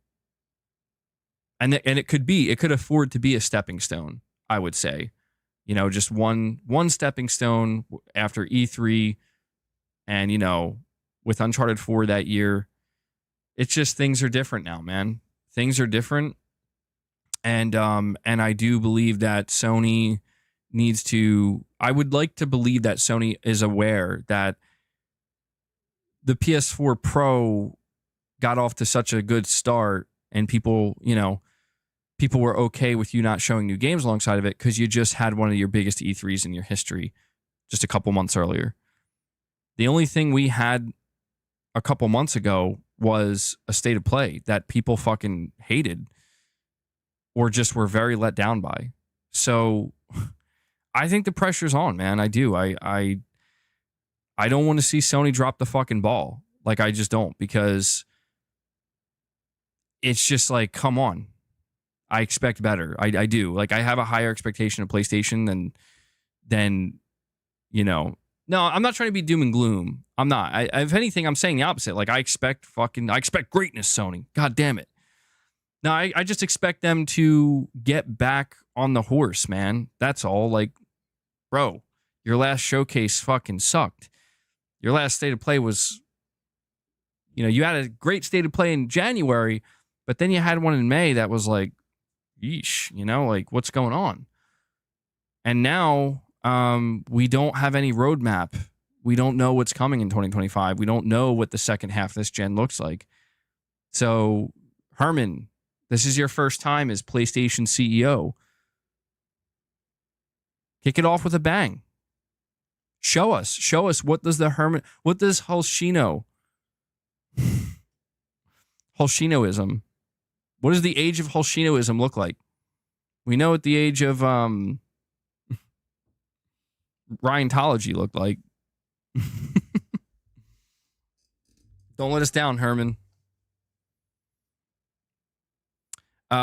it could afford to be a stepping stone, I would say. Just one stepping stone after E3, and with Uncharted 4 that year, it's just, things are different now, man. Things are different. And I do believe that Sony needs to, I would like to believe that Sony is aware that the PS4 Pro got off to such a good start, and people were okay with you not showing new games alongside of it because you just had one of your biggest E3s in your history just a couple months earlier. The only thing we had a couple months ago was a state of play that people fucking hated or just were very let down by. So I think the pressure's on, man. I do. I don't want to see Sony drop the fucking ball. I just don't, because it's just come on. I expect better. I do. I have a higher expectation of PlayStation than No, I'm not trying to be doom and gloom. I'm not. If anything, I'm saying the opposite. I expect greatness, Sony. God damn it. No, I just expect them to get back on the horse, man. That's all. Bro, your last showcase fucking sucked. Your last state of play was, you had a great state of play in January, but then you had one in May that was yeesh, what's going on? And now we don't have any roadmap. We don't know what's coming in 2025. We don't know what the second half of this gen looks like. So, Herman, this is your first time as PlayStation CEO. Kick it off with a bang. Show us what does Holshino, Holshinoism, what does the age of Holshinoism look like? We know what the age of Rhintology looked like. Don't let us down, Herman.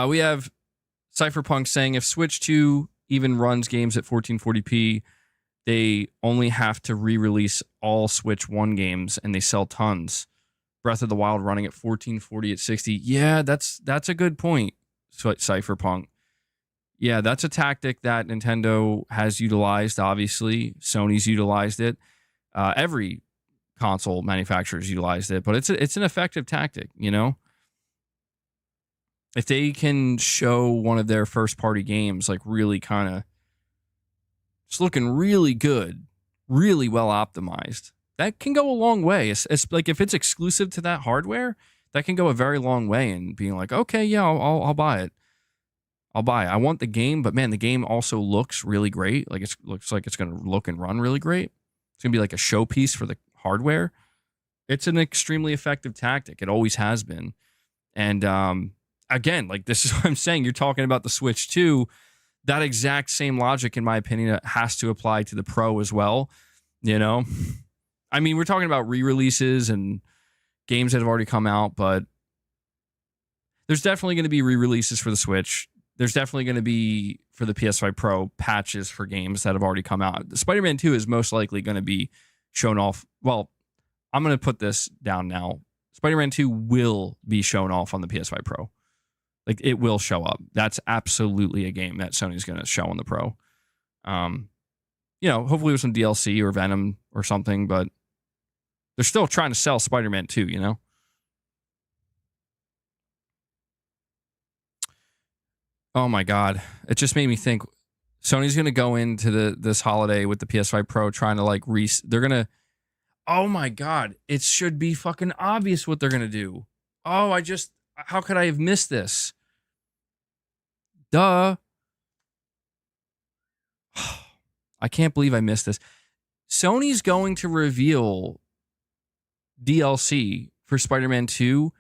We have Cypherpunk saying, if Switch 2 even runs games at 1440p, they only have to re-release all Switch 1 games and they sell tons. Breath of the Wild running at 1440 at 60. Yeah, that's a good point, Cypherpunk. Yeah, that's a tactic that Nintendo has utilized, obviously. Sony's utilized it. Every console manufacturer's utilized it, but it's an effective tactic, If they can show one of their first-party games, really kind of just looking really good, really well optimized, that can go a long way. It's if it's exclusive to that hardware, that can go a very long way in being okay, yeah, I'll buy it. I'll buy it. I want the game, but man, the game also looks really great. Like looks like it's going to look and run really great. It's going to be like a showpiece for the hardware. It's an extremely effective tactic. It always has been. And again, like this is what I'm saying. You're talking about the Switch 2. That exact same logic, in my opinion, has to apply to the Pro as well. You know, I mean, we're talking about re-releases and games that have already come out, but there's definitely going to be re-releases for the Switch. There's definitely going to be, for the PS5 Pro, patches for games that have already come out. Spider-Man 2 is most likely going to be shown off. Well, I'm going to put this down now. Spider-Man 2 will be shown off on the PS5 Pro. Like, it will show up. That's absolutely a game that Sony's going to show on the Pro. You know, hopefully with some DLC or Venom or something, but they're still trying to sell Spider-Man 2, you know? Oh my God. It just made me think Sony's going to go into this holiday with the PS5 Pro trying to like they're going to, oh my God, it should be fucking obvious what they're going to do. Oh, how could I have missed this? Duh. I can't believe I missed this. Sony's going to reveal DLC for Spider-Man 2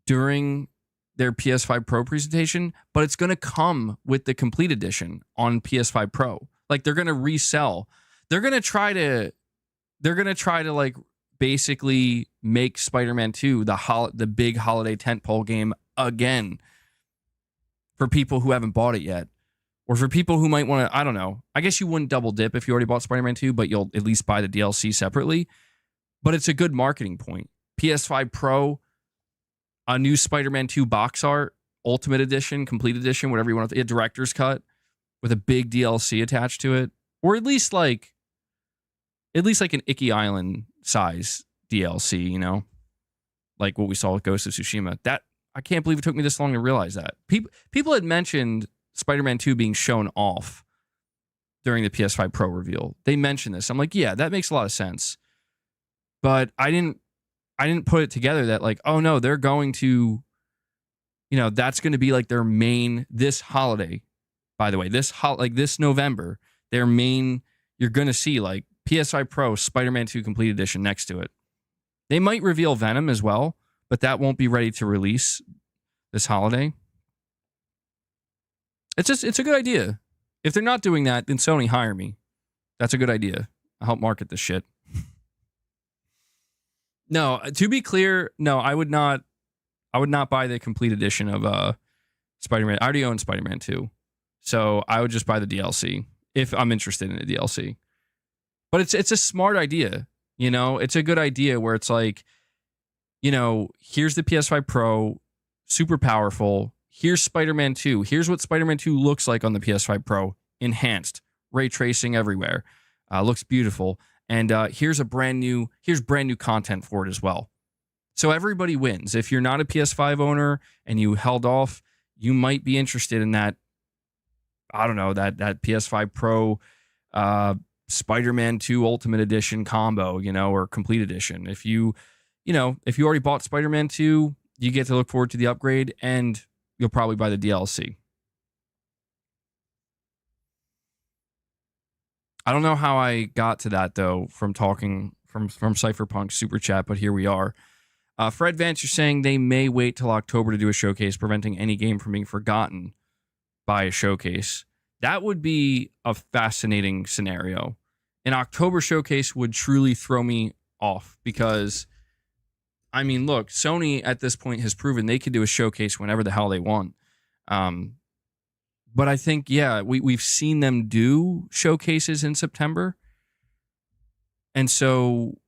during their PS5 Pro presentation, but it's going to come with the complete edition on PS5 Pro. Like, they're going to resell. They're going to try to like basically make Spider-Man 2 the big holiday tentpole game again for people who haven't bought it yet. Or for people who might want to, I don't know. I guess you wouldn't double dip if you already bought Spider-Man 2, but you'll at least buy the DLC separately. But it's a good marketing point. PS5 Pro, a new Spider-Man 2 box art, Ultimate Edition, Complete Edition, whatever you want to, a director's cut with a big DLC attached to it. Or at least like an Icky Island size DLC, you know? Like what we saw with Ghost of Tsushima. That, I can't believe it took me this long to realize that. People had mentioned Spider-Man 2 being shown off during the PS5 Pro reveal. They mentioned this. I'm like, yeah, that makes a lot of sense. But I didn't put it together that like, oh no, they're going to, you know, that's going to be like their main this holiday. By the way, this November, their main, you're going to see like PS5 Pro Spider-Man 2 Complete Edition next to it. They might reveal Venom as well, but that won't be ready to release this holiday. It's a good idea. If they're not doing that, then Sony, hire me. That's a good idea. I'll help market this shit. No, to be clear, no, I would not buy the complete edition of Spider-Man. I already own Spider-Man 2. So I would just buy the DLC if I'm interested in the DLC. But it's a smart idea, you know? It's a good idea where it's like, you know, here's the PS5 Pro, super powerful. Here's Spider-Man 2. Here's what Spider-Man 2 looks like on the PS5 Pro. Enhanced. Ray tracing everywhere. Looks beautiful. And here's brand new content for it as well. So everybody wins. If you're not a PS5 owner and you held off, you might be interested in that, I don't know, that PS5 Pro Spider-Man 2 Ultimate Edition combo, you know, or Complete Edition. If you already bought Spider-Man 2, you get to look forward to the upgrade, and you'll probably buy the DLC. I don't know how I got to that, though, from talking from Cypherpunk Super Chat, but here we are. Fred Vance, you're saying they may wait till October to do a showcase, preventing any game from being forgotten by a showcase. That would be a fascinating scenario. An October showcase would truly throw me off because, I mean, look, Sony at this point has proven they could do a showcase whenever the hell they want. But I think, yeah, we've seen them do showcases in September. And so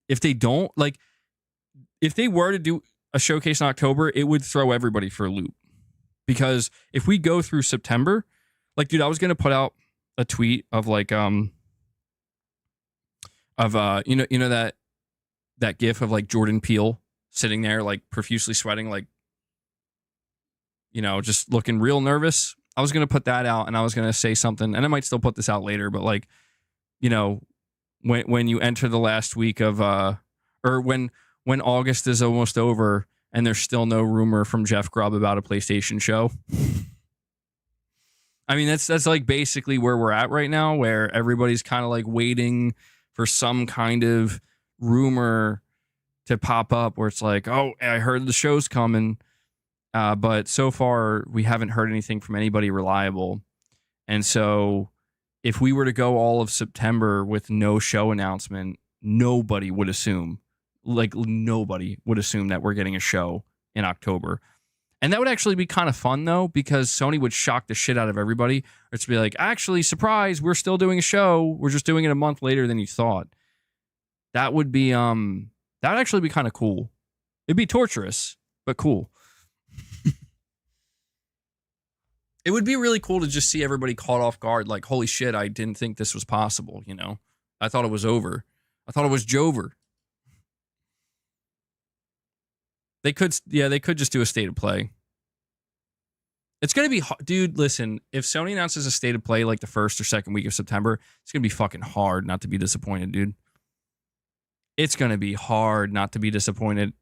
if they don't, like, if they were to do a showcase in October, it would throw everybody for a loop. Because if we go through September, like, dude, I was going to put out a tweet of like, you know that gif of like Jordan Peele sitting there, like profusely sweating, like, you know, just looking real nervous. I was going to put that out and I was going to say something, and I might still put this out later, but like, you know, when you enter the last week of, or when August is almost over and there's still no rumor from Jeff Grubb about a PlayStation show. I mean, that's like basically where we're at right now, where everybody's kind of like waiting for some kind of rumor to pop up where it's like, oh, I heard the show's coming. But so far, we haven't heard anything from anybody reliable. And so if we were to go all of September with no show announcement, nobody would assume that we're getting a show in October. And that would actually be kind of fun, though, because Sony would shock the shit out of everybody. Or it's be like, actually, surprise, we're still doing a show. We're just doing it a month later than you thought. That would be, that would actually be kind of cool. It'd be torturous, but cool. It would be really cool to just see everybody caught off guard. Like, holy shit, I didn't think this was possible, you know? I thought it was over. I thought it was Jover. They could just do a state of play. It's going to be, dude, listen, if Sony announces a state of play like the first or second week of September, it's going to be fucking hard not to be disappointed, dude. It's going to be hard not to be disappointed.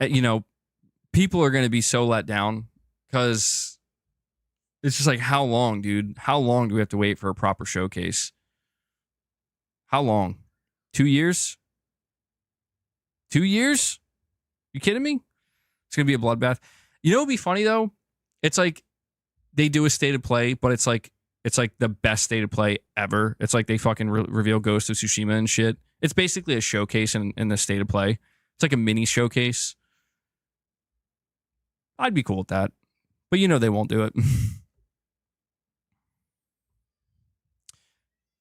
You know, people are going to be so let down because it's just like, how long, dude? How long do we have to wait for a proper showcase? How long? 2 years? 2 years? You kidding me? It's going to be a bloodbath. You know what would be funny, though? It's like they do a state of play, but it's like the best state of play ever. It's like they fucking reveal Ghost of Tsushima and shit. It's basically a showcase in the state of play. It's like a mini showcase. I'd be cool with that. But you know they won't do it.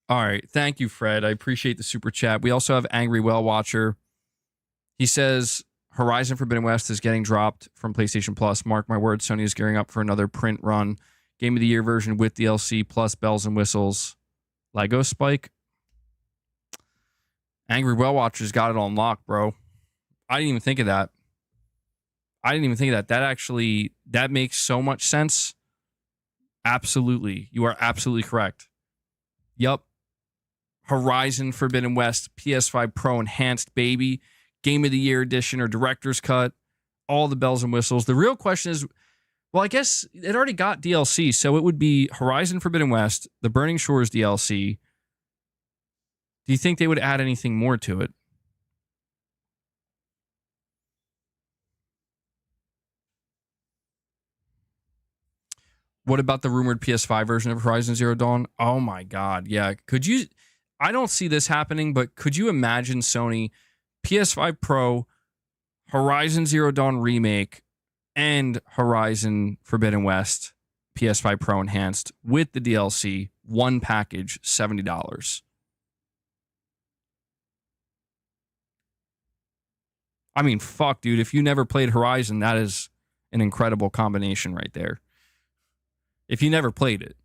All right. Thank you, Fred. I appreciate the super chat. We also have Angry Well Watcher. He says, Horizon Forbidden West is getting dropped from PlayStation Plus. Mark my words, Sony is gearing up for another print run. Game of the Year version with DLC plus bells and whistles. Lego Spike. Angry Well Watcher's got it on lock, bro. I didn't even think of that. That makes so much sense. Absolutely. You are absolutely correct. Yup. Horizon Forbidden West, PS5 Pro Enhanced, baby. Game of the Year edition or director's cut. All the bells and whistles. The real question is, well, I guess it already got DLC, so it would be Horizon Forbidden West, the Burning Shores DLC. Do you think they would add anything more to it? What about the rumored PS5 version of Horizon Zero Dawn? Oh my God. Yeah. I don't see this happening, but could you imagine Sony PS5 Pro, Horizon Zero Dawn Remake, and Horizon Forbidden West PS5 Pro Enhanced with the DLC, one package, $70? I mean, fuck, dude. If you never played Horizon, that is an incredible combination right there. If you never played it.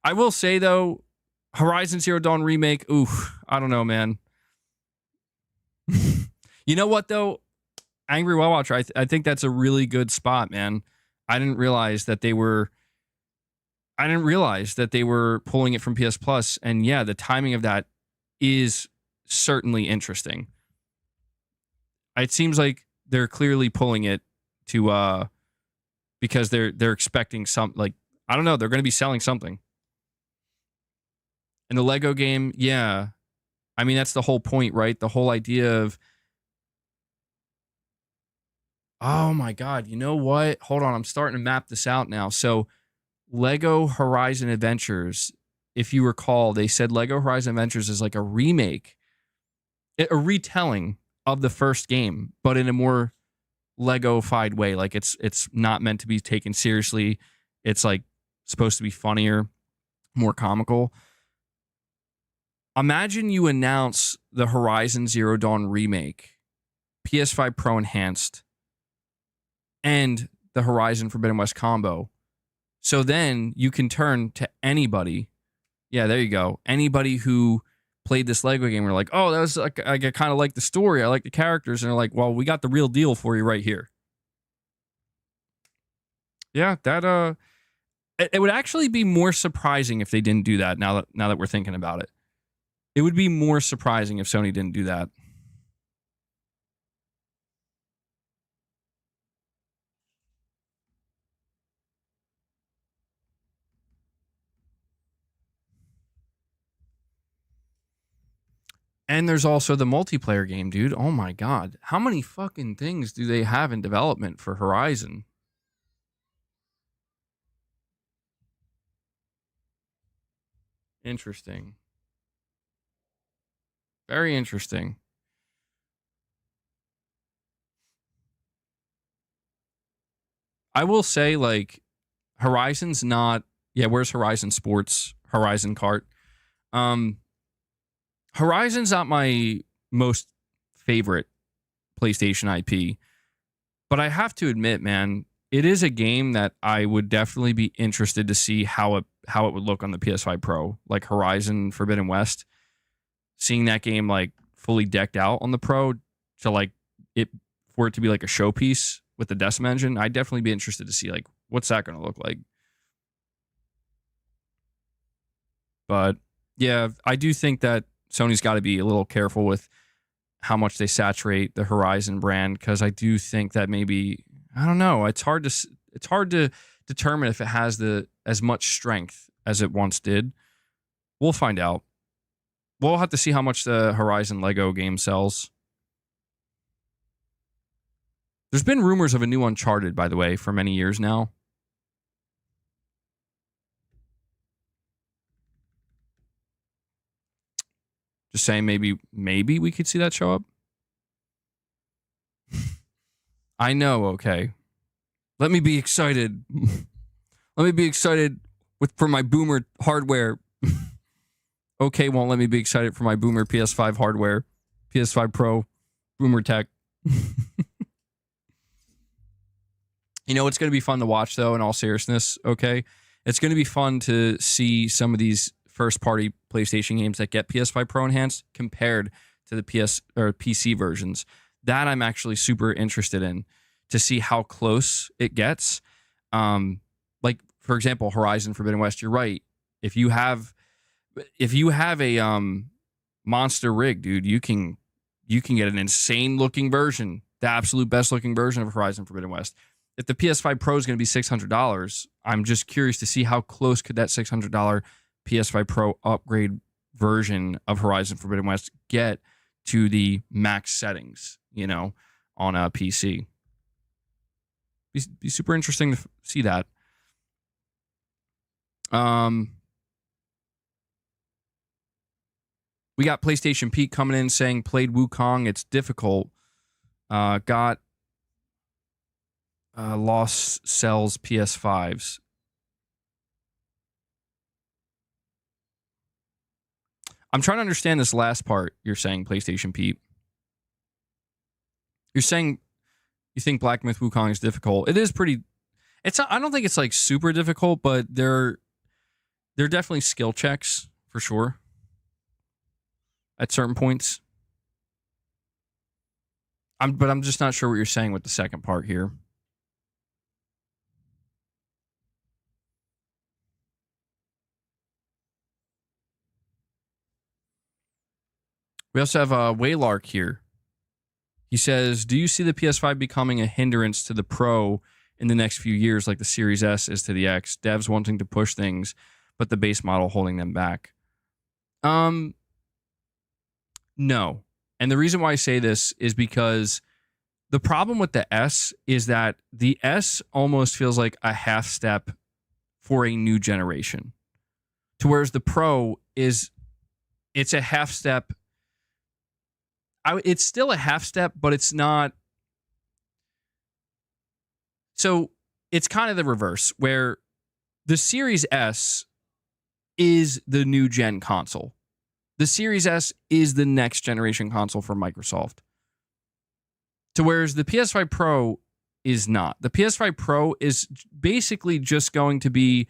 I will say, though, Horizon Zero Dawn Remake, I don't know, man. You know what, though? Angry Well Watcher, I think that's a really good spot, man. I didn't realize that they were pulling it from PS Plus. And yeah, the timing of that is certainly interesting. It seems like they're clearly pulling it to because they're expecting some, like, I don't know, they're going to be selling something. And the Lego game, yeah. I mean, that's the whole point, right? The whole idea of, oh my God, you know what? Hold on, I'm starting to map this out now. So Lego Horizon Adventures, if you recall, they said Lego Horizon Adventures is like a remake, a retelling of the first game, but in a more Lego-fied way. Like it's not meant to be taken seriously. It's like supposed to be funnier, more comical. Imagine you announce the Horizon Zero Dawn remake, PS5 Pro Enhanced, and the Horizon Forbidden West combo. So then you can turn to anybody. Yeah, there you go. Anybody who played this Lego game, we're like, oh, that was like, I kind of like the story. I like the characters. And they're like, well, we got the real deal for you right here. Yeah, that it would actually be more surprising if they didn't do that now that we're thinking about it. It would be more surprising if Sony didn't do that. And there's also the multiplayer game, dude. Oh my God. How many fucking things do they have in development for Horizon? Interesting. Very interesting. I will say, like, Horizon's not. Yeah, where's Horizon Sports? Horizon Kart. Horizon's not my most favorite PlayStation IP, but I have to admit, man, it is a game that I would definitely be interested to see how it would look on the PS5 Pro, like Horizon Forbidden West. Seeing that game like fully decked out on the Pro to like it for it to be like a showpiece with the Decim engine, I'd definitely be interested to see like what's that going to look like. But yeah, I do think that Sony's got to be a little careful with how much they saturate the Horizon brand, because I do think that maybe, I don't know, it's hard to determine if it has as much strength as it once did. We'll find out. We'll have to see how much the Horizon Lego game sells. There's been rumors of a new Uncharted, by the way, for many years now. Just saying, maybe we could see that show up. I know, okay. Let me be excited. Let me be excited for my boomer hardware. Okay, won't let me be excited for my boomer PS5 hardware. PS5 Pro, boomer tech. You know, it's going to be fun to watch, though, in all seriousness, okay? It's going to be fun to see some of these first-party PlayStation games that get PS5 Pro enhanced compared to the PS or PC versions. That I'm actually super interested in, to see how close it gets. Like, for example, Horizon Forbidden West, you're right. If you have a monster rig, dude, you can get an insane looking version, the absolute best looking version of Horizon Forbidden West. If the PS5 Pro is going to be $600, I'm just curious to see how close could that $600 PS5 Pro upgrade version of Horizon Forbidden West get to the max settings, you know, on a PC. Be super interesting to see that. We got PlayStation Pete coming in saying played Wukong, it's difficult. Got lost sells PS5s. I'm trying to understand this last part you're saying, PlayStation Pete. You're saying you think Black Myth Wukong is difficult. It is pretty. I don't think it's like super difficult, but they're definitely skill checks for sure at certain points. But I'm just not sure what you're saying with the second part here. We also have Waylark here. He says, do you see the PS5 becoming a hindrance to the Pro in the next few years like the Series S is to the X? Devs wanting to push things, but the base model holding them back. No. And the reason why I say this is because the problem with the S is that the S almost feels like a half step for a new generation. To whereas the Pro it's a half step. It's still a half step, but it's not. So it's kind of the reverse, where the Series S is the new gen console. The Series S is the next generation console for Microsoft. To whereas the PS5 Pro is not. The PS5 Pro is basically just going to be,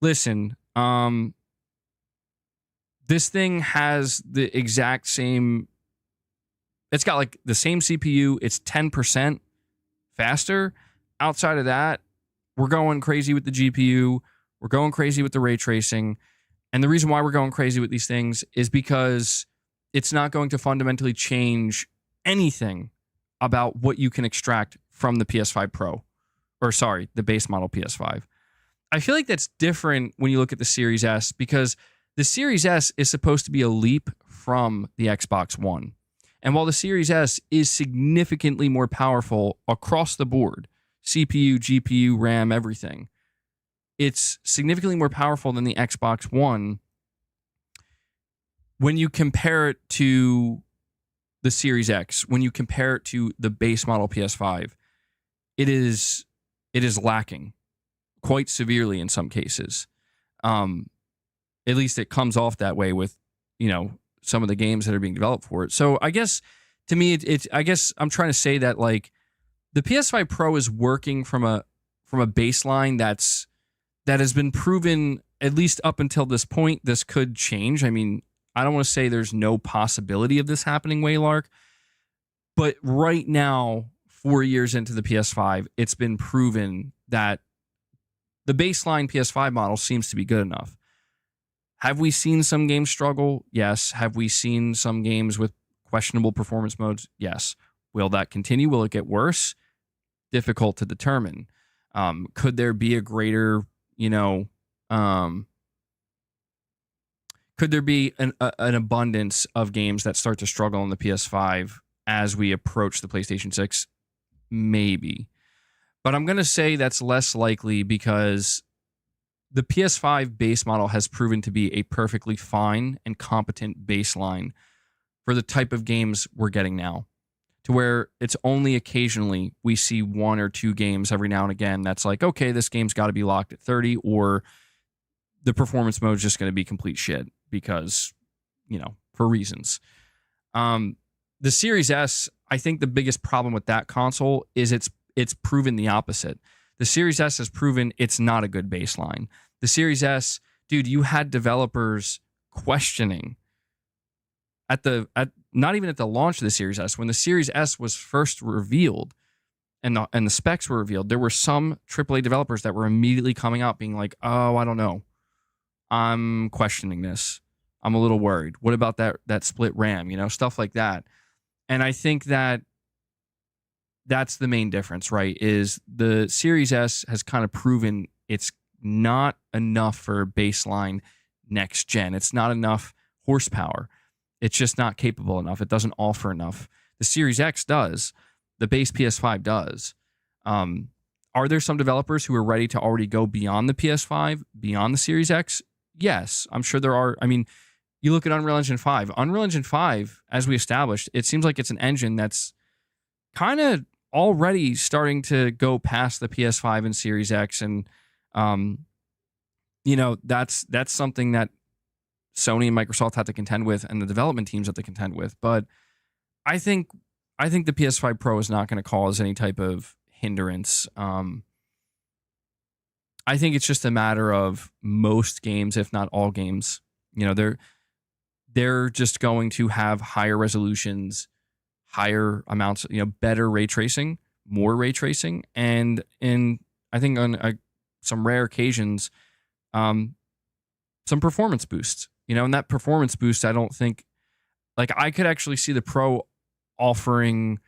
listen, this thing has the exact same. It's got like the same CPU. It's 10% faster. Outside of that, we're going crazy with the GPU. We're going crazy with the ray tracing. And the reason why we're going crazy with these things is because it's not going to fundamentally change anything about what you can extract from the PS5 Pro. Or sorry, the base model PS5. I feel like that's different when you look at the Series S, because the Series S is supposed to be a leap from the Xbox One. And while the Series S is significantly more powerful across the board, CPU, GPU, RAM, everything, it's significantly more powerful than the Xbox One. When you compare it to the Series X, when you compare it to the base model PS5, it is lacking quite severely in some cases. At least it comes off that way with, some of the games that are being developed for it. So I guess to me, I guess I'm trying to say that like the PS5 Pro is working from a baseline that has been proven, at least up until this point. This could change. I mean, I don't want to say there's no possibility of this happening, Waylark, but right now, 4 years into the PS5, it's been proven that the baseline PS5 model seems to be good enough. Have we seen some games struggle? Yes. Have we seen some games with questionable performance modes? Yes. Will that continue? Will it get worse? Difficult to determine. Could there be a greater, could there be an abundance of games that start to struggle on the PS5 as we approach the PlayStation 6? Maybe. But I'm going to say that's less likely because the PS5 base model has proven to be a perfectly fine and competent baseline for the type of games we're getting now, to where it's only occasionally we see one or two games every now and again that's like, okay, this game's got to be locked at 30, or the performance mode is just going to be complete shit because, for reasons. The Series S, I think the biggest problem with that console is it's proven the opposite. The Series S has proven it's not a good baseline. The Series S, dude, you had developers questioning not even at the launch of the Series S, when the Series S was first revealed and the specs were revealed, there were some AAA developers that were immediately coming out being like, oh, I don't know. I'm questioning this. I'm a little worried. What about that split RAM? Stuff like that. And I think that's the main difference, right? Is the Series S has kind of proven it's not enough for baseline next gen. It's not enough horsepower. It's just not capable enough. It doesn't offer enough. The Series X does. The base PS5 does. Are there some developers who are ready to already go beyond the PS5, beyond the Series X? Yes, I'm sure there are. I mean, you look at Unreal Engine 5. Unreal Engine 5, as we established, it seems like it's an engine that's kind of already starting to go past the PS5 and Series X, and that's something that Sony and Microsoft had to contend with, and the development teams have to contend with. But I think the PS5 Pro is not going to cause any type of hindrance. I think it's just a matter of most games, if not all games, they're just going to have higher resolutions, higher amounts, better ray tracing, more ray tracing, and I think on some rare occasions, some performance boosts. And that performance boost, I don't think, like, I could actually see the Pro offering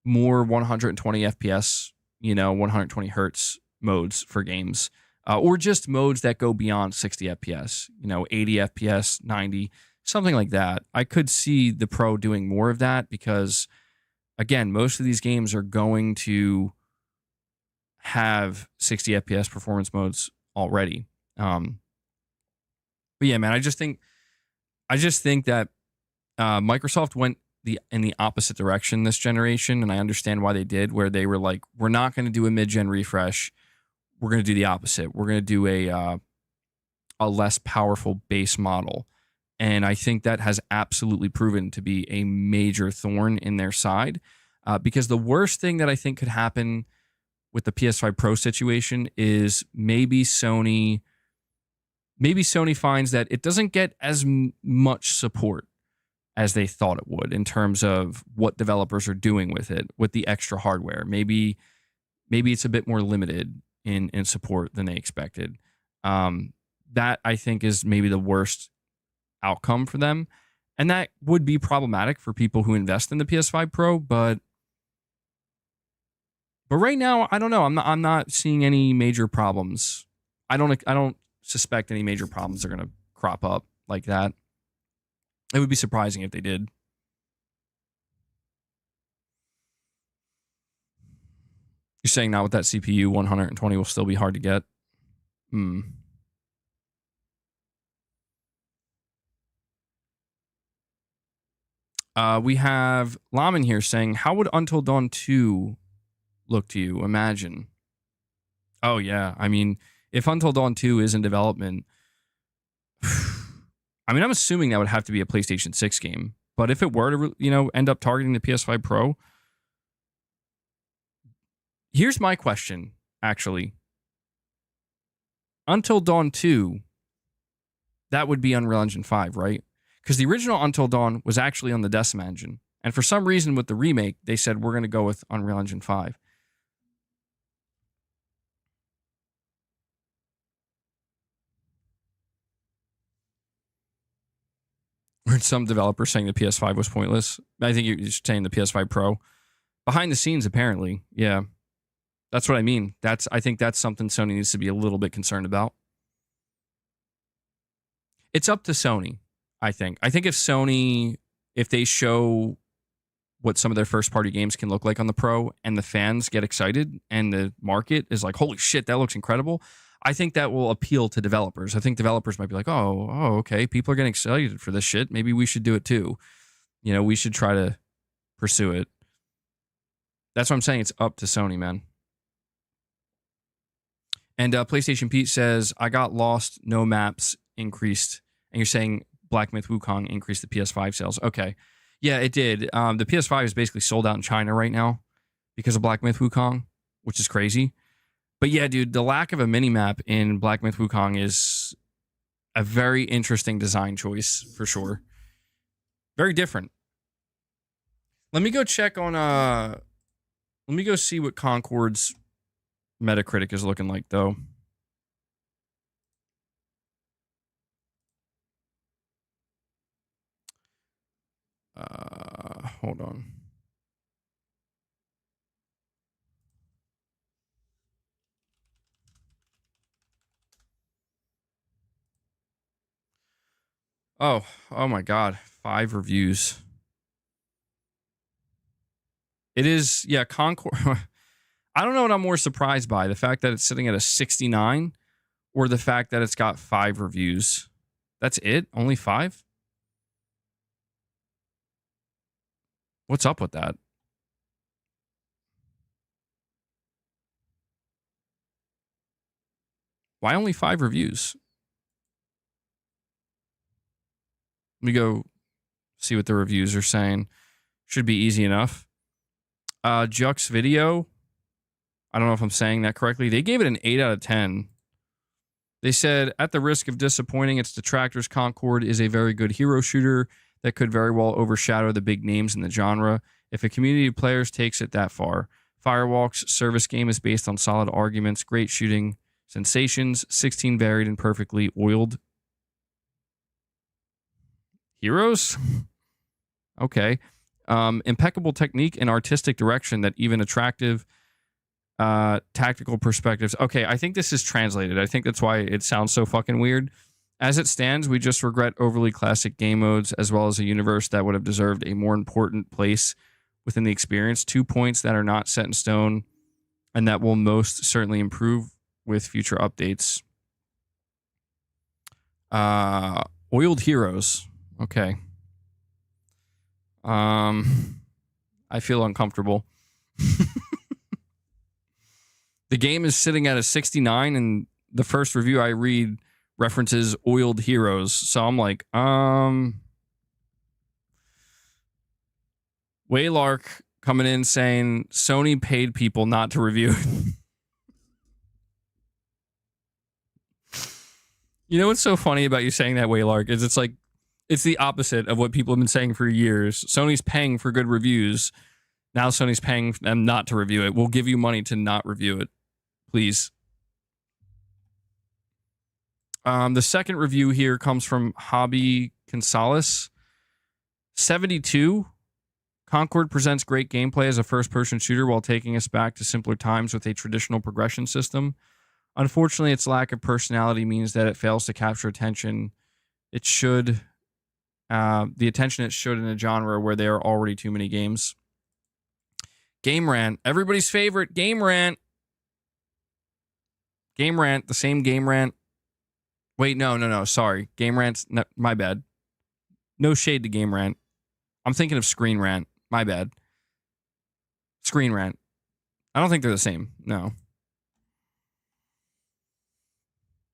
more 120 FPS, 120 hertz modes for games, or just modes that go beyond 60 FPS, 80 FPS, 90, something like that. I could see the Pro doing more of that because, again, most of these games are going to have 60 FPS performance modes already. But yeah, man, I just think that Microsoft went in the opposite direction this generation, and I understand why they did, where they were like, we're not going to do a mid-gen refresh. We're going to do the opposite. We're going to do a less powerful base model. And I think that has absolutely proven to be a major thorn in their side, because the worst thing that I think could happen with the PS5 Pro situation is maybe Sony finds that it doesn't get as much support as they thought it would in terms of what developers are doing with it, with the extra hardware. Maybe it's a bit more limited in support than they expected. That, I think, is maybe the worst outcome for them. And that would be problematic for people who invest in the PS5 Pro, but right now, I don't know. I'm not seeing any major problems. I don't suspect any major problems are going to crop up like that. It would be surprising if they did. You're saying now with that CPU, 120 will still be hard to get? We have Laman here saying, how would Until Dawn 2 look to you? Imagine. Oh, yeah. I mean, if Until Dawn 2 is in development, I mean, I'm assuming that would have to be a PlayStation 6 game. But if it were to, end up targeting the PS5 Pro, here's my question, actually. Until Dawn 2, that would be Unreal Engine 5, right? Because the original Until Dawn was actually on the Decima engine. And for some reason with the remake, they said, we're going to go with Unreal Engine 5. Heard some developers saying the PS5 was pointless. I think you're saying the PS5 Pro. Behind the scenes, apparently. Yeah. That's what I mean. I think that's something Sony needs to be a little bit concerned about. It's up to Sony, I think. I think if they show what some of their first party games can look like on the Pro and the fans get excited and the market is like, holy shit, that looks incredible, I think that will appeal to developers. I think developers might be like, oh, okay, people are getting excited for this shit. Maybe we should do it too. We should try to pursue it. That's what I'm saying. It's up to Sony, man. And PlayStation Pete says, I got lost, no maps increased. And you're saying Black Myth Wukong increased the PS5 sales. Okay. Yeah, it did. The PS5 is basically sold out in China right now because of Black Myth Wukong, which is crazy. But yeah, dude, the lack of a mini-map in Black Myth Wukong is a very interesting design choice, for sure. Very different. Let me go check on... Let me go see what Concord's Metacritic is looking like, though. Hold on. Oh my God. 5 reviews. It is, yeah, Concord. I don't know what I'm more surprised by. The fact that it's sitting at a 69 or the fact that it's got 5 reviews. That's it? Only 5? What's up with that? Why only 5 reviews? Let me go see what the reviews are saying. Should be easy enough. Jux Video. I don't know if I'm saying that correctly. They gave it an 8 out of 10. They said, at the risk of disappointing its detractors, Concord is a very good hero shooter that could very well overshadow the big names in the genre if a community of players takes it that far. Firewalk's service game is based on solid arguments, great shooting, sensations, 16 varied and perfectly oiled heroes? Okay. Impeccable technique and artistic direction that even attractive tactical perspectives. Okay, I think this is translated. I think that's why it sounds so fucking weird. As it stands, we just regret overly classic game modes as well as a universe that would have deserved a more important place within the experience. 2 points that are not set in stone and that will most certainly improve with future updates. Oiled heroes. Okay. I feel uncomfortable. The game is sitting at a 69 and the first review I read references oiled heroes. So I'm like, Waylark coming in saying Sony paid people not to review it. You know what's so funny about you saying that, Waylark, is it's the opposite of what people have been saying for years. Sony's paying for good reviews. Now Sony's paying them not to review it. We'll give you money to not review it. Please. The second review here comes from Hobby Gonzalez. 72. Concord presents great gameplay as a first-person shooter while taking us back to simpler times with a traditional progression system. Unfortunately, its lack of personality means that it fails to capture attention. It should the attention it should in a genre where there are already too many games. Game Rant, everybody's favorite Game Rant. Game Rant, the same Game Rant. Wait, no, sorry. Game Rant's, no, my bad. No shade to Game Rant. I'm thinking of Screen Rant. My bad. Screen Rant. I don't think they're the same. No.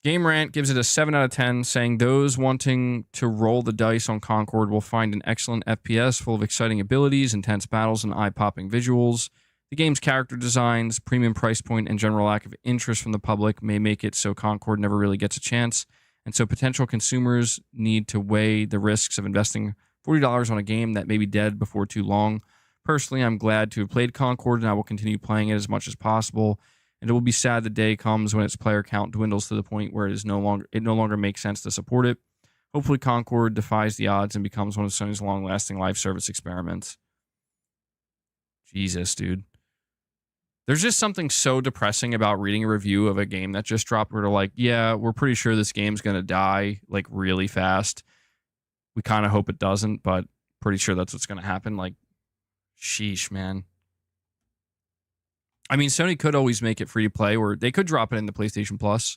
Game Rant gives it a 7 out of 10, saying those wanting to roll the dice on Concord will find an excellent FPS full of exciting abilities, intense battles, and eye-popping visuals. The game's character designs, premium price point, and general lack of interest from the public may make it so Concord never really gets a chance, and so potential consumers need to weigh the risks of investing $40 on a game that may be dead before too long. Personally, I'm glad to have played Concord, and I will continue playing it as much as possible. And it will be sad the day comes when its player count dwindles to the point where it no longer makes sense to support it. Hopefully, Concord defies the odds and becomes one of Sony's long-lasting live service experiments. Jesus, dude. There's just something so depressing about reading a review of a game that just dropped where they're like, yeah, we're pretty sure this game's going to die, like, really fast. We kind of hope it doesn't, but pretty sure that's what's going to happen. Like, sheesh, man. I mean, Sony could always make it free to play, or they could drop it in the PlayStation Plus.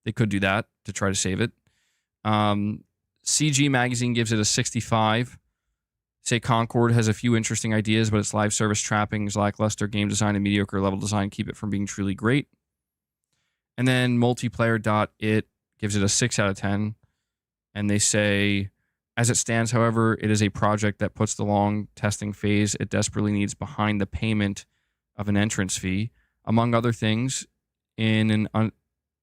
They could do that to try to save it. CG Magazine gives it a 65. Say Concord has a few interesting ideas, but its live service trappings, lackluster game design, and mediocre level design keep it from being truly great. And then multiplayer.it gives it a 6 out of 10. And they say, as it stands, however, it is a project that puts the long testing phase it desperately needs behind the payment of an entrance fee, among other things, in an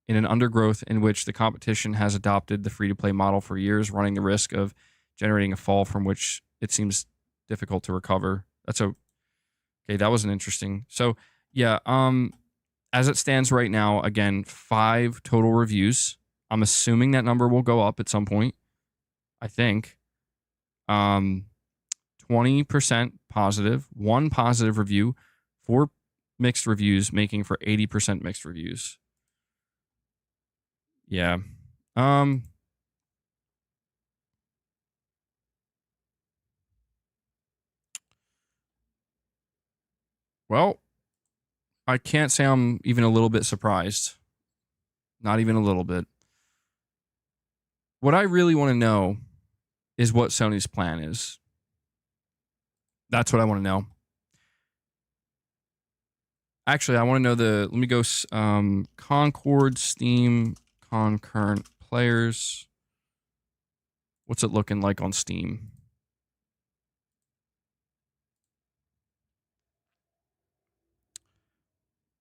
undergrowth in which the competition has adopted the free-to-play model for years, running the risk of generating a fall from which it seems difficult to recover. Okay, that was an interesting. So, yeah, as it stands right now, again, 5 total reviews. I'm assuming that number will go up at some point, I think. 20% positive, 1 positive review, 4 mixed reviews, making for 80% mixed reviews. Yeah. Well, I can't say I'm even a little bit surprised. Not even a little bit. What I really want to know is what Sony's plan is. That's what I want to know. Actually, I want to know let me go, Concord, Steam, concurrent players. What's it looking like on Steam?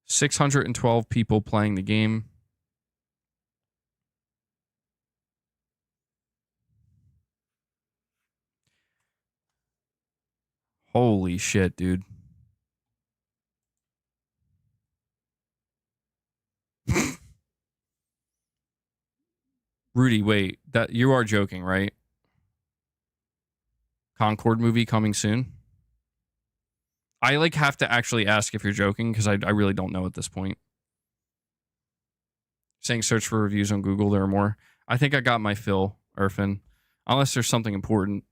$612 people playing the game. Holy shit, dude. Rudy, wait, that you are joking, right? Concord movie coming soon? I have to actually ask if you're joking because I really don't know at this point. Saying search for reviews on Google, there are more. I think I got my fill, Irfan. Unless there's something important.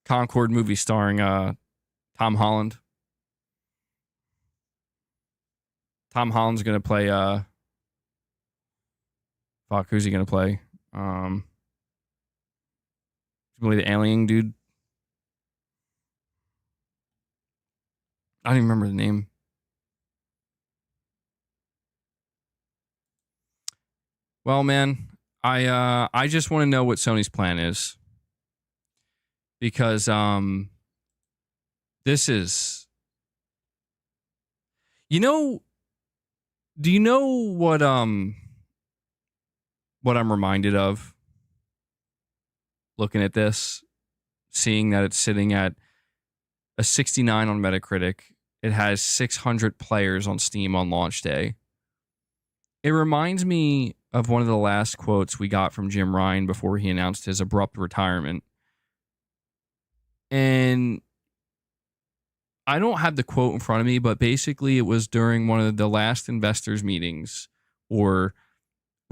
Concord movie starring Tom Holland. Tom Holland's gonna play fuck, who's he gonna play? Play the alien dude. I don't even remember the name. Well, man, I just want to know what Sony's plan is. Because this is, do you know what I'm reminded of looking at this, seeing that it's sitting at a 69 on Metacritic. It has 600 players on Steam on launch day. It reminds me of one of the last quotes we got from Jim Ryan before he announced his abrupt retirement. And I don't have the quote in front of me, but basically it was during one of the last investors meetings or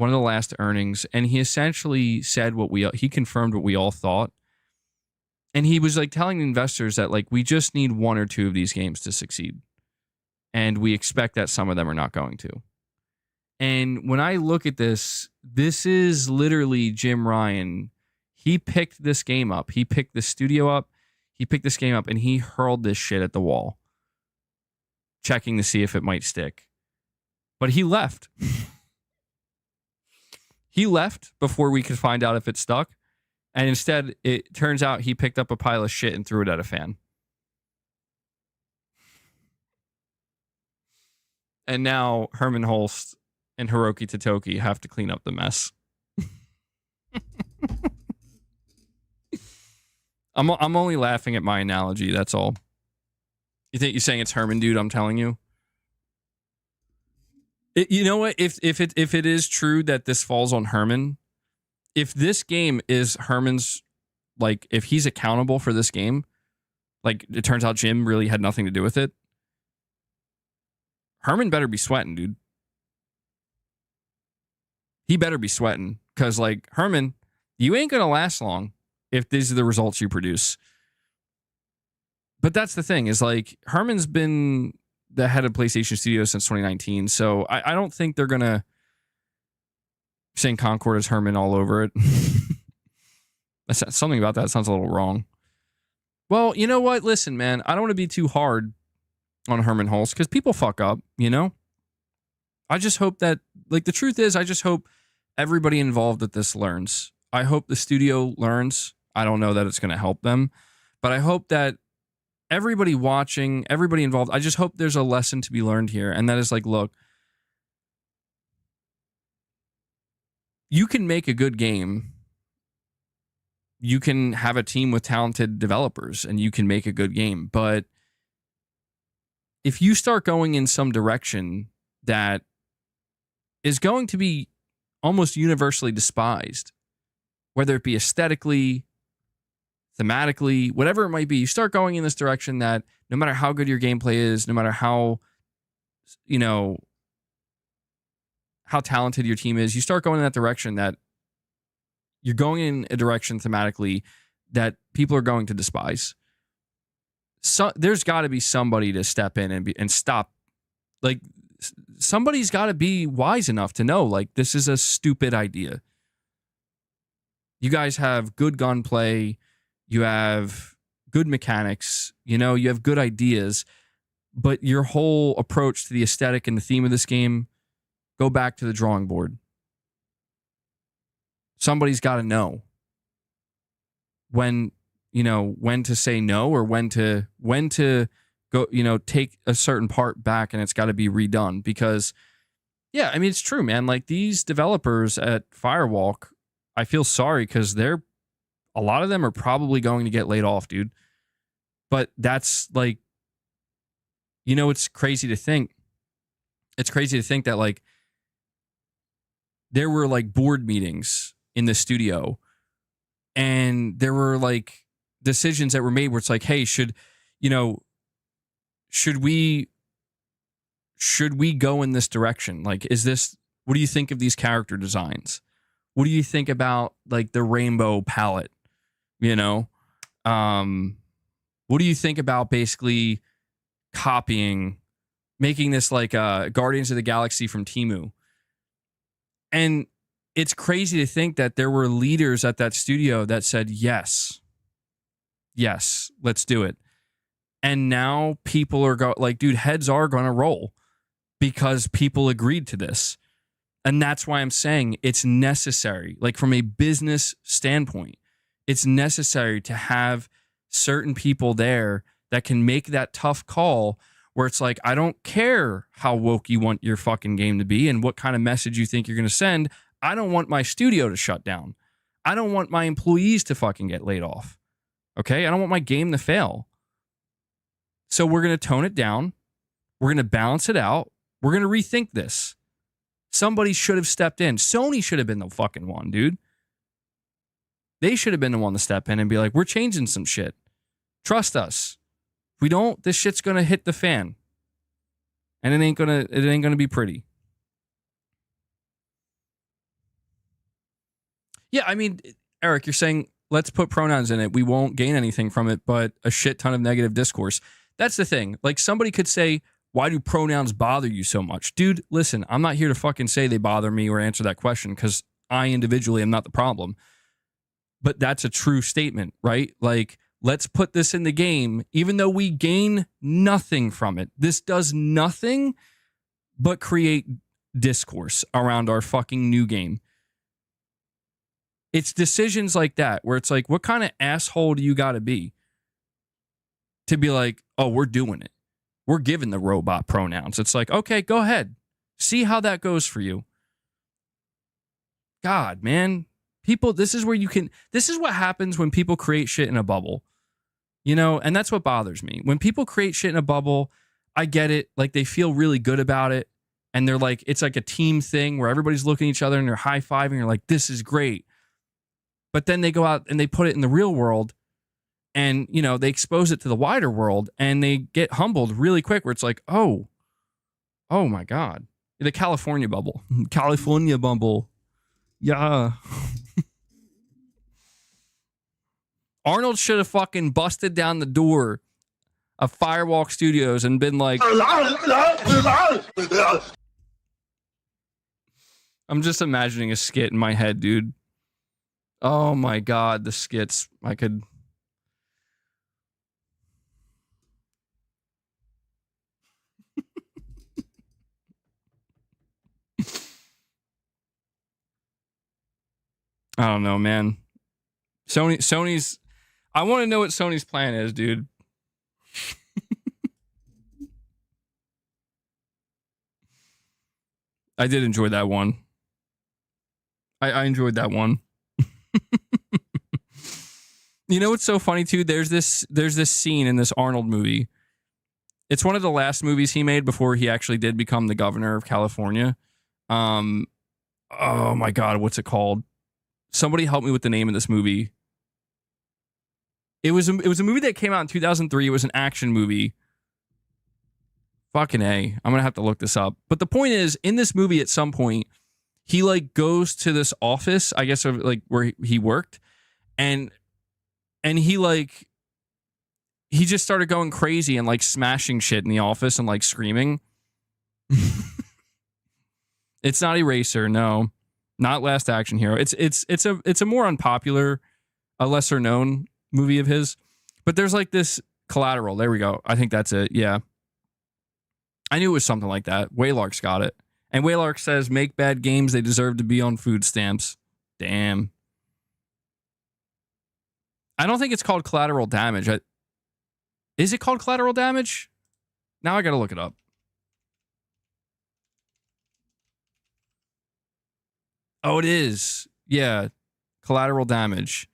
one of the last earnings, and he essentially said he confirmed what we all thought. And he was like telling investors that like we just need one or two of these games to succeed. And we expect that some of them are not going to. And when I look at this, this is literally Jim Ryan. He picked this game up. He picked the studio up. He picked this game up and he hurled this shit at the wall, checking to see if it might stick. But he left. He left before we could find out if it stuck. And instead, it turns out he picked up a pile of shit and threw it at a fan. And now Herman Holst and Hiroki Totoki have to clean up the mess. I'm only laughing at my analogy, that's all. You think you're saying it's Herman, dude? I'm telling you. You know what? If it is true that this falls on Herman, if this game is Herman's, like, if he's accountable for this game, like, it turns out Jim really had nothing to do with it, Herman better be sweating, dude. He better be sweating. Because, like, Herman, you ain't going to last long if these are the results you produce. But that's the thing, is, like, Herman's been the head of PlayStation Studios since 2019, so I don't think they're going to saying Concord is Herman all over it. Something about that sounds a little wrong. Well, you know what? Listen, man, I don't want to be too hard on Herman Holst because people fuck up, you know? I just hope that, like, the truth is, I just hope everybody involved with this learns. I hope the studio learns. I don't know that it's going to help them, but I hope that everybody watching, everybody involved, I just hope there's a lesson to be learned here. And that is like, look, you can make a good game. You can have a team with talented developers and you can make a good game. But if you start going in some direction that is going to be almost universally despised, whether it be aesthetically, thematically, whatever it might be, you start going in this direction that no matter how good your gameplay is, no matter how, you know, how talented your team is, you start going in that direction that you're going in a direction thematically that people are going to despise. So there's got to be somebody to step in and stop. Like, somebody's got to be wise enough to know, like, this is a stupid idea. You guys have good gunplay. You have good mechanics. You know, you have good ideas. But your whole approach to the aesthetic and the theme of this game, go back to the drawing board. Somebody's got to know when, you know, when to say no or when to go, you know, take a certain part back and it's got to be redone. Because, yeah, I mean, it's true, man. Like, these developers at Firewalk, I feel sorry because a lot of them are probably going to get laid off, dude. But that's like, you know, it's crazy to think. It's crazy to think that, like, there were like board meetings in the studio and there were like decisions that were made where it's like, hey, should we go in this direction? Like, what do you think of these character designs? What do you think about like the rainbow palette? You know, what do you think about basically making this like Guardians of the Galaxy from Temu? And it's crazy to think that there were leaders at that studio that said, yes, let's do it. And now people are like, dude, heads are going to roll because people agreed to this. And that's why I'm saying it's necessary. Like, from a business standpoint, it's necessary to have certain people there that can make that tough call where it's like, I don't care how woke you want your fucking game to be and what kind of message you think you're going to send. I don't want my studio to shut down. I don't want my employees to fucking get laid off. Okay? I don't want my game to fail. So we're going to tone it down. We're going to balance it out. We're going to rethink this. Somebody should have stepped in. Sony should have been the fucking one, dude. They should have been the one to step in and be like, we're changing some shit. Trust us. If we don't, this shit's going to hit the fan. And it ain't going to be pretty. Yeah, I mean, Eric, you're saying let's put pronouns in it. We won't gain anything from it, but a shit ton of negative discourse. That's the thing. Like somebody could say, why do pronouns bother you so much? Dude, listen, I'm not here to fucking say they bother me or answer that question because I individually am not the problem. But that's a true statement, right? Like, let's put this in the game, even though we gain nothing from it. This does nothing but create discourse around our fucking new game. It's decisions like that where it's like, what kind of asshole do you got to be like, oh, we're doing it. We're giving the robot pronouns. It's like, okay, go ahead. See how that goes for you. God, man. People, this is what happens when people create shit in a bubble. You know, and that's what bothers me. When people create shit in a bubble, I get it. Like they feel really good about it. And they're like, it's like a team thing where everybody's looking at each other and they're high-fiving. You're like, this is great. But then they go out and they put it in the real world and, you know, they expose it to the wider world and they get humbled really quick where it's like, oh my God. The California bubble. California bubble. Yeah. Arnold should have fucking busted down the door of Firewalk Studios and been like, I'm just imagining a skit in my head, dude. Oh my God, the skits. I could. I don't know, man. Sony's. I want to know what Sony's plan is, dude. I did enjoy that one. I enjoyed that one. You know what's so funny too? There's this scene in this Arnold movie. It's one of the last movies he made before he actually did become the governor of California. Oh my God, what's it called? Somebody help me with the name of this movie. It was a movie that came out in 2003. It was an action movie. Fucking A. I'm going to have to look this up. But the point is, in this movie at some point, he like goes to this office, I guess, like where he worked, and he like he just started going crazy and like smashing shit in the office and like screaming. It's not Eraser, no, not Last Action Hero. It's a more unpopular, a lesser known movie of his. But there's like this Collateral. There we go. I think that's it. Yeah, I knew it was something like that. Waylark's got it. And Waylark says, make bad games, they deserve to be on food stamps. Damn. I don't think it's called Collateral Damage. Is it called Collateral Damage? Now I gotta look it up. Oh, it is. Yeah. Collateral Damage.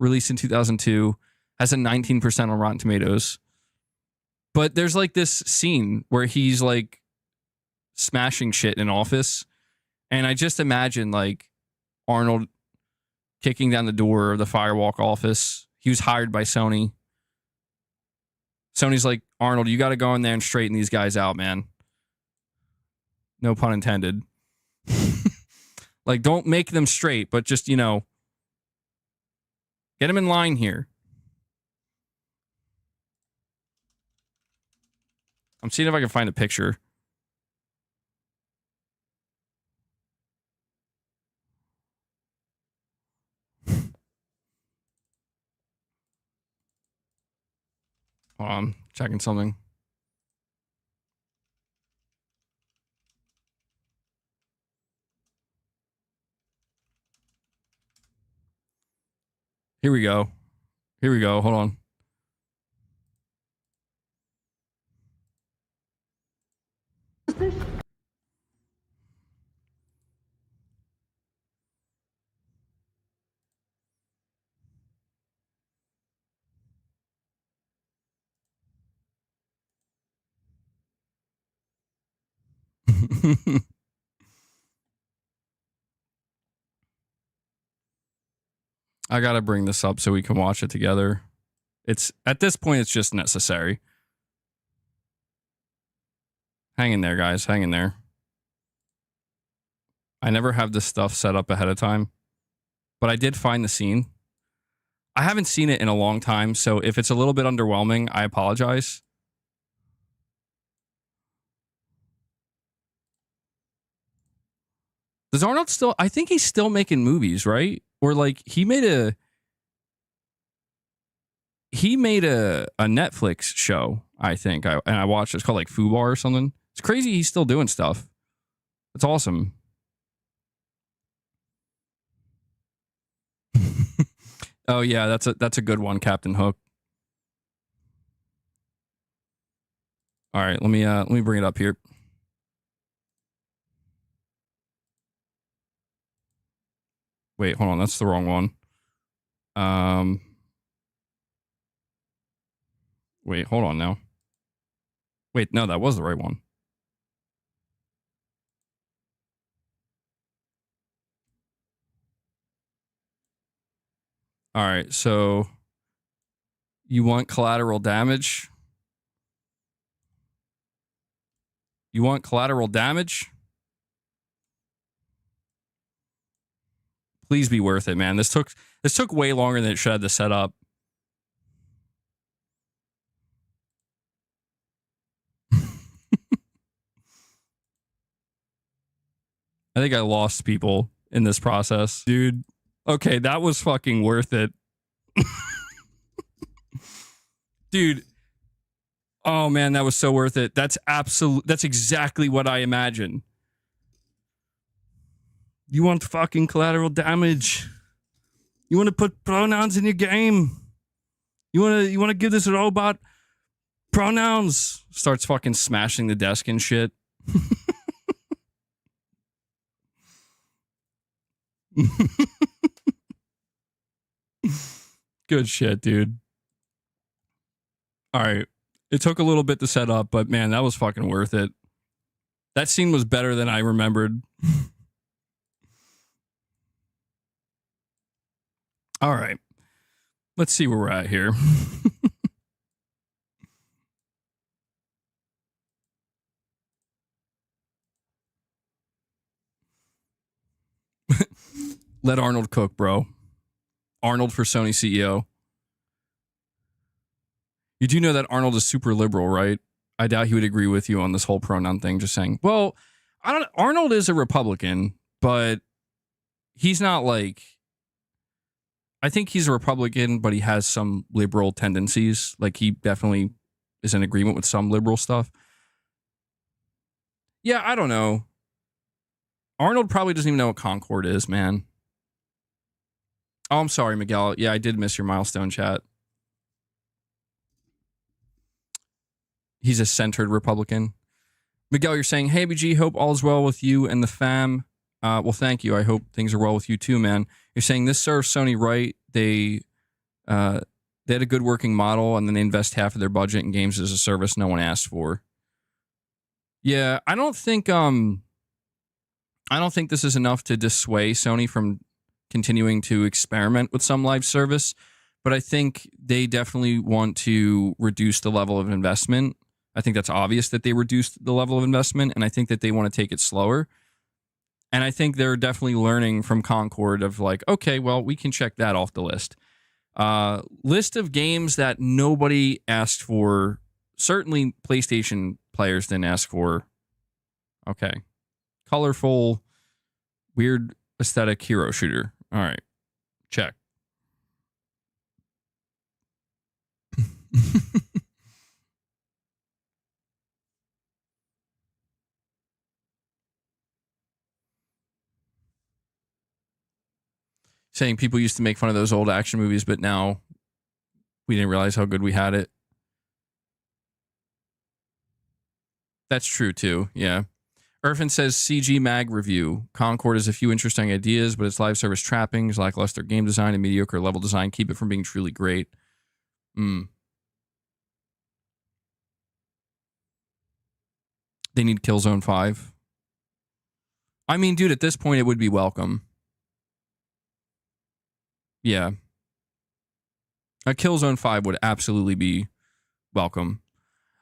Released in 2002. Has a 19% on Rotten Tomatoes. But there's like this scene where he's like smashing shit in an office. And I just imagine like Arnold kicking down the door of the Firewalk office. He was hired by Sony. Sony's like, Arnold, you got to go in there and straighten these guys out, man. No pun intended. Like, don't make them straight, but just, you know, get them in line here. I'm seeing if I can find a picture. I'm checking something. Here we go. Here we go. Hold on. I gotta bring this up so we can watch it together. It's at this point, it's just necessary. Hang in there, guys. Hang in there. I never have this stuff set up ahead of time. but I did find the scene. I haven't seen it in a long time, so if it's a little bit underwhelming, I apologize. Does Arnold still... I think he's still making movies, right? Or like he made a Netflix show, I think. And I watched it. It's called like Fubar or something. It's crazy he's still doing stuff. It's awesome. Oh yeah, that's a good one, Captain Hook. All right, let me bring it up here. Wait, hold on, that's the wrong one. Wait, hold on now. Wait, no, that was the right one. All right, so you want collateral damage? You want collateral damage? Please be worth it, man. This took way longer than it should have to set up. I think I lost people in this process. Dude, okay, that was fucking worth it. Dude. Oh man, that was so worth it. That's exactly what I imagined. You want fucking collateral damage. You want to put pronouns in your game. You want to give this robot pronouns. Starts fucking smashing the desk and shit. Good shit, dude. All right. It took a little bit to set up, but man, that was fucking worth it. That scene was better than I remembered. All right. Let's see where we're at here. Let Arnold cook, bro. Arnold for Sony CEO. You do know that Arnold is super liberal, right? I doubt he would agree with you on this whole pronoun thing. Just saying. Well, Arnold is a Republican, but he's not like... I think he's a Republican, but he has some liberal tendencies. Like, he definitely is in agreement with some liberal stuff. Yeah, I don't know. Arnold probably doesn't even know what Concord is, man. Oh, I'm sorry, Miguel. Yeah, I did miss your milestone chat. He's a centered Republican. Miguel, you're saying, hey, MBG, hope all is well with you and the fam. Well, thank you. I hope things are well with you too, man. You're saying this serves Sony right. They had a good working model, and then they invest half of their budget in games as a service no one asked for. Yeah, I don't think this is enough to dissuade Sony from continuing to experiment with some live service, but I think they definitely want to reduce the level of investment. I think that's obvious that they reduced the level of investment, and I think that they want to take it slower. And I think they're definitely learning from Concord of like, okay, well, we can check that off the list. List of games that nobody asked for. Certainly PlayStation players didn't ask for. Okay. Colorful, weird aesthetic hero shooter. All right. Check. Saying people used to make fun of those old action movies, but now we didn't realize how good we had it. That's true too, yeah. Irfan says, CG Mag review. Concord has a few interesting ideas, but its live service trappings, lackluster game design, and mediocre level design keep it from being truly great. They need Killzone 5. I mean, dude, at this point, it would be welcome. Yeah. A Killzone 5 would absolutely be welcome.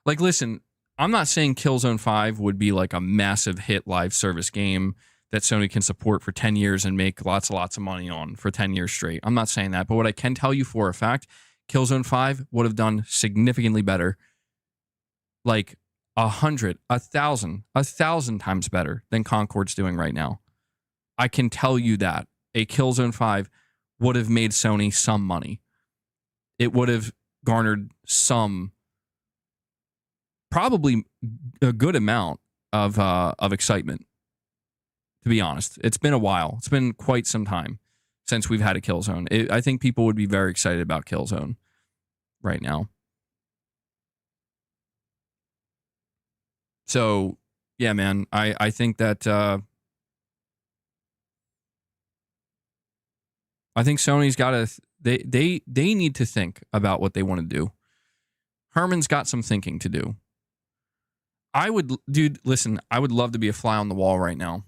Like, listen, I'm not saying Killzone 5 would be like a massive hit live service game that Sony can support for 10 years and make lots and lots of money on for 10 years straight. I'm not saying that, but what I can tell you for a fact, Killzone 5 would have done significantly better, like 100, 1,000 times better than Concord's doing right now. I can tell you that a Killzone 5 would have made Sony some money. It would have garnered some, probably a good amount of excitement. To be honest, it's been a while. It's been quite some time since we've had a Killzone. I think people would be very excited about Killzone right now. So, yeah, man, I think that I think Sony's got to they need to think about what they want to do. Herman's got some thinking to do. Dude, listen, I would love to be a fly on the wall right now.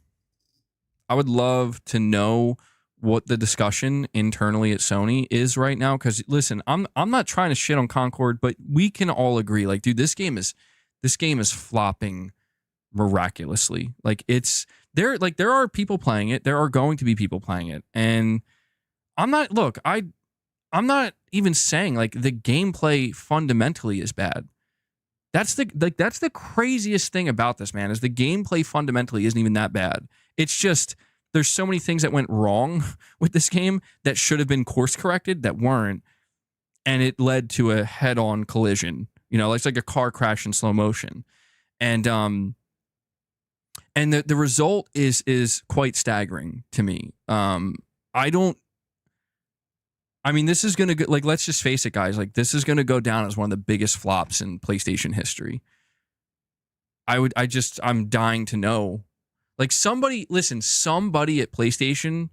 I would love to know what the discussion internally at Sony is right now. Because listen, I'm not trying to shit on Concord, but we can all agree, like, dude, this game is flopping miraculously. Like, there are people playing it. There are going to be people playing it, and I'm not even saying like the gameplay fundamentally is bad. That's the craziest thing about this, man, is the gameplay fundamentally isn't even that bad. It's just there's so many things that went wrong with this game that should have been course corrected that weren't, and it led to a head-on collision. You know, it's like a car crash in slow motion, and the result is quite staggering to me. I mean, this is going to go, like, let's just face it, guys. Like, this is going to go down as one of the biggest flops in PlayStation history. I'm dying to know. Like, somebody at PlayStation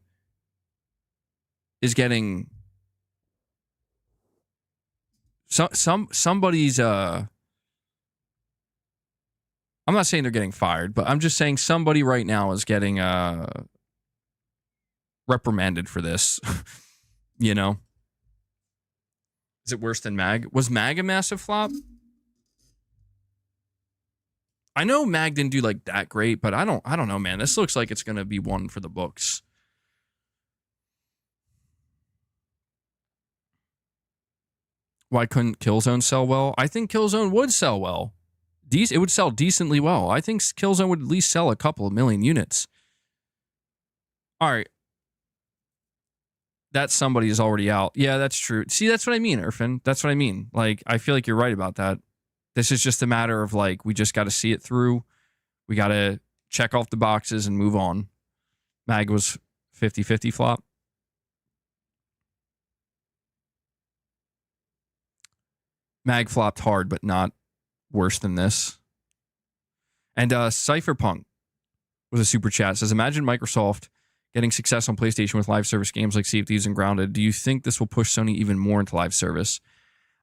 is getting somebody's I'm not saying they're getting fired, but I'm just saying somebody right now is getting reprimanded for this. You know? Is it worse than Mag? Was Mag a massive flop? I know Mag didn't do like that great, but I don't know, man. This looks like it's going to be one for the books. Why couldn't Killzone sell well? I think Killzone would sell well. It would sell decently well. I think Killzone would at least sell a couple of million units. All right. That somebody is already out. Yeah, that's true. See, that's what I mean, Irfan. That's what I mean. Like, I feel like you're right about that. This is just a matter of, like, we just got to see it through. We got to check off the boxes and move on. Mag was 50-50 flop. Mag flopped hard, but not worse than this. And Cypherpunk with a super chat says, imagine Microsoft getting success on PlayStation with live service games like Sea of Thieves and Grounded. Do you think this will push Sony even more into live service?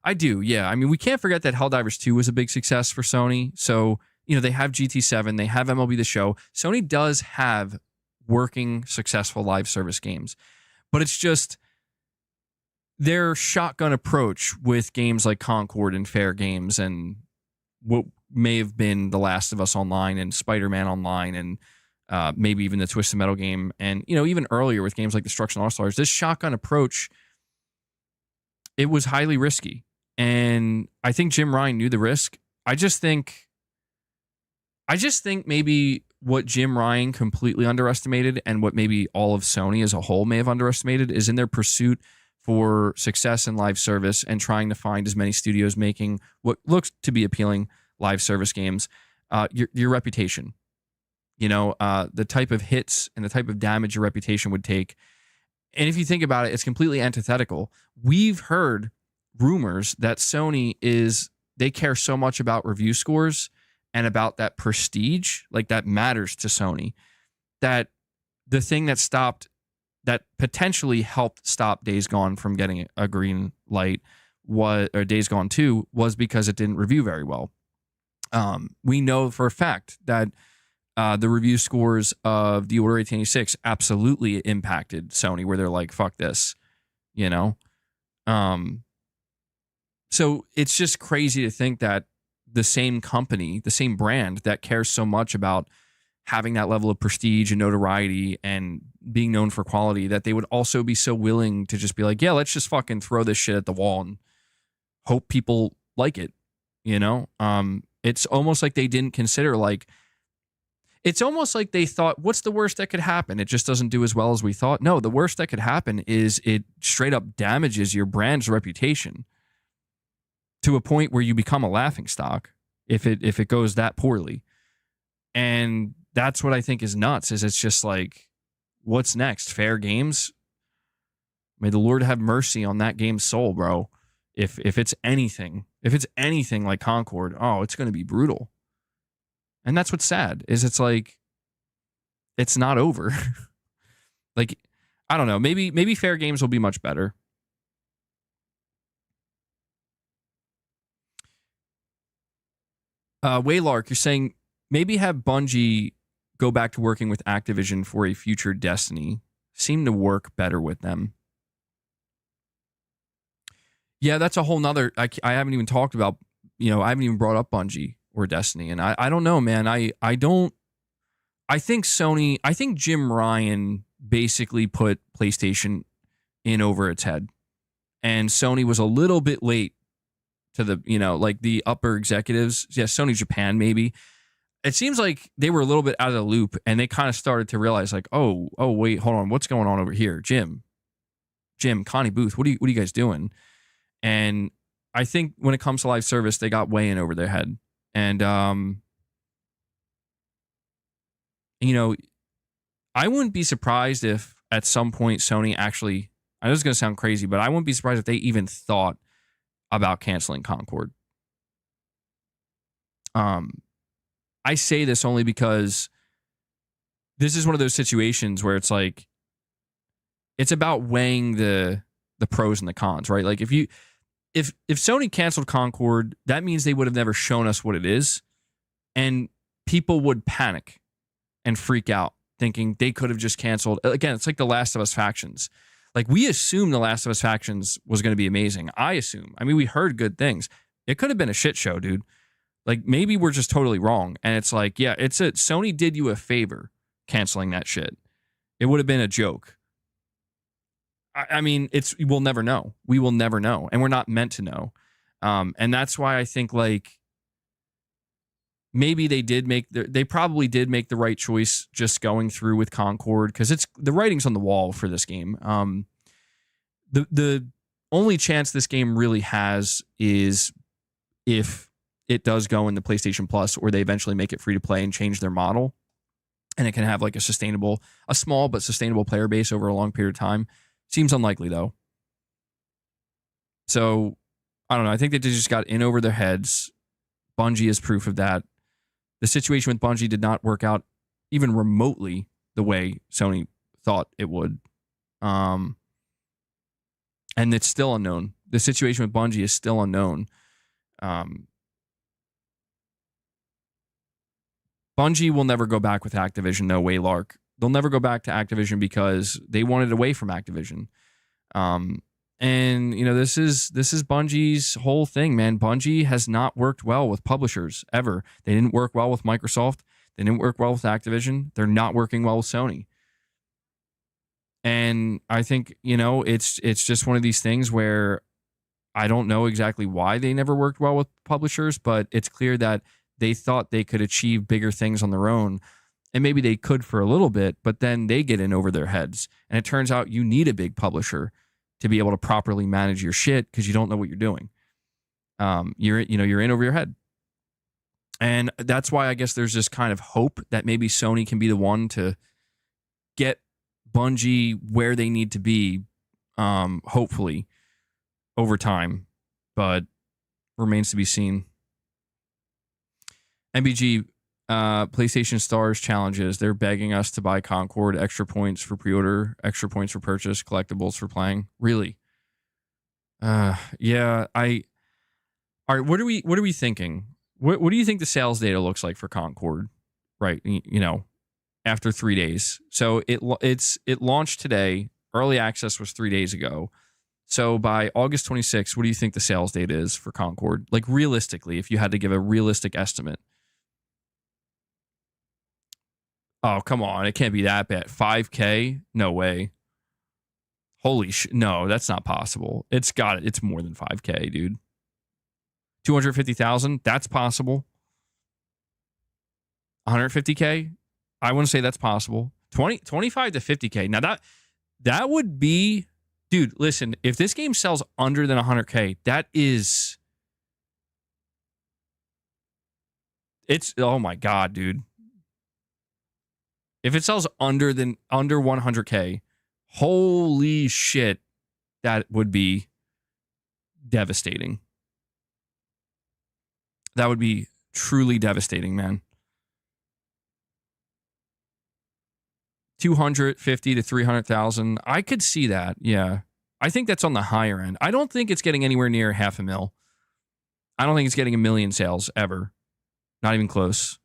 I do, yeah. I mean, we can't forget that Helldivers 2 was a big success for Sony. So, you know, they have GT7, they have MLB The Show. Sony does have working, successful live service games. But it's just their shotgun approach with games like Concord and Fair Games and what may have been The Last of Us Online and Spider-Man Online and maybe even the Twisted Metal game, and, you know, even earlier with games like Destruction All-Stars, this shotgun approach, it was highly risky. And I think Jim Ryan knew the risk. I just think maybe what Jim Ryan completely underestimated and what maybe all of Sony as a whole may have underestimated is in their pursuit for success in live service and trying to find as many studios making what looks to be appealing live service games, your reputation. You know, the type of hits and the type of damage your reputation would take. And if you think about it, it's completely antithetical. We've heard rumors that Sony they care so much about review scores and about that prestige, like that matters to Sony, that the thing that potentially helped stop Days Gone from getting a green light or Days Gone 2 was because it didn't review very well. We know for a fact that the review scores of The Order 1886 absolutely impacted Sony, where they're like, fuck this, you know? So it's just crazy to think that the same company, the same brand that cares so much about having that level of prestige and notoriety and being known for quality, that they would also be so willing to just be like, yeah, let's just fucking throw this shit at the wall and hope people like it. You know, it's almost like they didn't consider, like, it's almost like they thought, what's the worst that could happen? It just doesn't do as well as we thought. No, the worst that could happen is it straight up damages your brand's reputation to a point where you become a laughingstock if it goes that poorly. And that's what I think is nuts, is it's just like, what's next? Fair games? May the Lord have mercy on that game's soul, bro. If it's anything like Concord, oh, it's going to be brutal. And that's what's sad, is it's like, it's not over. Like, I don't know. Maybe fair games will be much better. Waylark, you're saying maybe have Bungie go back to working with Activision for a future Destiny. Seem to work better with them. Yeah, that's a whole nother. I haven't even talked about, I haven't even brought up Bungie or Destiny. And I don't know, man. I think Jim Ryan basically put PlayStation in over its head. And Sony was a little bit late to the, like the upper executives. Yeah, Sony Japan, maybe. It seems like they were a little bit out of the loop, and they kind of started to realize, like, oh, wait, hold on. What's going on over here? Jim, Connie Booth, what are you guys doing? And I think when it comes to live service, they got way in over their head. And, I wouldn't be surprised if at some point Sony actually, I know it's going to sound crazy, but I wouldn't be surprised if they even thought about canceling Concord. I say this only because this is one of those situations where it's like, it's about weighing the pros and the cons, right? Like if Sony canceled Concord, that means they would have never shown us what it is, and people would panic and freak out, thinking they could have just canceled. Again, it's like the Last of Us factions. Like, we assumed the Last of Us factions was going to be amazing. I mean, we heard good things. It could have been a shit show, dude. Like, maybe we're just totally wrong. And it's like, yeah, Sony did you a favor canceling that shit. It would have been a joke. I mean, we'll never know. We will never know. And we're not meant to know. And that's why I think, like, maybe they probably did make the right choice just going through with Concord, because the writing's on the wall for this game. The only chance this game really has is if it does go in the PlayStation Plus, or they eventually make it free to play and change their model, and it can have like a small but sustainable player base over a long period of time. Seems unlikely, though. So, I don't know. I think that they just got in over their heads. Bungie is proof of that. The situation with Bungie did not work out even remotely the way Sony thought it would. And it's still unknown. The situation with Bungie is still unknown. Bungie will never go back with Activision, no way, Lark. They'll never go back to Activision because they wanted away from Activision. And this is Bungie's whole thing, man. Bungie has not worked well with publishers ever. They didn't work well with Microsoft. They didn't work well with Activision. They're not working well with Sony. And I think, it's just one of these things where I don't know exactly why they never worked well with publishers, but it's clear that they thought they could achieve bigger things on their own. And maybe they could for a little bit, but then they get in over their heads. And it turns out you need a big publisher to be able to properly manage your shit, because you don't know what you're doing. You're in over your head. And that's why I guess there's this kind of hope that maybe Sony can be the one to get Bungie where they need to be, hopefully, over time. But remains to be seen. MBG, PlayStation Stars challenges. They're begging us to buy Concord, extra points for pre-order, extra points for purchase, collectibles for playing. Really? Yeah. All right. What are we thinking? What do you think the sales data looks like for Concord? Right. After 3 days. So it launched today. Early access was 3 days ago. So by August 26th, what do you think the sales data is for Concord? Like, realistically, if you had to give a realistic estimate. Oh, come on. It can't be that bad. 5K? No way. Holy shit. No, that's not possible. It's more than 5K, dude. 250,000? That's possible. 150K? I wouldn't say that's possible. 25 to 50K. Now that would be, dude, listen, if this game sells under than 100K, it's, oh my God, dude. If it sells under 100K, holy shit, that would be devastating. That would be truly devastating, man. 250 to 300,000. I could see that. Yeah. I think that's on the higher end. I don't think it's getting anywhere near $500,000. I don't think it's getting 1 million sales ever. Not even close.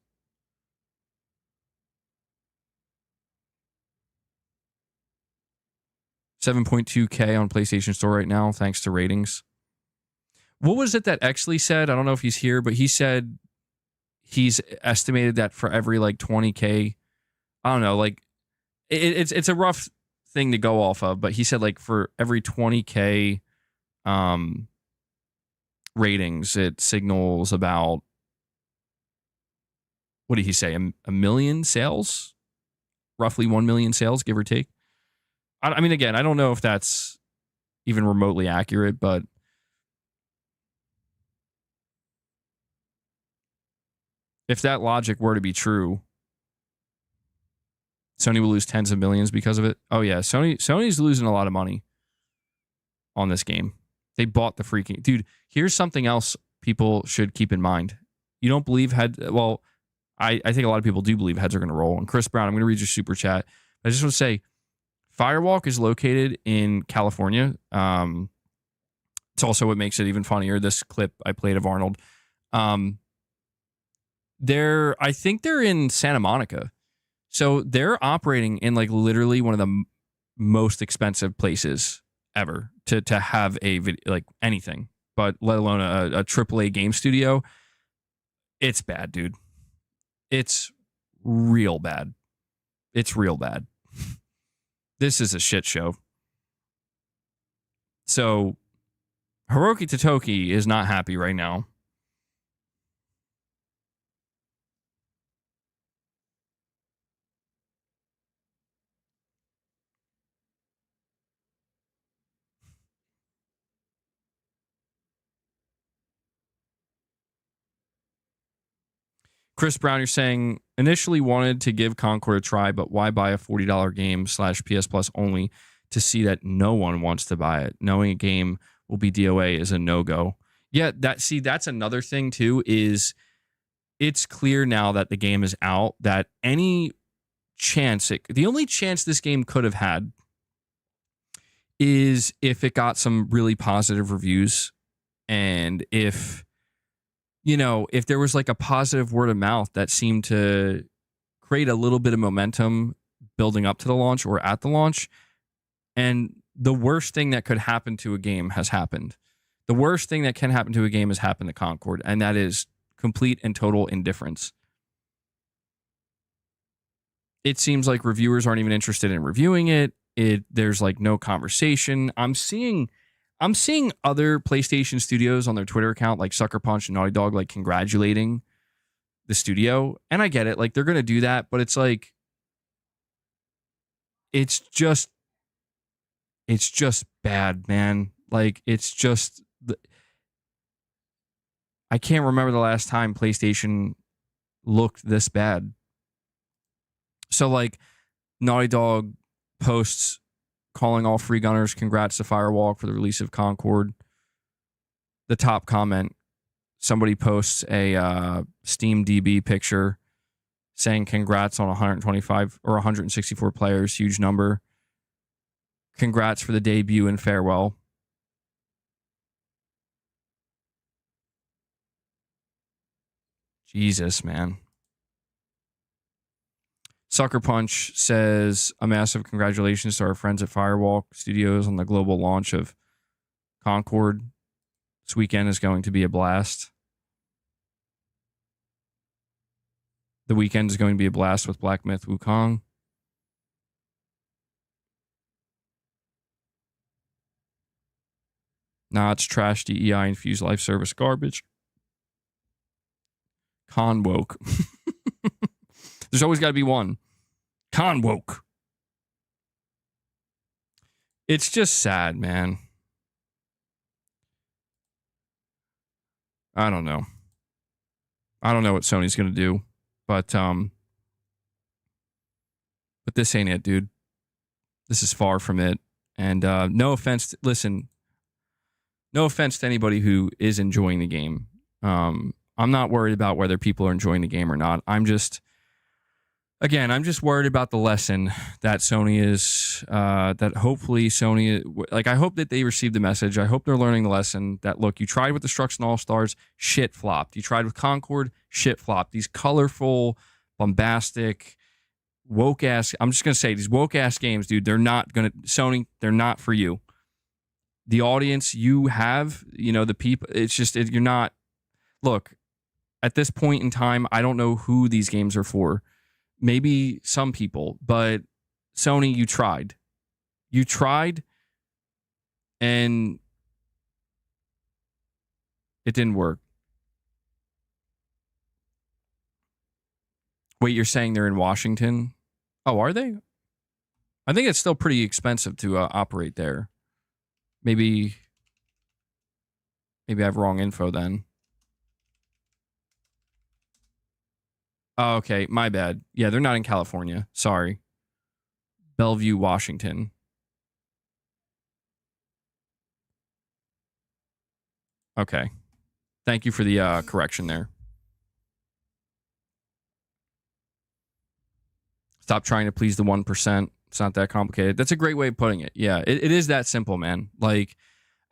$7.2K on PlayStation Store right now, thanks to ratings. What was it that Exley said? I don't know if he's here, but he said he's estimated that for every like 20K, I don't know, like it's a rough thing to go off of, but he said like for every 20K ratings, it signals about, what did he say? A million sales? Roughly 1 million sales, give or take. I mean, again, I don't know if that's even remotely accurate, but if that logic were to be true, Sony will lose tens of millions because of it. Oh yeah, Sony's losing a lot of money on this game. They bought the freaking dude. Here's something else people should keep in mind. You don't believe well, I think a lot of people do believe heads are going to roll. And Chris Brown, I'm going to read your super chat. I just want to say, Firewalk is located in California. It's also what makes it even funnier. This clip I played of Arnold. I think they're in Santa Monica. So they're operating in like literally one of the most expensive places ever to have a video, like anything, but let alone a AAA game studio. It's bad, dude. It's real bad. It's real bad. This is a shit show. So Hiroki Totoki is not happy right now. Chris Brown, you're saying initially wanted to give Concord a try, but why buy a $40 game / PS Plus only to see that no one wants to buy it? Knowing a game will be DOA is a no-go. Yeah, that's another thing too, is it's clear now that the game is out, that any chance, the only chance this game could have had is if it got some really positive reviews, and if there was like a positive word of mouth that seemed to create a little bit of momentum building up to the launch or at the launch. And the worst thing that could happen to a game has happened. The worst thing that can happen to a game has happened to Concord, and that is complete and total indifference. It seems like reviewers aren't even interested in reviewing it. There's like no conversation. I'm seeing other PlayStation studios on their Twitter account, like Sucker Punch and Naughty Dog, like congratulating the studio. And I get it. Like, they're going to do that, but it's like, it's just bad, man. Like, I can't remember the last time PlayStation looked this bad. So like Naughty Dog posts calling all free gunners congrats to Firewalk for the release of Concord. The top comment, somebody posts a Steam DB picture saying congrats on 125 or 164 players, huge number. Congrats for the debut and farewell. Jesus, man. Sucker Punch says a massive congratulations to our friends at Firewalk Studios on the global launch of Concord. This weekend is going to be a blast. The weekend is going to be a blast with Black Myth Wukong. Nah, it's trash DEI infused life service garbage. Con woke. There's always got to be one. Con woke. It's just sad, man. I don't know. I don't know what Sony's going to do, but this ain't it, dude. This is far from it. And no offense, listen, no offense to anybody who is enjoying the game. I'm not worried about whether people are enjoying the game or not. I'm just worried about the lesson that Sony is, that hopefully Sony, like, I hope that they receive the message. I hope they're learning the lesson that, look, you tried with Destruction All-Stars, shit flopped. You tried with Concord, shit flopped. These colorful, bombastic, woke-ass, I'm just going to say, these woke-ass games, dude, they're not going to, Sony, they're not for you. The audience you have, the people, it's just, you're not, look, at this point in time, I don't know who these games are for. Maybe some people, but Sony, you tried. You tried, and it didn't work. Wait, you're saying they're in Washington? Oh, are they? I think it's still pretty expensive to operate there. Maybe I have wrong info then. Oh, okay, my bad. Yeah, they're not in California. Sorry. Bellevue, Washington. Okay. Thank you for the correction there. Stop trying to please the 1%. It's not that complicated. That's a great way of putting it. Yeah, it is that simple, man. Like,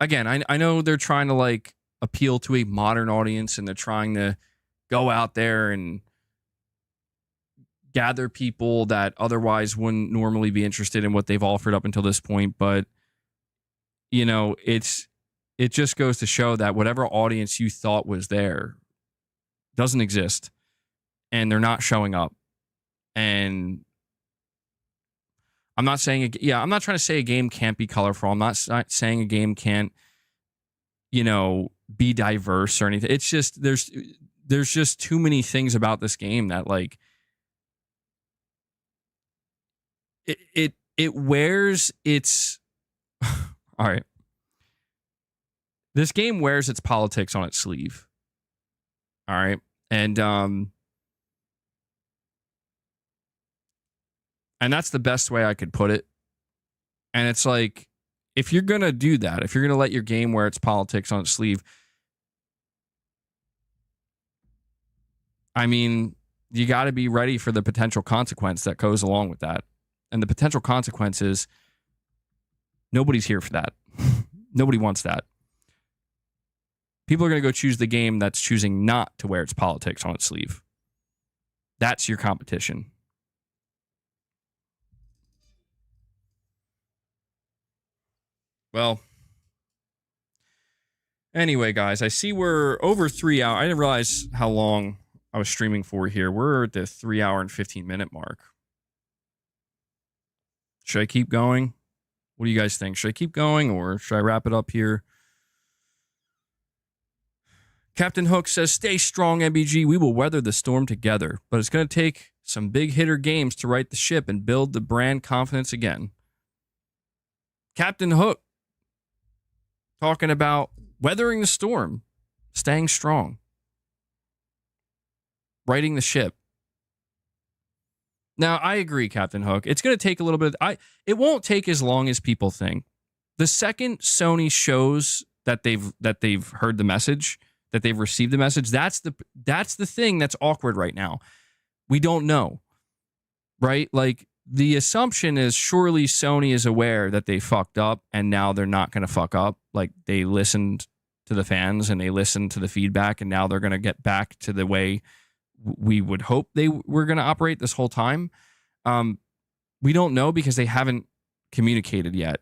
again, I know they're trying to, like, appeal to a modern audience, and they're trying to go out there and gather people that otherwise wouldn't normally be interested in what they've offered up until this point. But, it just goes to show that whatever audience you thought was there doesn't exist, and they're not showing up. And I'm not saying, I'm not trying to say a game can't be colorful. I'm not saying a game can't, be diverse or anything. It's just, there's just too many things about this game that, like, it wears its all right. This game wears its politics on its sleeve. All right. And that's the best way I could put it. And it's like, if you're going to do that, if you're going to let your game wear its politics on its sleeve, I mean, you got to be ready for the potential consequence that goes along with that. And the potential consequence is nobody's here for that. Nobody wants that. People are going to go choose the game that's choosing not to wear its politics on its sleeve. That's your competition. Well, anyway, guys, I see we're over 3 hours. I didn't realize how long I was streaming for here. We're at the 3 hour and 15-minute mark. Should I keep going? What do you guys think? Should I keep going, or should I wrap it up here? Captain Hook says, stay strong, MBG. We will weather the storm together, but it's going to take some big hitter games to right the ship and build the brand confidence again. Captain Hook talking about weathering the storm, staying strong, righting the ship. Now, I agree, Captain Hook. It's going to take a little bit. It won't take as long as people think. The second Sony shows that they've heard the message, that they've received the message, that's the thing that's awkward right now. We don't know, right? Like, the assumption is surely Sony is aware that they fucked up, and now they're not going to fuck up. Like, they listened to the fans and they listened to the feedback, and now they're going to get back to the way we would hope they were going to operate this whole time. We don't know because they haven't communicated yet.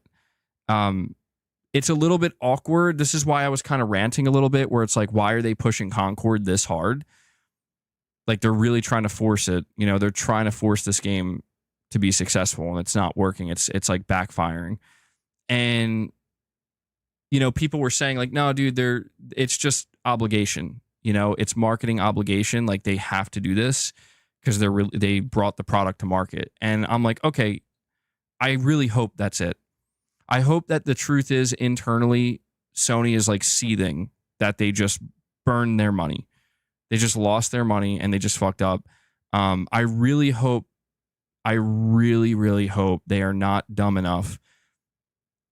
It's a little bit awkward. This is why I was kind of ranting a little bit, where it's like, why are they pushing Concord this hard? Like they're really trying to force it. You know, they're trying to force this game to be successful, and it's not working. It's like backfiring. And you know, people were saying like, no, dude, it's just obligation. You know, it's marketing obligation. Like they have to do this because they brought the product to market. And I'm like, okay, I really hope that's it. I hope that the truth is internally, Sony is like seething that they just burned their money. They just lost their money and they just fucked up. I really hope they are not dumb enough,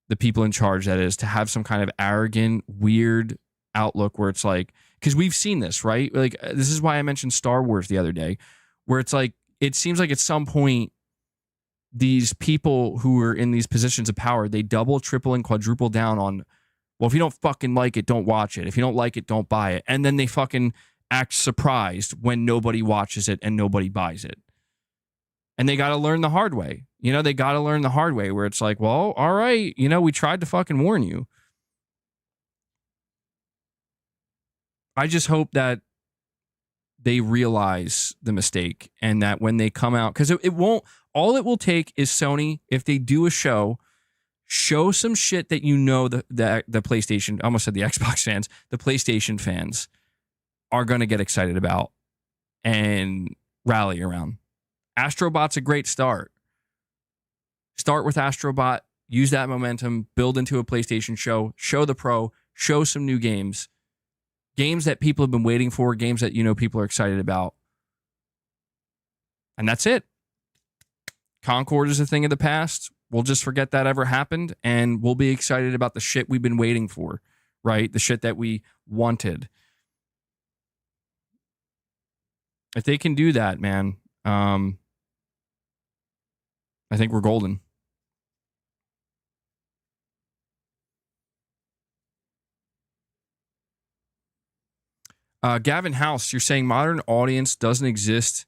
the people in charge, that is, to have some kind of arrogant, weird outlook where it's like, because we've seen this, right? Like, this is why I mentioned Star Wars the other day, where it's like, it seems like at some point, these people who are in these positions of power, they double, triple, and quadruple down on, well, if you don't fucking like it, don't watch it. If you don't like it, don't buy it. And then they fucking act surprised when nobody watches it and nobody buys it. And they got to learn the hard way. You know, they got to learn the hard way where it's like, well, all right, you know, we tried to fucking warn you. I just hope that they realize the mistake and that when they come out, because it won't, all it will take is Sony, if they do a show some shit that, you know, the PlayStation, I almost said the Xbox fans, the PlayStation fans are going to get excited about and rally around. Astrobot's a great start. Start with Astrobot, use that momentum, build into a PlayStation show the Pro, show some new games that people have been waiting for, games that, you know, people are excited about. And that's it. Concord is a thing of the past. We'll just forget that ever happened, and we'll be excited about the shit we've been waiting for, right? The shit that we wanted. If they can do that, man, I think we're golden. Gavin House, you're saying modern audience doesn't exist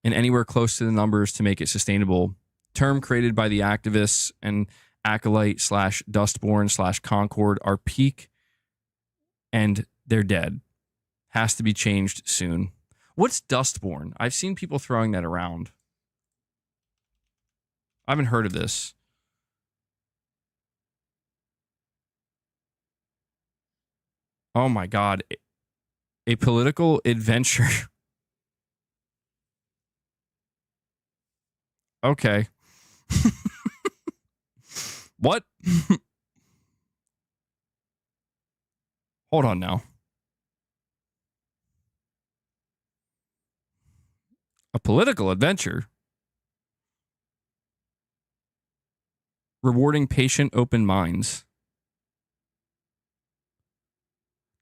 in anywhere close to the numbers to make it sustainable. Term created by the activists and Acolyte / Dustborn / Concord are peak and they're dead. Has to be changed soon. What's Dustborn? I've seen people throwing that around. I haven't heard of this. Oh my God. A political adventure. Okay. What? Hold on now. A political adventure? Rewarding patient open minds.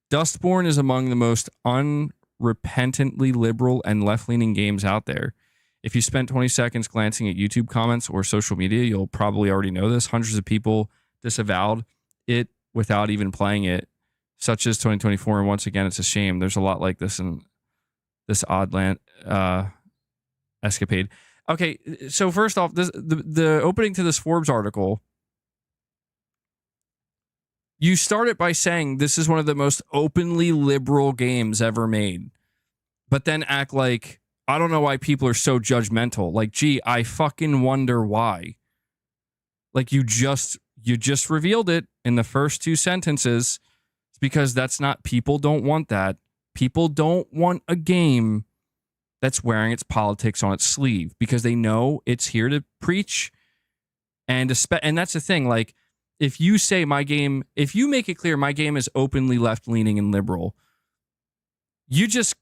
Dustborn is among the most unrepentantly liberal and left-leaning games out there. If you spent 20 seconds glancing at YouTube comments or social media, you'll probably already know this. Hundreds of people disavowed it without even playing it, such as 2024. And once again, it's a shame. There's a lot like this in this odd escapade. Okay, so first off, the opening to this Forbes article, you start it by saying this is one of the most openly liberal games ever made, but then act like, I don't know why people are so judgmental. Like, gee, I fucking wonder why. Like, you just revealed it in the first two sentences. It's because that's not, people don't want that. People don't want a game that's wearing its politics on its sleeve because they know it's here to preach. And that's the thing. Like, if you say my game, if you make it clear my game is openly left-leaning and liberal, you just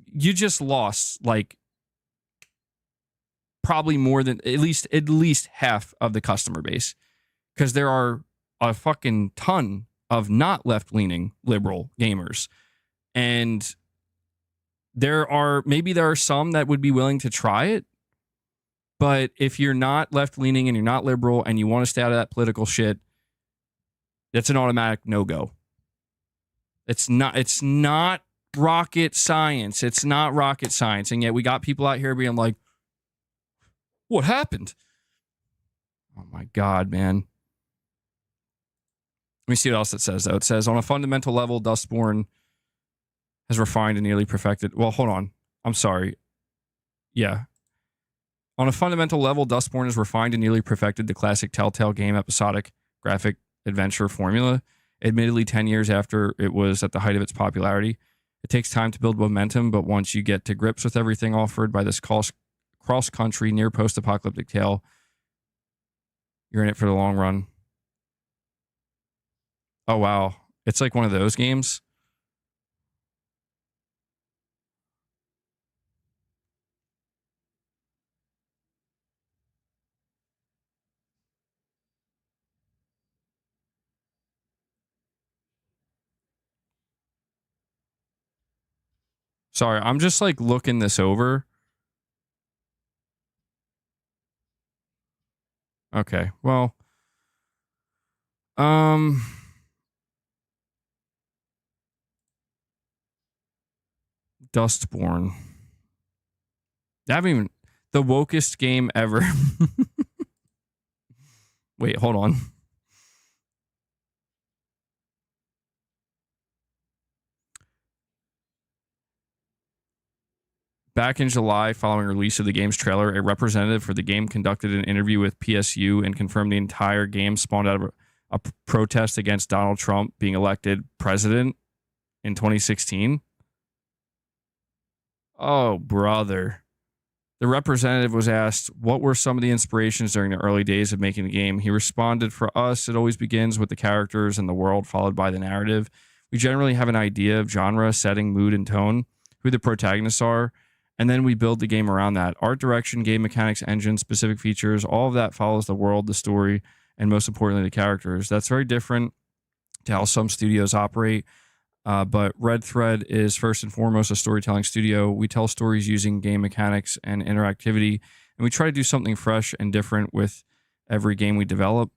lost, like, probably more than at least half of the customer base, because there are a fucking ton of not left-leaning liberal gamers, and there are some that would be willing to try it, but if you're not left-leaning and you're not liberal and you want to stay out of that political shit, that's an automatic no-go. It's not rocket science. It's not rocket science, and yet we got people out here being like, what happened? Oh my God, man. Let me see what else it says, though. It says, on a fundamental level, Dustborn has refined and nearly perfected. Well, hold on. I'm sorry. Yeah. On a fundamental level, Dustborn has refined and nearly perfected the classic Telltale game episodic graphic adventure formula. Admittedly, 10 years after it was at the height of its popularity, it takes time to build momentum, but once you get to grips with everything offered by this cross-country, near post-apocalyptic tale, you're in it for the long run. Oh, wow. It's like one of those games. Sorry, I'm just like looking this over. Okay, well, um, Dustborn. I haven't even the wokest game ever. Wait, hold on. Back in July, following release of the game's trailer, a representative for the game conducted an interview with PSU and confirmed the entire game spawned out of a protest against Donald Trump being elected president in 2016. Oh, brother. The representative was asked, what were some of the inspirations during the early days of making the game? He responded, for us, it always begins with the characters and the world, followed by the narrative. We generally have an idea of genre, setting, mood, and tone, who the protagonists are, and then we build the game around that. Art direction, game mechanics, engine, specific features, all of that follows the world, the story, and most importantly, the characters. That's very different to how some studios operate. But Red Thread is first and foremost a storytelling studio. We tell stories using game mechanics and interactivity, and we try to do something fresh and different with every game we develop.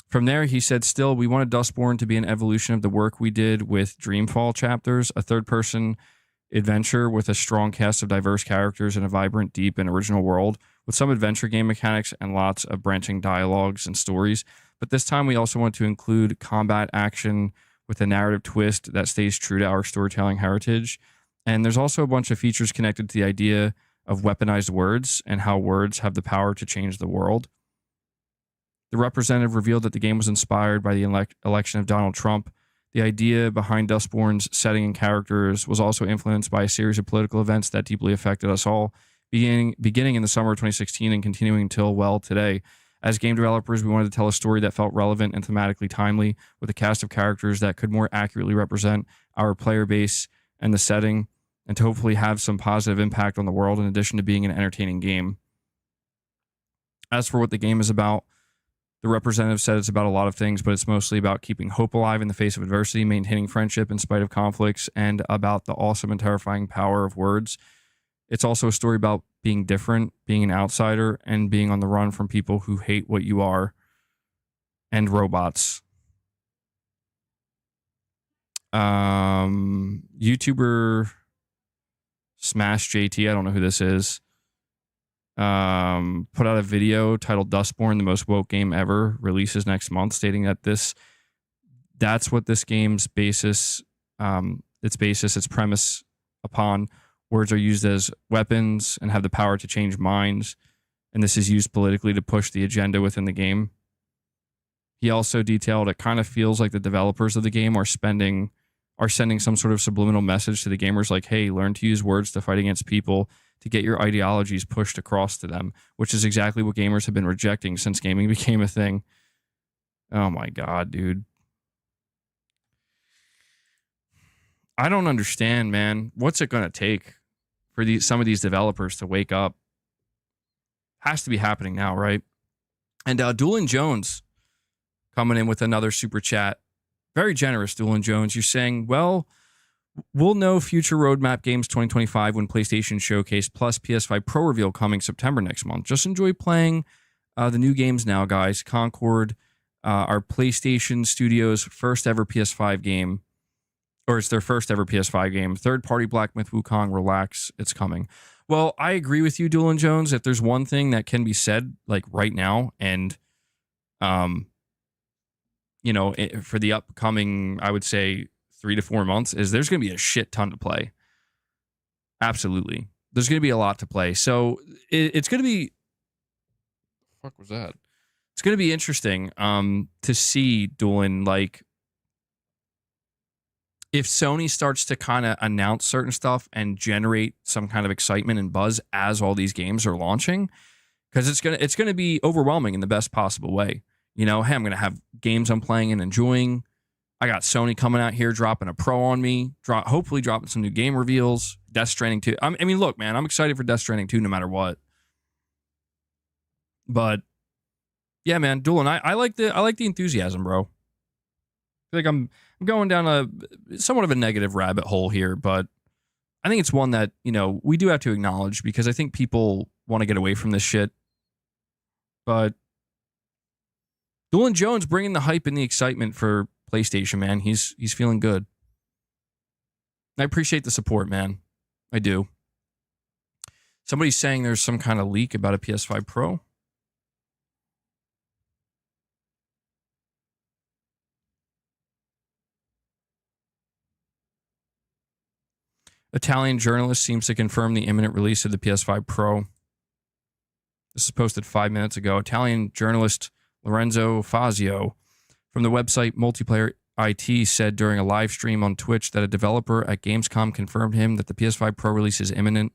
From there, he said, still, we wanted Dustborn to be an evolution of the work we did with Dreamfall chapters, a third-person adventure with a strong cast of diverse characters and a vibrant, deep, and original world, with some adventure game mechanics and lots of branching dialogues and stories. But this time, we also want to include combat action with a narrative twist that stays true to our storytelling heritage. And there's also a bunch of features connected to the idea of weaponized words and how words have the power to change the world. The representative revealed that the game was inspired by the election of Donald Trump. The idea behind Dustborn's setting and characters was also influenced by a series of political events that deeply affected us all, beginning in the summer of 2016 and continuing until, well, today. As game developers, we wanted to tell a story that felt relevant and thematically timely, with a cast of characters that could more accurately represent our player base and the setting, and to hopefully have some positive impact on the world in addition to being an entertaining game. As for what the game is about, the representative said it's about a lot of things, but it's mostly about keeping hope alive in the face of adversity, maintaining friendship in spite of conflicts, and about the awesome and terrifying power of words. It's also a story about being different, being an outsider, and being on the run from people who hate what you are, and robots. YouTuber Smash JT, I don't know who this is, put out a video titled Dustborn, the most woke game ever, releases next month, stating that that's what this game's basis, its premise upon. Words are used as weapons and have the power to change minds, and this is used politically to push the agenda within the game. He also detailed it kind of feels like the developers of the game are sending some sort of subliminal message to the gamers like, hey, learn to use words to fight against people, to get your ideologies pushed across to them, which is exactly what gamers have been rejecting since gaming became a thing. Oh my God, dude. I don't understand, man. What's it going to take for some of these developers to wake up? Has to be happening now, right? And Doolin Jones coming in with another super chat. Very generous, Doolin Jones. You're saying, well, we'll know future roadmap games 2025 when PlayStation Showcase plus PS5 Pro reveal coming September next month. Just enjoy playing the new games now, guys. Concord, our PlayStation Studios' first ever PS5 game, or it's their first ever PS5 game. Third party Black Myth Wukong, relax, it's coming. Well, I agree with you, Doolin Jones. If there's one thing that can be said like right now, and for the upcoming, I would say 3 to 4 months, is there's going to be a shit ton to play. Absolutely. there's going to be a lot to play. So it's going to be, fuck was that? It's going to be interesting to see, Doolin, like, if Sony starts to kind of announce certain stuff and generate some kind of excitement and buzz as all these games are launching, because it's gonna be overwhelming in the best possible way. You know, hey, I'm gonna have games I'm playing and enjoying. I got Sony coming out here dropping a Pro on me, hopefully dropping some new game reveals. Death Stranding 2. I mean, look, man, I'm excited for Death Stranding 2 no matter what. But yeah, man, Doolin, I like the enthusiasm, bro. I feel like I'm going down a somewhat of a negative rabbit hole here, but I think it's one that, you know, we do have to acknowledge because I think people want to get away from this shit. But Doolin Jones bringing the hype and the excitement for PlayStation, man. He's feeling good. I appreciate the support, man. I do. Somebody's saying there's some kind of leak about a PS5 Pro. Italian journalist seems to confirm the imminent release of the PS5 Pro. This is posted 5 minutes ago. Italian journalist Lorenzo Fazio from the website Multiplayer IT said during a live stream on Twitch that a developer at Gamescom confirmed him that the PS5 Pro release is imminent.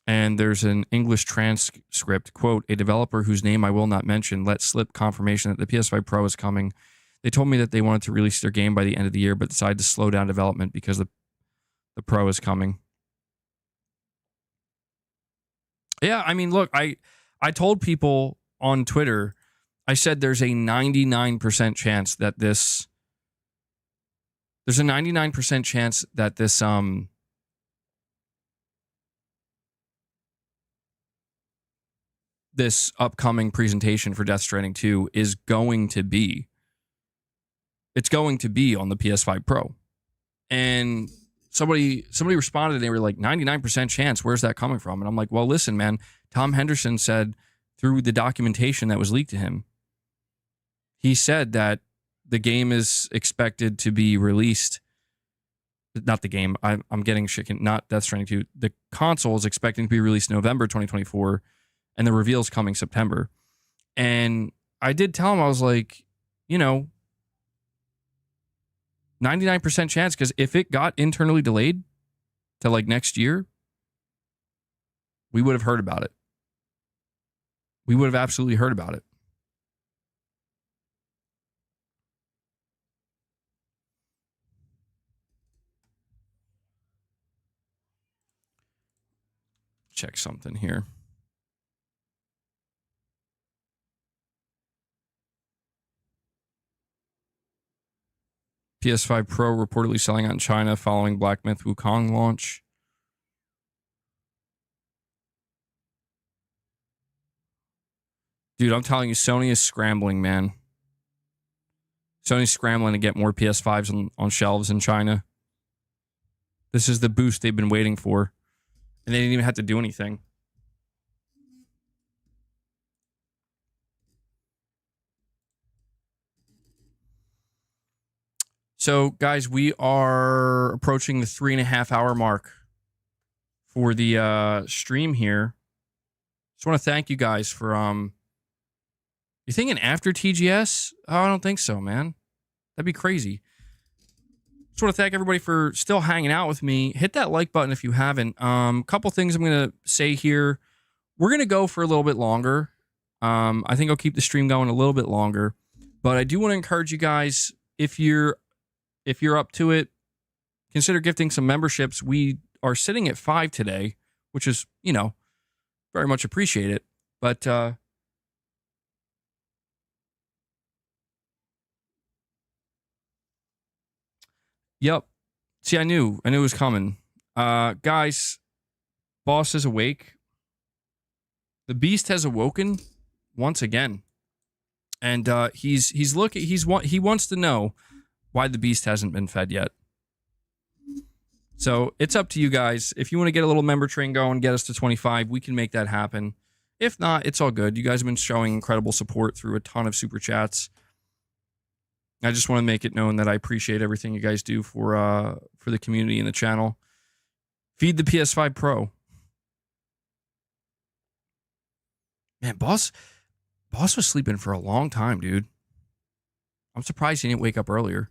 And there's an English transcript, quote, a developer whose name I will not mention let slip confirmation that the PS5 Pro is coming. They told me that they wanted to release their game by the end of the year, but decided to slow down development because the Pro is coming. Yeah, I mean, look, I told people on Twitter, I said there's a 99% chance that this this upcoming presentation for Death Stranding 2 is going to be on the PS5 Pro. And somebody responded and they were like, 99% chance, where's that coming from? And I'm like, well, listen, man, Tom Henderson said through the documentation that was leaked to him, he said that the game is expected to be released. Not the game. I'm getting shit. Not Death Stranding 2. The console is expecting to be released November 2024, and the reveal is coming September. And I did tell him, I was like, you know, 99% chance, because if it got internally delayed to like next year, we would have heard about it. We would have absolutely heard about it. Check something here. PS5 Pro reportedly selling out in China following Black Myth Wukong launch. Dude, I'm telling you, Sony is scrambling, man. Sony's scrambling to get more PS5s on shelves in China. This is the boost they've been waiting for. And they didn't even have to do anything. So, guys, we are approaching the 3.5 hour mark for the stream here. Just want to thank you guys for you thinking after TGS? Oh, I don't think so, man. That'd be crazy. Just want to thank everybody for still hanging out with me. Hit that like button if you haven't. Couple things I'm going to say here. We're going to go for a little bit longer. I think I'll keep the stream going a little bit longer. But I do want to encourage you guys, if you're up to it, consider gifting some memberships. We are sitting at 5 today, which is, you know, very much appreciate it. But yep. See, I knew it was coming. Guys, boss is awake. The beast has awoken once again. And he wants to know why the beast hasn't been fed yet. So it's up to you guys. If you want to get a little member train going, get us to 25, we can make that happen. If not, it's all good. You guys have been showing incredible support through a ton of super chats. I just want to make it known that I appreciate everything you guys do for the community and the channel. Feed the PS5 Pro. Man, boss was sleeping for a long time, dude. I'm surprised he didn't wake up earlier.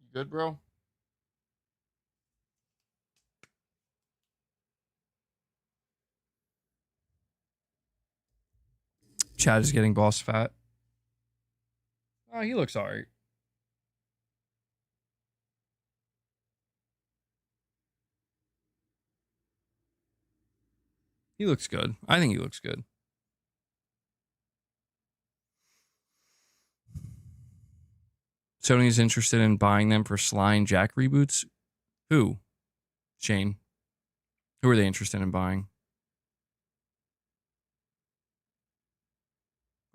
You good, bro? Chad is getting boss fat. Oh, he looks alright. He looks good. I think he looks good. Sony's interested in buying them for Sly and Jack reboots. Who? Shane. Who are they interested in buying?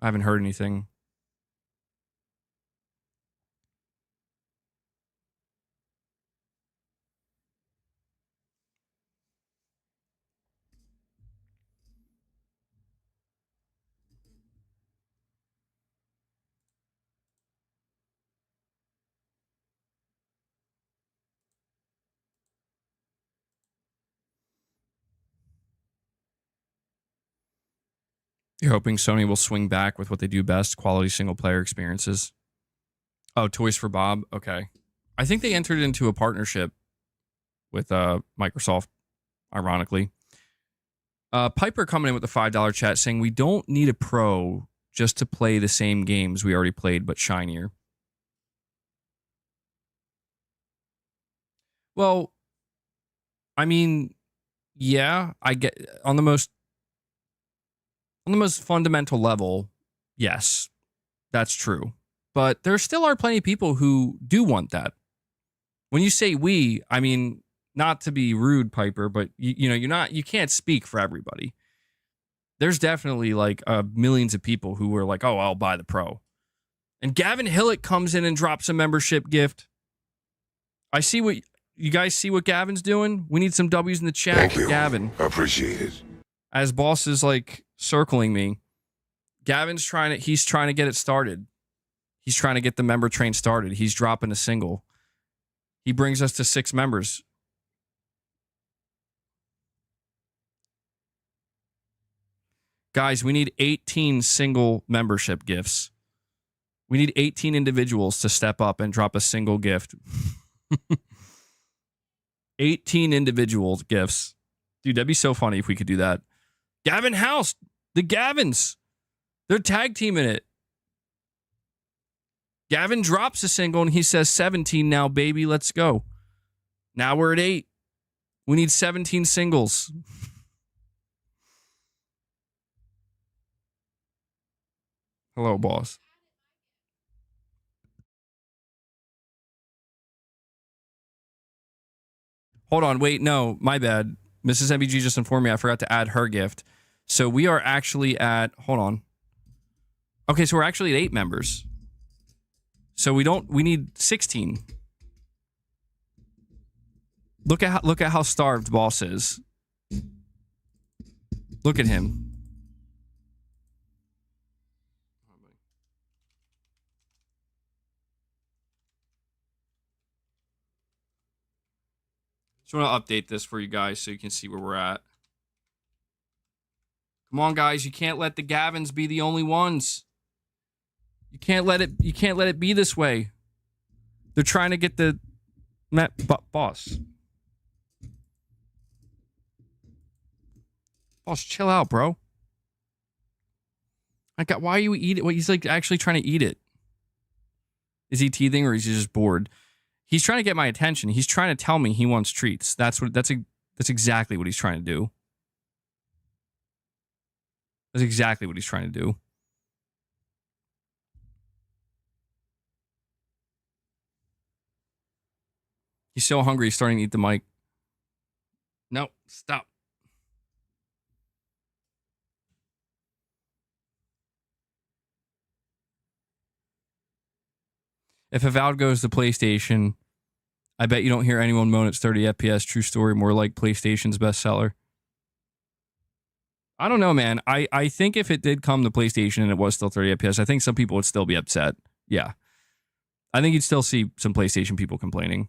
I haven't heard anything. You're hoping Sony will swing back with what they do best, quality single player experiences. Oh, Toys for Bob. Okay. I think they entered into a partnership with Microsoft, ironically. Piper coming in with the $5 chat saying, we don't need a pro just to play the same games we already played, but shinier. Well, I mean, yeah, I get on the most fundamental level, yes, that's true. But there still are plenty of people who do want that. When you say we, I mean, not to be rude, Piper, but you can't speak for everybody. There's definitely like millions of people who were like, oh, I'll buy the pro. And Gavin Hillett comes in and drops a membership gift. I see what you guys see what Gavin's doing. We need some W's in the chat. Thank you. Gavin. Appreciate it. As boss is like circling me, Gavin's trying to get it started. He's trying to get the member train started. He's dropping a single. He brings us to 6 members. Guys, we need 18 single membership gifts. We need 18 individuals to step up and drop a single gift. 18 individual gifts. Dude, that'd be so funny if we could do that. Gavin House, the Gavins. They're tag teaming it. Gavin drops a single and he says 17 now, baby, let's go. Now we're at 8. We need 17 singles. Hello, boss. Hold on, wait, no, my bad. Mrs. MBG just informed me I forgot to add her gift. So we are actually at, hold on. Okay, so we're actually at 8 members. So we need 16. Look at how starved boss is. Look at him. Just want to update this for you guys so you can see where we're at. Come on, guys, you can't let the Gavins be the only ones. You can't let it be this way. They're trying to get the boss. Boss, chill out, bro. Why are you eat it? Well, he's like actually trying to eat it. Is he teething or is he just bored? He's trying to get my attention. He's trying to tell me he wants treats. That's exactly what he's trying to do. That's exactly what he's trying to do. He's so hungry, he's starting to eat the mic. No, stop. If Avowed goes to PlayStation, I bet you don't hear anyone moan it's 30 FPS. True story, more like PlayStation's bestseller. I don't know, man. I think if it did come to PlayStation and it was still 30 FPS, I think some people would still be upset. Yeah. I think you'd still see some PlayStation people complaining.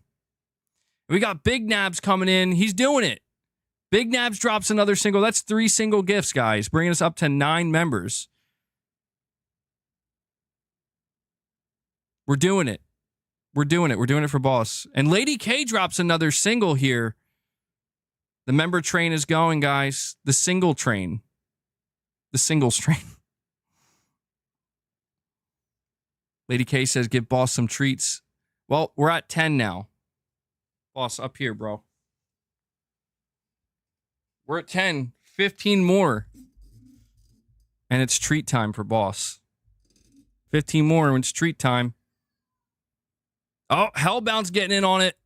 We got Big Nabs coming in. He's doing it. Big Nabs drops another single. That's 3 single gifts, guys, bringing us up to 9 members. We're doing it. We're doing it. We're doing it for Boss. And Lady K drops another single here. The member train is going, guys. The single train. The singles train. Lady K says, give Boss some treats. Well, we're at 10 now. Boss, up here, bro. We're at 10. 15 more. And it's treat time for Boss. 15 more and it's treat time. Oh, Hellbound's getting in on it.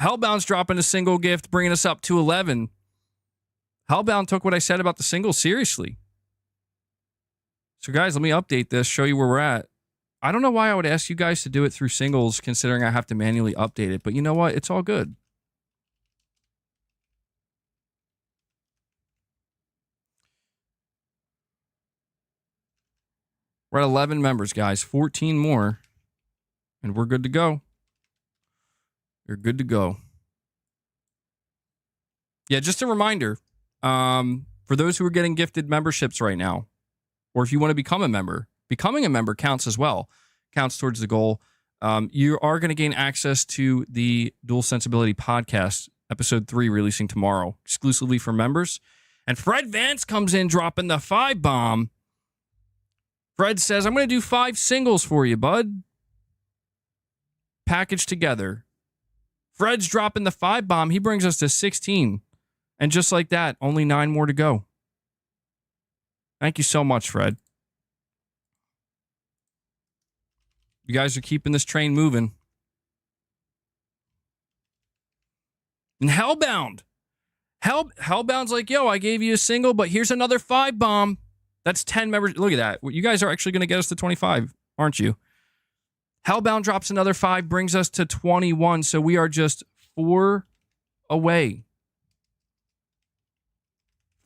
Hellbound's dropping a single gift, bringing us up to 11. Hellbound took what I said about the singles seriously. So, guys, let me update this, show you where we're at. I don't know why I would ask you guys to do it through singles, considering I have to manually update it. But you know what? It's all good. We're at 11 members, guys. 14 more. And we're good to go. You're good to go. Yeah, just a reminder. For those who are getting gifted memberships right now, or if you want to become a member, becoming a member counts as well. Counts towards the goal. You are going to gain access to the Dual Sensibility podcast, episode 3, releasing tomorrow, exclusively for members. And Fred Vance comes in dropping the 5 bomb. Fred says, I'm going to do 5 singles for you, bud. Packaged together. Fred's dropping the 5 bomb. He brings us to 16. And just like that, only 9 more to go. Thank you so much, Fred. You guys are keeping this train moving. And Hellbound. Hellbound's like, yo, I gave you a single, but here's another 5 bomb. That's 10 members. Look at that. You guys are actually going to get us to 25, aren't you? Hellbound drops another 5, brings us to 21. So we are just 4 away.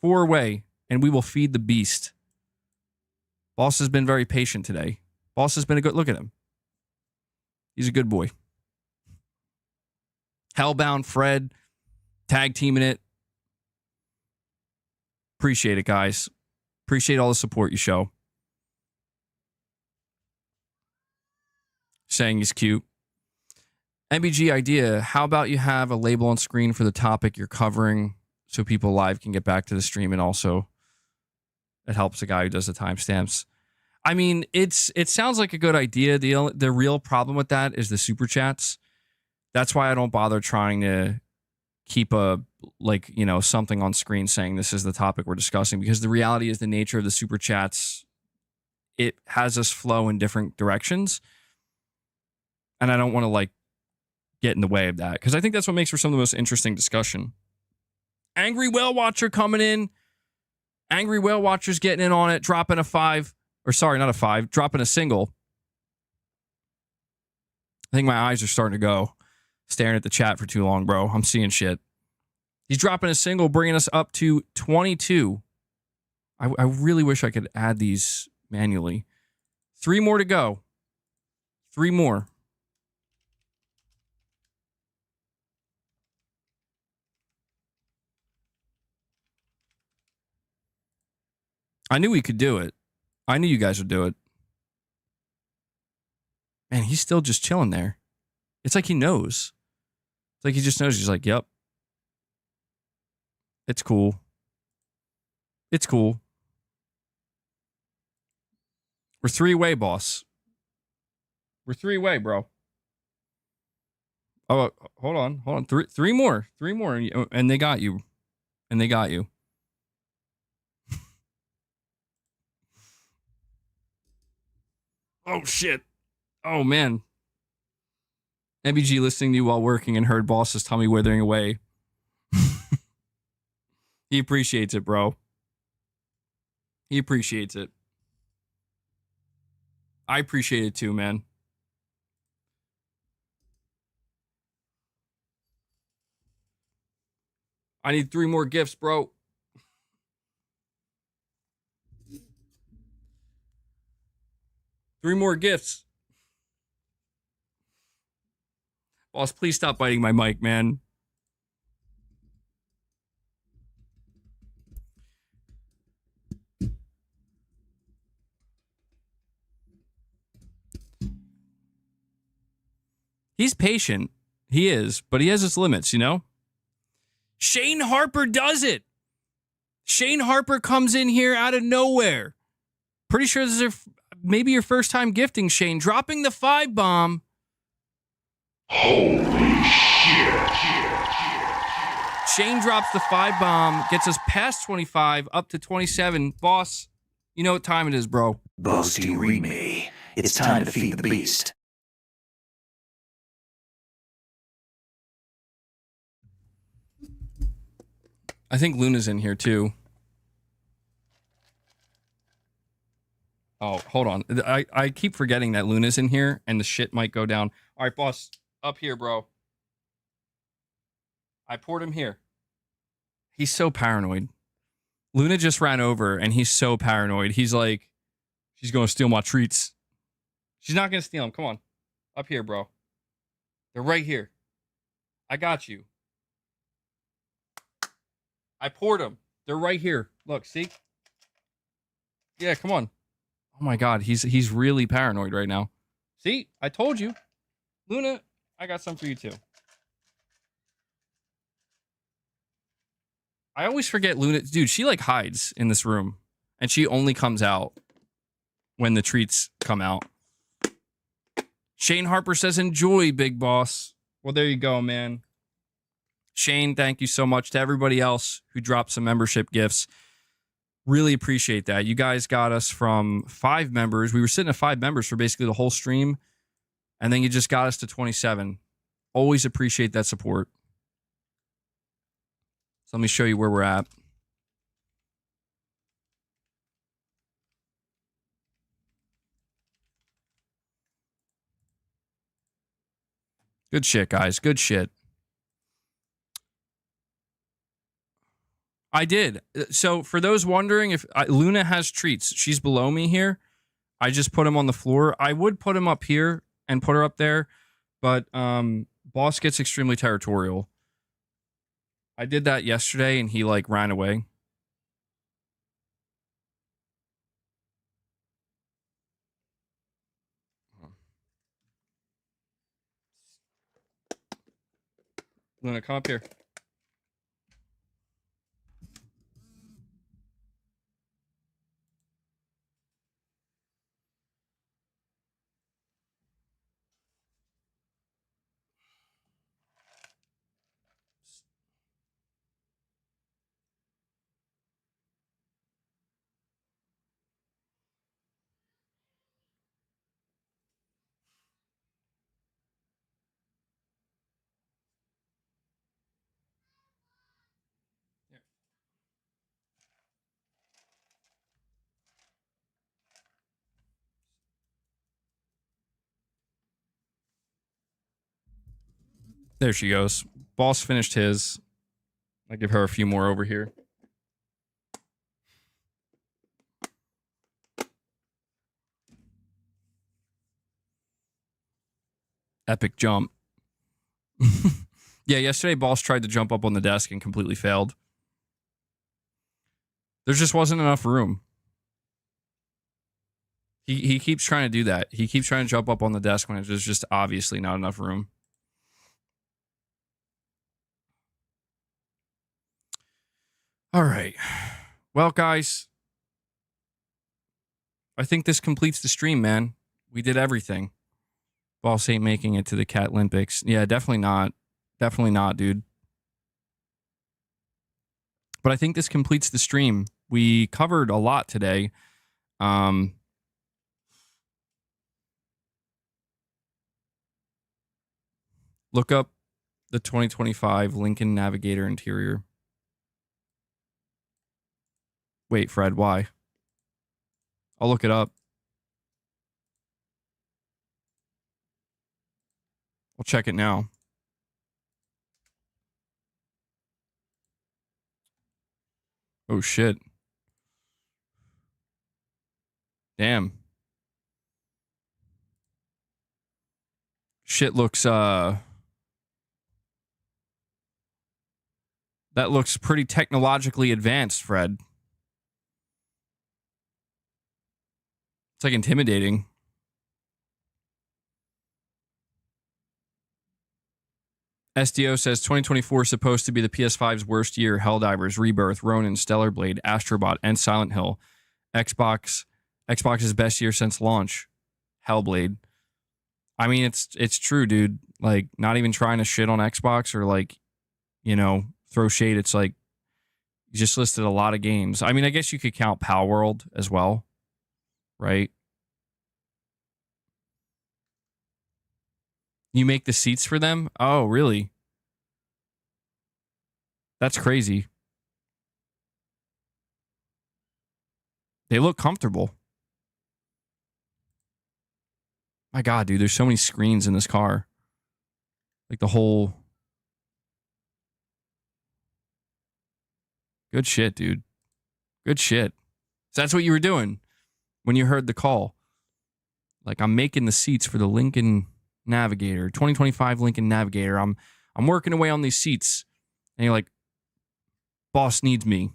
4 away, and we will feed the beast. Boss has been very patient today. Boss has been a good look at him. He's a good boy. Hellbound, Fred, tag teaming it. Appreciate it, guys. Appreciate all the support you show. Saying he's cute. MBG idea. How about you have a label on screen for the topic you're covering so people live can get back to the stream, and also it helps the guy who does the timestamps. I mean, it sounds like a good idea. The real problem with that is the super chats. That's why I don't bother trying to keep something on screen saying this is the topic we're discussing, because the reality is the nature of the super chats, it has us flow in different directions. And I don't want to get in the way of that, because I think that's what makes for some of the most interesting discussion. Angry Whale Watcher coming in. Angry Whale Watcher's getting in on it, dropping a 5. Or sorry, not a 5, dropping a single. I think my eyes are starting to go. Staring at the chat for too long, bro. I'm seeing shit. He's dropping a single, bringing us up to 22. I really wish I could add these manually. 3 more to go. 3 more. I knew we could do it. I knew you guys would do it. Man, he's still just chilling there. It's like he knows. It's like he just knows. He's like, yep. It's cool. It's cool. We're 3 away, boss. We're 3 away, bro. Oh, hold on. 3 more. 3 more. And they got you. And they got you. Oh, shit. Oh, man. MBG listening to you while working and heard boss's tummy withering away. He appreciates it, bro. He appreciates it. I appreciate it too, man. I need 3 more gifts, bro. Three more gifts. Boss, please stop biting my mic, man. He's patient. He is, but he has his limits, you know? Shane Harper does it. Shane Harper comes in here out of nowhere. Pretty sure this is maybe your first time gifting, Shane. Dropping the 5 bomb. Holy shit. Shane drops the 5 bomb, gets us past 25, up to 27. Boss, you know what time it is, bro. Boss, do you read me? It's time to feed the beast. I think Luna's in here, too. Oh, hold on. I keep forgetting that Luna's in here, and the shit might go down. All right, boss. Up here, bro. I poured him here. He's so paranoid. Luna just ran over, and he's so paranoid. He's like, she's going to steal my treats. She's not going to steal them. Come on. Up here, bro. They're right here. I got you. I poured them. They're right here. Look, see? Yeah, come on. Oh my God, he's really paranoid right now. See? I told you. Luna, I got some for you too. I always forget Luna. Dude, she like hides in this room. And she only comes out when the treats come out. Shane Harper says, enjoy, big boss. Well, there you go, man. Shane, thank you so much to everybody else who dropped some membership gifts. Really appreciate that. You guys got us from 5 members. We were sitting at 5 members for basically the whole stream. And then you just got us to 27. Always appreciate that support. So let me show you where we're at. Good shit, guys. Good shit. I did. So for those wondering, if Luna has treats, she's below me here. I just put him on the floor. I would put him up here and put her up there, but boss gets extremely territorial. I did that yesterday, and he like ran away. Luna, come up here. There she goes. Boss finished his. I give her a few more over here. Epic jump. Yeah, yesterday boss tried to jump up on the desk and completely failed. There just wasn't enough room. He keeps trying to do that. He keeps trying to jump up on the desk when there's just obviously not enough room. All right. Well, guys, I think this completes the stream, man. We did everything. Boss ain't making it to the Cat Olympics. Yeah, definitely not. Definitely not, dude. But I think this completes the stream. We covered a lot today. Look up the 2025 Lincoln Navigator interior. Wait, Fred, why? I'll look it up. I'll check it now. Oh, shit. Damn. Shit looks, That looks pretty technologically advanced, Fred. It's like intimidating. SDO says 2024 is supposed to be the PS5's worst year. Helldivers, Rebirth, Ronin, Stellar Blade, Astrobot, and Silent Hill. Xbox's best year since launch. Hellblade. I mean, it's true, dude. Like, not even trying to shit on Xbox or like, you know, throw shade. It's like you just listed a lot of games. I mean, I guess you could count Pal World as well, right? You make the seats for them? Oh, really? That's crazy. They look comfortable. My God, dude, there's so many screens in this car. Like the whole... Good shit, dude. Good shit. So that's what you were doing when you heard the call. Like, I'm making the seats for the Lincoln Navigator, 2025 Lincoln Navigator. I'm working away on these seats. And you're like, boss needs me.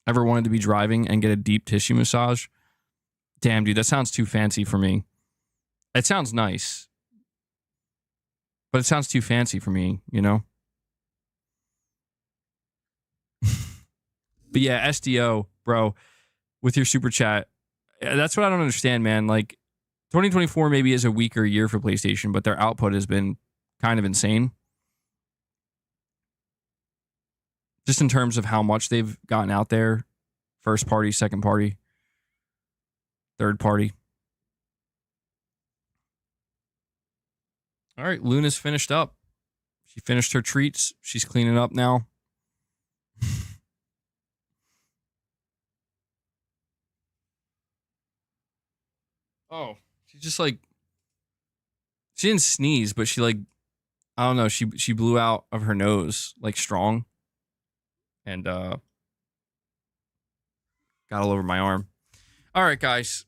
Ever wanted to be driving and get a deep tissue massage? Damn, dude, that sounds too fancy for me. It sounds nice. But it sounds too fancy for me, you know? But yeah, SDO, bro, with your super chat, that's what I don't understand, man. Like, 2024 maybe is a weaker year for PlayStation, but their output has been kind of insane. Just in terms of how much they've gotten out there. First party, second party, third party. All right, Luna's finished up. She finished her treats. She's cleaning up now. Oh, she's just like, she didn't sneeze, but she like, I don't know, she blew out of her nose like strong and got all over my arm. All right, guys.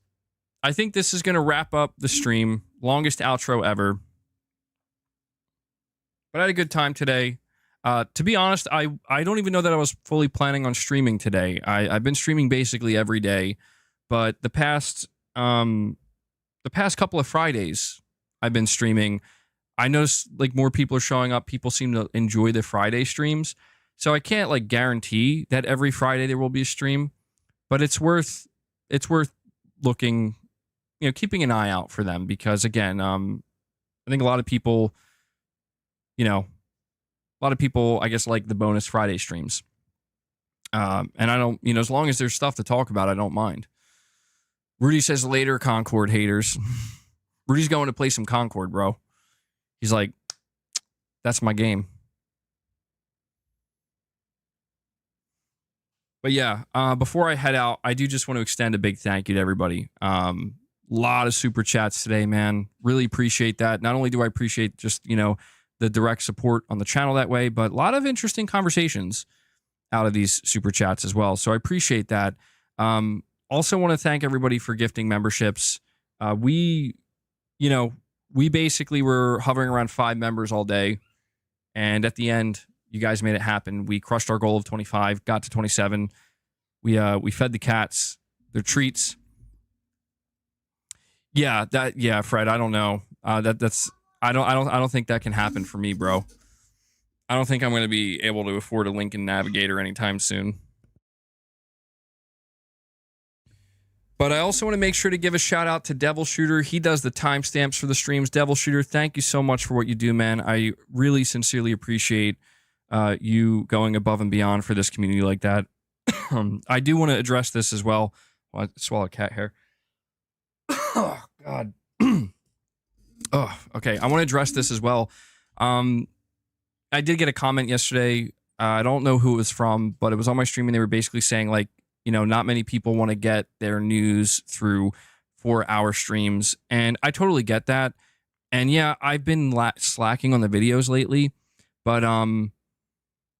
I think this is going to wrap up the stream. Longest outro ever. But I had a good time today. To be honest, I don't even know that I was fully planning on streaming today. I've been streaming basically every day, but the past couple of Fridays I've been streaming. I noticed like more people are showing up. People seem to enjoy the Friday streams. So I can't like guarantee that every Friday there will be a stream, but it's worth looking, you know, keeping an eye out for them because again, I think a lot of people, I guess like the bonus Friday streams. And I don't, as long as there's stuff to talk about, I don't mind. Rudy says later, Concord haters. Rudy's going to play some Concord, bro. He's like, that's my game. But yeah, before I head out, I do just want to extend a big thank you to everybody. Lot of super chats today, man. Really appreciate that. Not only do I appreciate just, the direct support on the channel that way, but a lot of interesting conversations out of these super chats as well. So I appreciate that. Also want to thank everybody for gifting memberships. We basically were hovering around 5 members all day. And at the end, you guys made it happen. We crushed our goal of 25, got to 27. We fed the cats their treats. Yeah, Fred, I don't know. I don't think that can happen for me, bro. I don't think I'm going to be able to afford a Lincoln Navigator anytime soon. But I also want to make sure to give a shout out to Devil Shooter. He does the timestamps for the streams. Devil Shooter, thank you so much for what you do, man. I really sincerely appreciate you going above and beyond for this community like that. I do want to address this as well. I swallow cat hair. Oh, God. Oh, okay. I want to address this as well. I did get a comment yesterday. I don't know who it was from, but it was on my stream and they were basically saying like, not many people want to get their news through 4-hour streams. And I totally get that. And yeah, I've been slacking on the videos lately, but I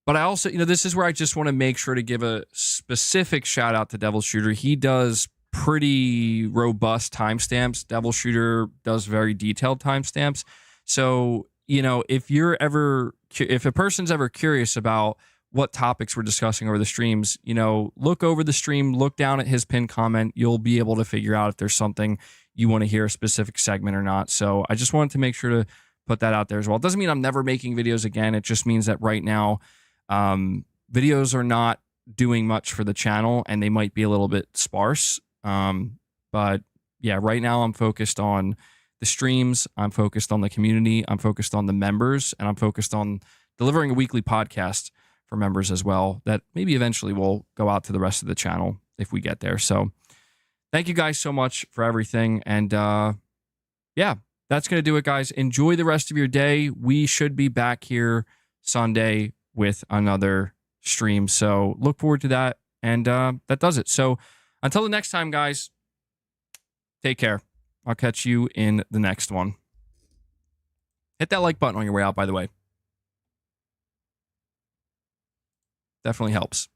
also, this is where I just want to make sure to give a specific shout out to Devil Shooter. He does pretty robust timestamps. Devil Shooter does very detailed timestamps. So, if you're ever if a person's ever curious about what topics we're discussing over the streams, you know, look over the stream, look down at his pinned comment. You'll be able to figure out if there's something you want to hear, a specific segment or not. So I just wanted to make sure to put that out there as well. It doesn't mean I'm never making videos again. It just means that right now, videos are not doing much for the channel and they might be a little bit sparse. But yeah, right now I'm focused on the streams. I'm focused on the community. I'm focused on the members, and I'm focused on delivering a weekly podcast for members as well that maybe eventually will go out to the rest of the channel if we get there. So thank you guys so much for everything. And yeah, that's going to do it, guys. Enjoy the rest of your day. We should be back here Sunday with another stream. So look forward to that. And that does it. So until the next time, guys, take care. I'll catch you in the next one. Hit that like button on your way out, by the way. Definitely helps.